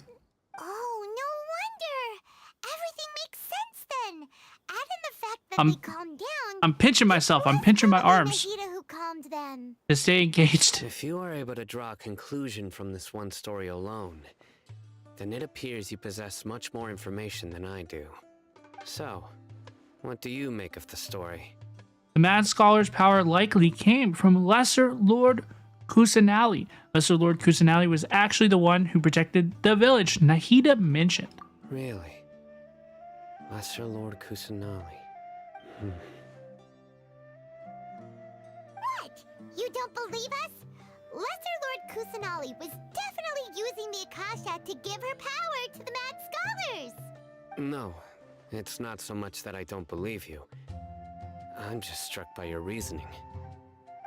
Oh, no wonder! Everything makes sense then! Add in the fact that they calmed down... I'm pinching myself. I'm pinching my arms Nahida who calmed them. to stay engaged. If you are able to draw a conclusion from this one story alone, then it appears you possess much more information than I do. So, what do you make of the story? The Mad Scholar's power likely came from Lesser Lord Kusanali. Lesser Lord Kusanali was actually the one who protected the village Nahida mentioned. Really? Lesser Lord Kusanali. What? You don't believe us? Lesser Lord Kusanali was definitely using the Akasha to give her power to the Mad Scholars! No, it's not so much that I don't believe you. I'm just struck by your reasoning.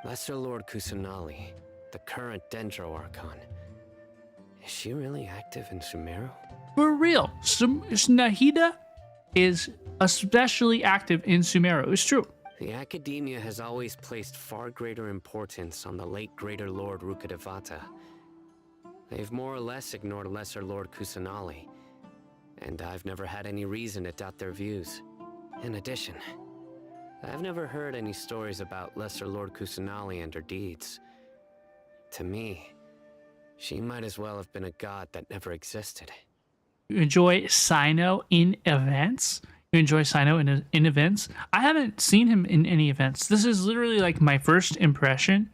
Lesser Lord Kusanali, the current Dendro Archon, is she really active in Sumeru? For real, Nahida is especially active in Sumeru. It's true. The Academia has always placed far greater importance on the late Greater Lord Rukkhadevata. They've more or less ignored Lesser Lord Kusanali, and I've never had any reason to doubt their views. In addition, I've never heard any stories about Lesser Lord Kusanali and her deeds. To me, she might as well have been a god that never existed. You enjoy Cyno in events? You enjoy Cyno in events? I haven't seen him in any events. This is literally like my first impression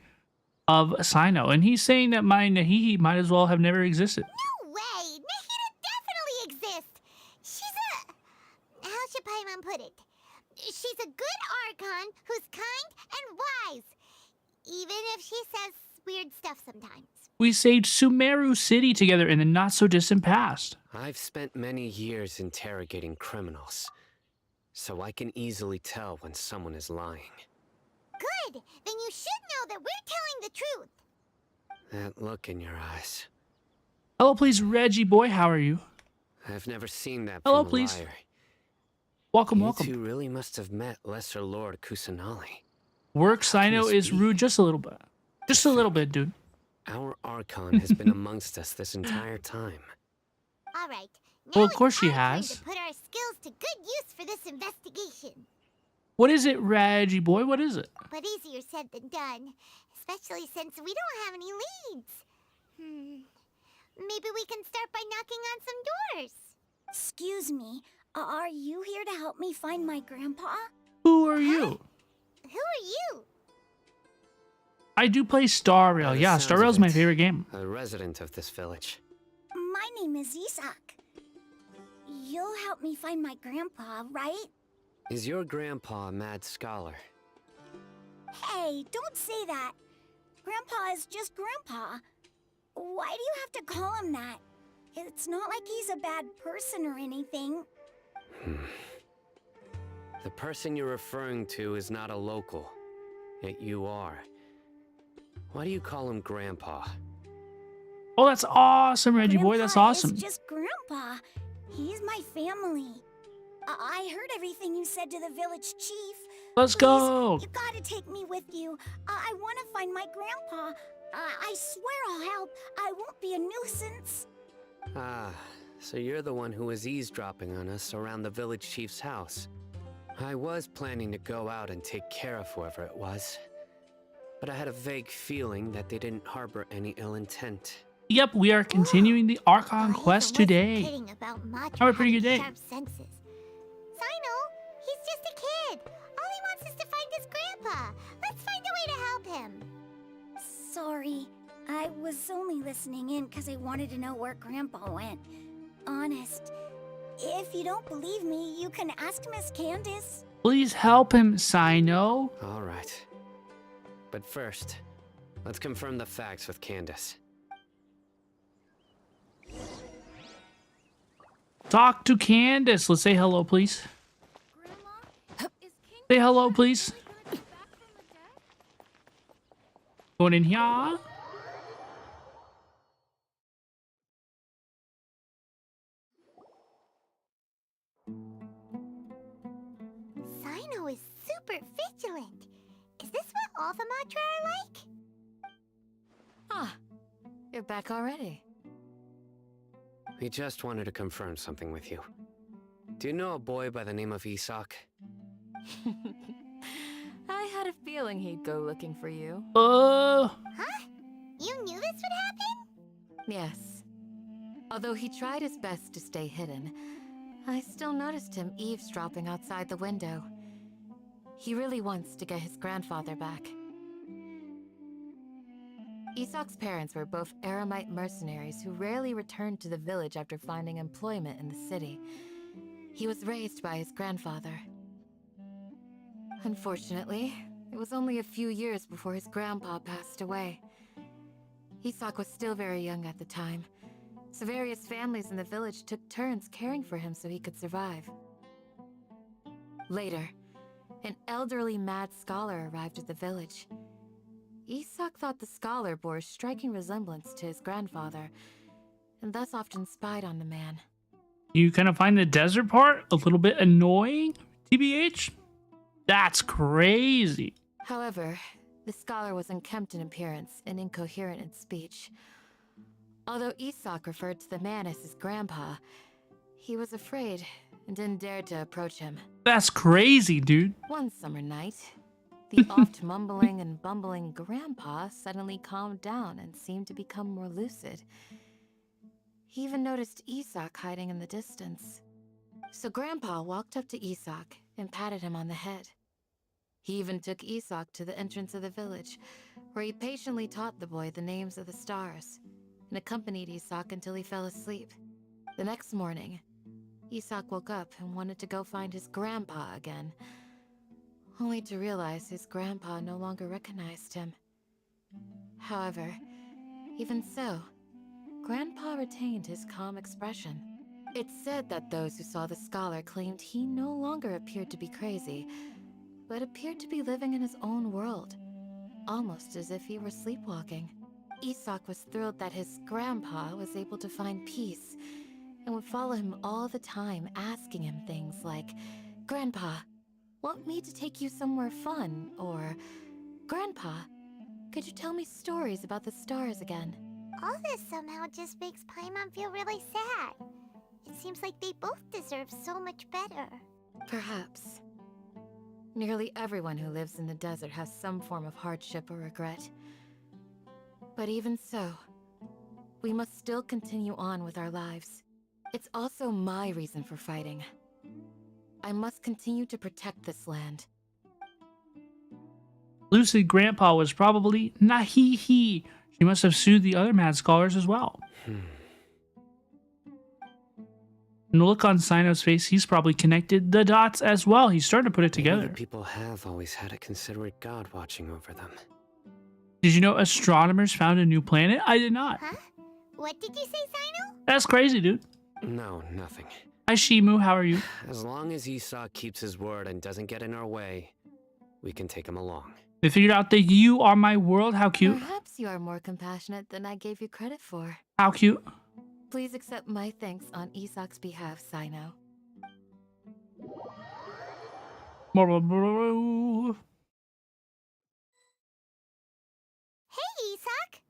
of Cyno, and he's saying that my Nahihi might as well have never existed. No way! Nahida definitely exists! She's a... How should Paimon put it? She's a good Archon who's kind and wise. Even if she says weird stuff sometimes. We saved Sumeru City together in the not-so-distant past. I've spent many years interrogating criminals, so I can easily tell when someone is lying. Good! Then you should know that we're telling the truth. That look in your eyes. Hello, please, Reggie boy. How are you? I've never seen that Hello, from a please. liar. Welcome, You welcome. two really must have met Lesser Lord Kusanali. Work Cyno this is be? rude just a little bit. Just a little bit, dude. Our Archon has been amongst us this entire time. All right. Now Well, of course it's she our turn has. to put our skills to good use for this investigation. What is it, Reggie boy? What is it? But easier said than done, especially since we don't have any leads. Maybe we can start by knocking on some doors. Excuse me, are you here to help me find my grandpa? Who are you? Who are you? I do play Star Rail. By the Yeah, sounds Star of Rail's my it, favorite game. A resident of this village. My name is Isak. You'll help me find my grandpa, right? Is your grandpa a mad scholar? Hey, don't say that. Grandpa is just Grandpa. Why do you have to call him that? It's not like he's a bad person or anything. The person you're referring to is not a local. Yet you are. Why do you call him Grandpa? Oh, that's awesome, Reggie boy. That's Grandpa awesome. is just Grandpa. He's my family. I heard everything you said to the village chief. Let's Please, go. You gotta take me with you. I want to find my grandpa. I swear I'll help. I won't be a nuisance. Ah, so you're the one who was eavesdropping on us around the village chief's house. I was planning to go out and take care of whoever it was, but I had a vague feeling that they didn't harbor any ill intent. Yep, we are continuing the Archon quest today. Kidding about Macho Have a pretty good day. having sharp senses. Cyno, he's just a kid. All he wants is to find his grandpa. Let's find a way to help him. Sorry, I was only listening in because I wanted to know where Grandpa went. Honest. If you don't believe me, you can ask Miss Candace. Please help him, Cyno. All right. But first, let's confirm the facts with Candace. Talk to Candace. Let's say hello, please. Say hello, please. Going in here. Cyno is super vigilant. Is this what all the Matra are like? Ah, you're back already. We just wanted to confirm something with you. Do you know a boy by the name of Isak? I had a feeling he'd go looking for you. Huh? You knew this would happen? Yes. Although he tried his best to stay hidden, I still noticed him eavesdropping outside the window. He really wants to get his grandfather back. Isak's parents were both Aramite mercenaries who rarely returned to the village after finding employment in the city. He was raised by his grandfather. Unfortunately, it was only a few years before his grandpa passed away. Isak was still very young at the time, so various families in the village took turns caring for him so he could survive. Later, an elderly mad scholar arrived at the village. Isak thought the scholar bore a striking resemblance to his grandfather, and thus often spied on the man. You kind of find the desert part a little bit annoying, TBH? That's crazy. However, the scholar was unkempt in appearance and incoherent in speech. Although Isak referred to the man as his grandpa, he was afraid and didn't dare to approach him. That's crazy, dude. One summer night, the oft mumbling and bumbling grandpa suddenly calmed down and seemed to become more lucid. He even noticed Isak hiding in the distance. So Grandpa walked up to Isak and patted him on the head. He even took Isak to the entrance of the village, where he patiently taught the boy the names of the stars, and accompanied Isak until he fell asleep. The next morning, Isak woke up and wanted to go find his grandpa again, only to realize his grandpa no longer recognized him. However, even so, Grandpa retained his calm expression. It's said that those who saw the scholar claimed he no longer appeared to be crazy, but appeared to be living in his own world, almost as if he were sleepwalking. Isak was thrilled that his grandpa was able to find peace, and would follow him all the time, asking him things like, "Grandpa, want me to take you somewhere fun?" Or, "Grandpa, could you tell me stories about the stars again?" All this somehow just makes Paimon feel really sad. It seems like they both deserve so much better. Perhaps. Nearly everyone who lives in the desert has some form of hardship or regret. But even so, we must still continue on with our lives. It's also my reason for fighting. I must continue to protect this land. Lucid Grandpa was probably Nahihi. She must have sued the other mad scholars as well. And the look on Cyno's face, he's probably connected the dots as well. He's starting to put it together. Maybe people have always had a considerate god watching over them. Did you know astronomers found a new planet? I did not. Huh? What did you say, Cyno? That's crazy, dude. No, nothing. Hi, Shimu. How are you? As long as Esau keeps his word and doesn't get in our way, we can take him along. They figured out that you are my world. How cute. Perhaps you are more compassionate than I gave you credit for. How cute. Please accept my thanks on Isak's behalf, Cyno. Hey, Isak.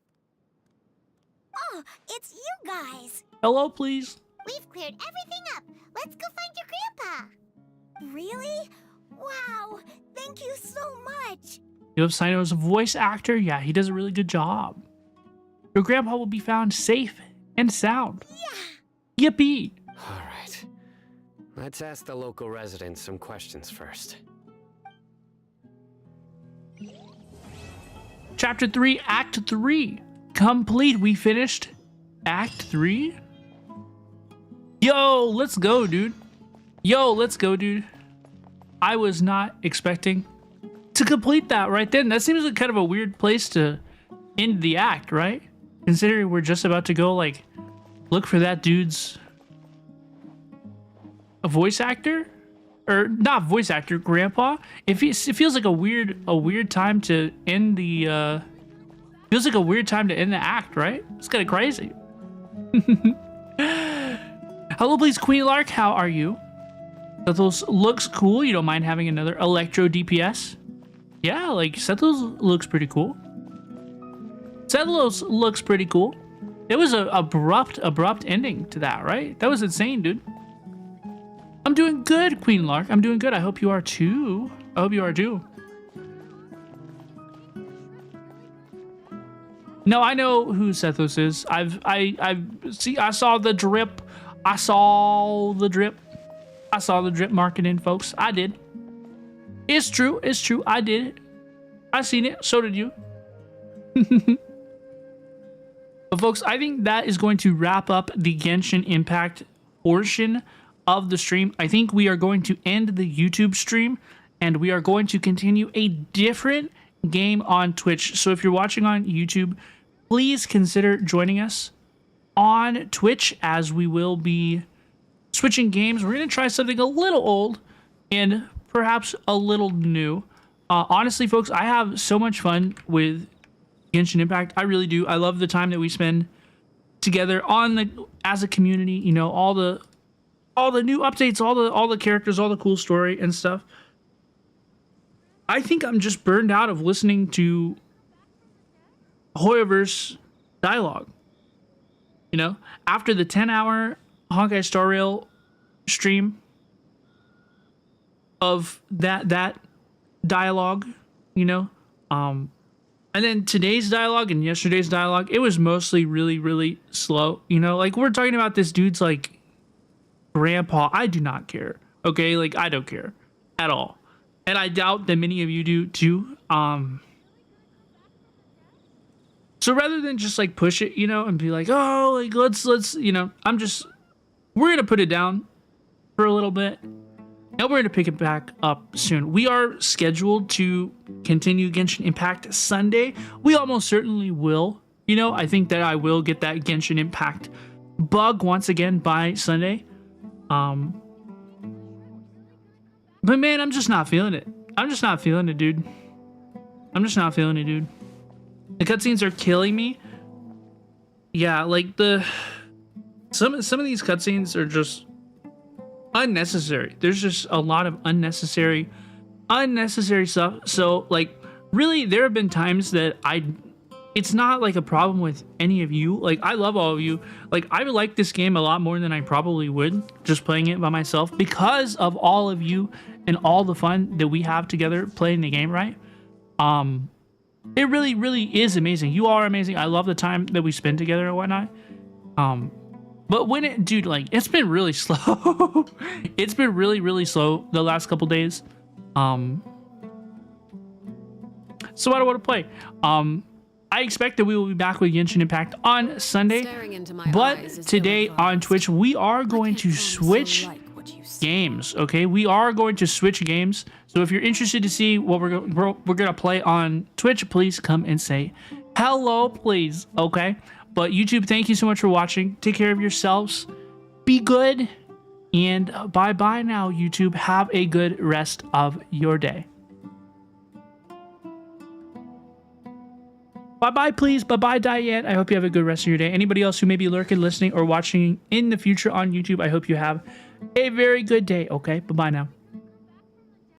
Oh, it's you guys. Hello, please. We've cleared everything up. Let's go find your grandpa. Really? Wow, thank you so much. You have Cyno as a voice actor? Yeah, he does a really good job. Your grandpa will be found safe and sound. Yeah. Yippee! All right. Let's ask the local residents some questions first. Chapter 3, Act 3. Complete. We finished Act 3? Yo, let's go, dude. Yo, let's go, dude. I was not expecting to complete that right then. That seems like kind of a weird place to end the act, right? Considering we're just about to go, like, look for that dude's a voice actor? Or not voice actor, grandpa. It feels like a weird time to end the feels like a weird time to end the act, right? It's kind of crazy. Hello, please, Queen Lark. How are you? Sethos looks cool. You don't mind having another electro DPS? Yeah, like Sethos looks pretty cool. Sethos looks pretty cool. It was a abrupt ending to that, right? That was insane, dude. I'm doing good, Queen Lark. I'm doing good. I hope you are too. I hope you are too. No, I know who Sethos is. I saw the drip. I saw the drip. I saw the drip marketing, folks. I did. It's true. It's true. I did it. I seen it. So did you. But folks, I think that is going to wrap up the Genshin Impact portion of the stream. I think we are going to end the YouTube stream and we are going to continue a different game on Twitch. So if you're watching on YouTube, please consider joining us on Twitch as we will be switching games. We're going to try something a little old and perhaps a little new. Honestly, folks, I have so much fun with Genshin Impact. I really do. I love the time that we spend together as a community, you know, all the new updates, all the characters, all the cool story and stuff. I think I'm just burned out of listening to Hoyoverse dialogue. You know, after the 10-hour Honkai Star Rail stream of that dialogue, you know, and then today's dialogue and yesterday's dialogue, it was mostly really, really slow. You know, like we're talking about this dude's like grandpa. I do not care. Okay, like I don't care at all, and I doubt that many of you do too. So rather than just like push it, you know, and be like, oh, like let's, you know, we're gonna put it down for a little bit, and we're gonna pick it back up soon. We are scheduled to continue Genshin Impact Sunday. We almost certainly will. You know, I think that I will get that Genshin Impact bug once again by Sunday. But man, I'm just not feeling it. I'm just not feeling it, dude. I'm just not feeling it, dude. The cutscenes are killing me. Yeah, like some of these cutscenes are just unnecessary. There's just a lot of unnecessary stuff. So like really there have been times that it's not like a problem with any of you. Like I love all of you. Like I would like this game a lot more than I probably would just playing it by myself because of all of you and all the fun that we have together playing the game, right? It really, really is amazing. You all are amazing. I love the time that we spend together and whatnot. But when dude, like it's been really slow. It's been really, really slow the last couple days. So I don't want to play. I expect that we will be back with Genshin Impact on Sunday. But today on Twitch, we are going to switch games. Okay, we are going to switch games. So if you're interested to see what we're gonna play on Twitch, please come and say hello, please. Okay, But YouTube, thank you so much for watching. Take care of yourselves. Be good. And bye-bye now, YouTube. Have a good rest of your day. Bye-bye, please. Bye-bye, Diane. I hope you have a good rest of your day. Anybody else who may be lurking, listening, or watching in the future on YouTube, I hope you have a very good day, okay? Bye-bye now.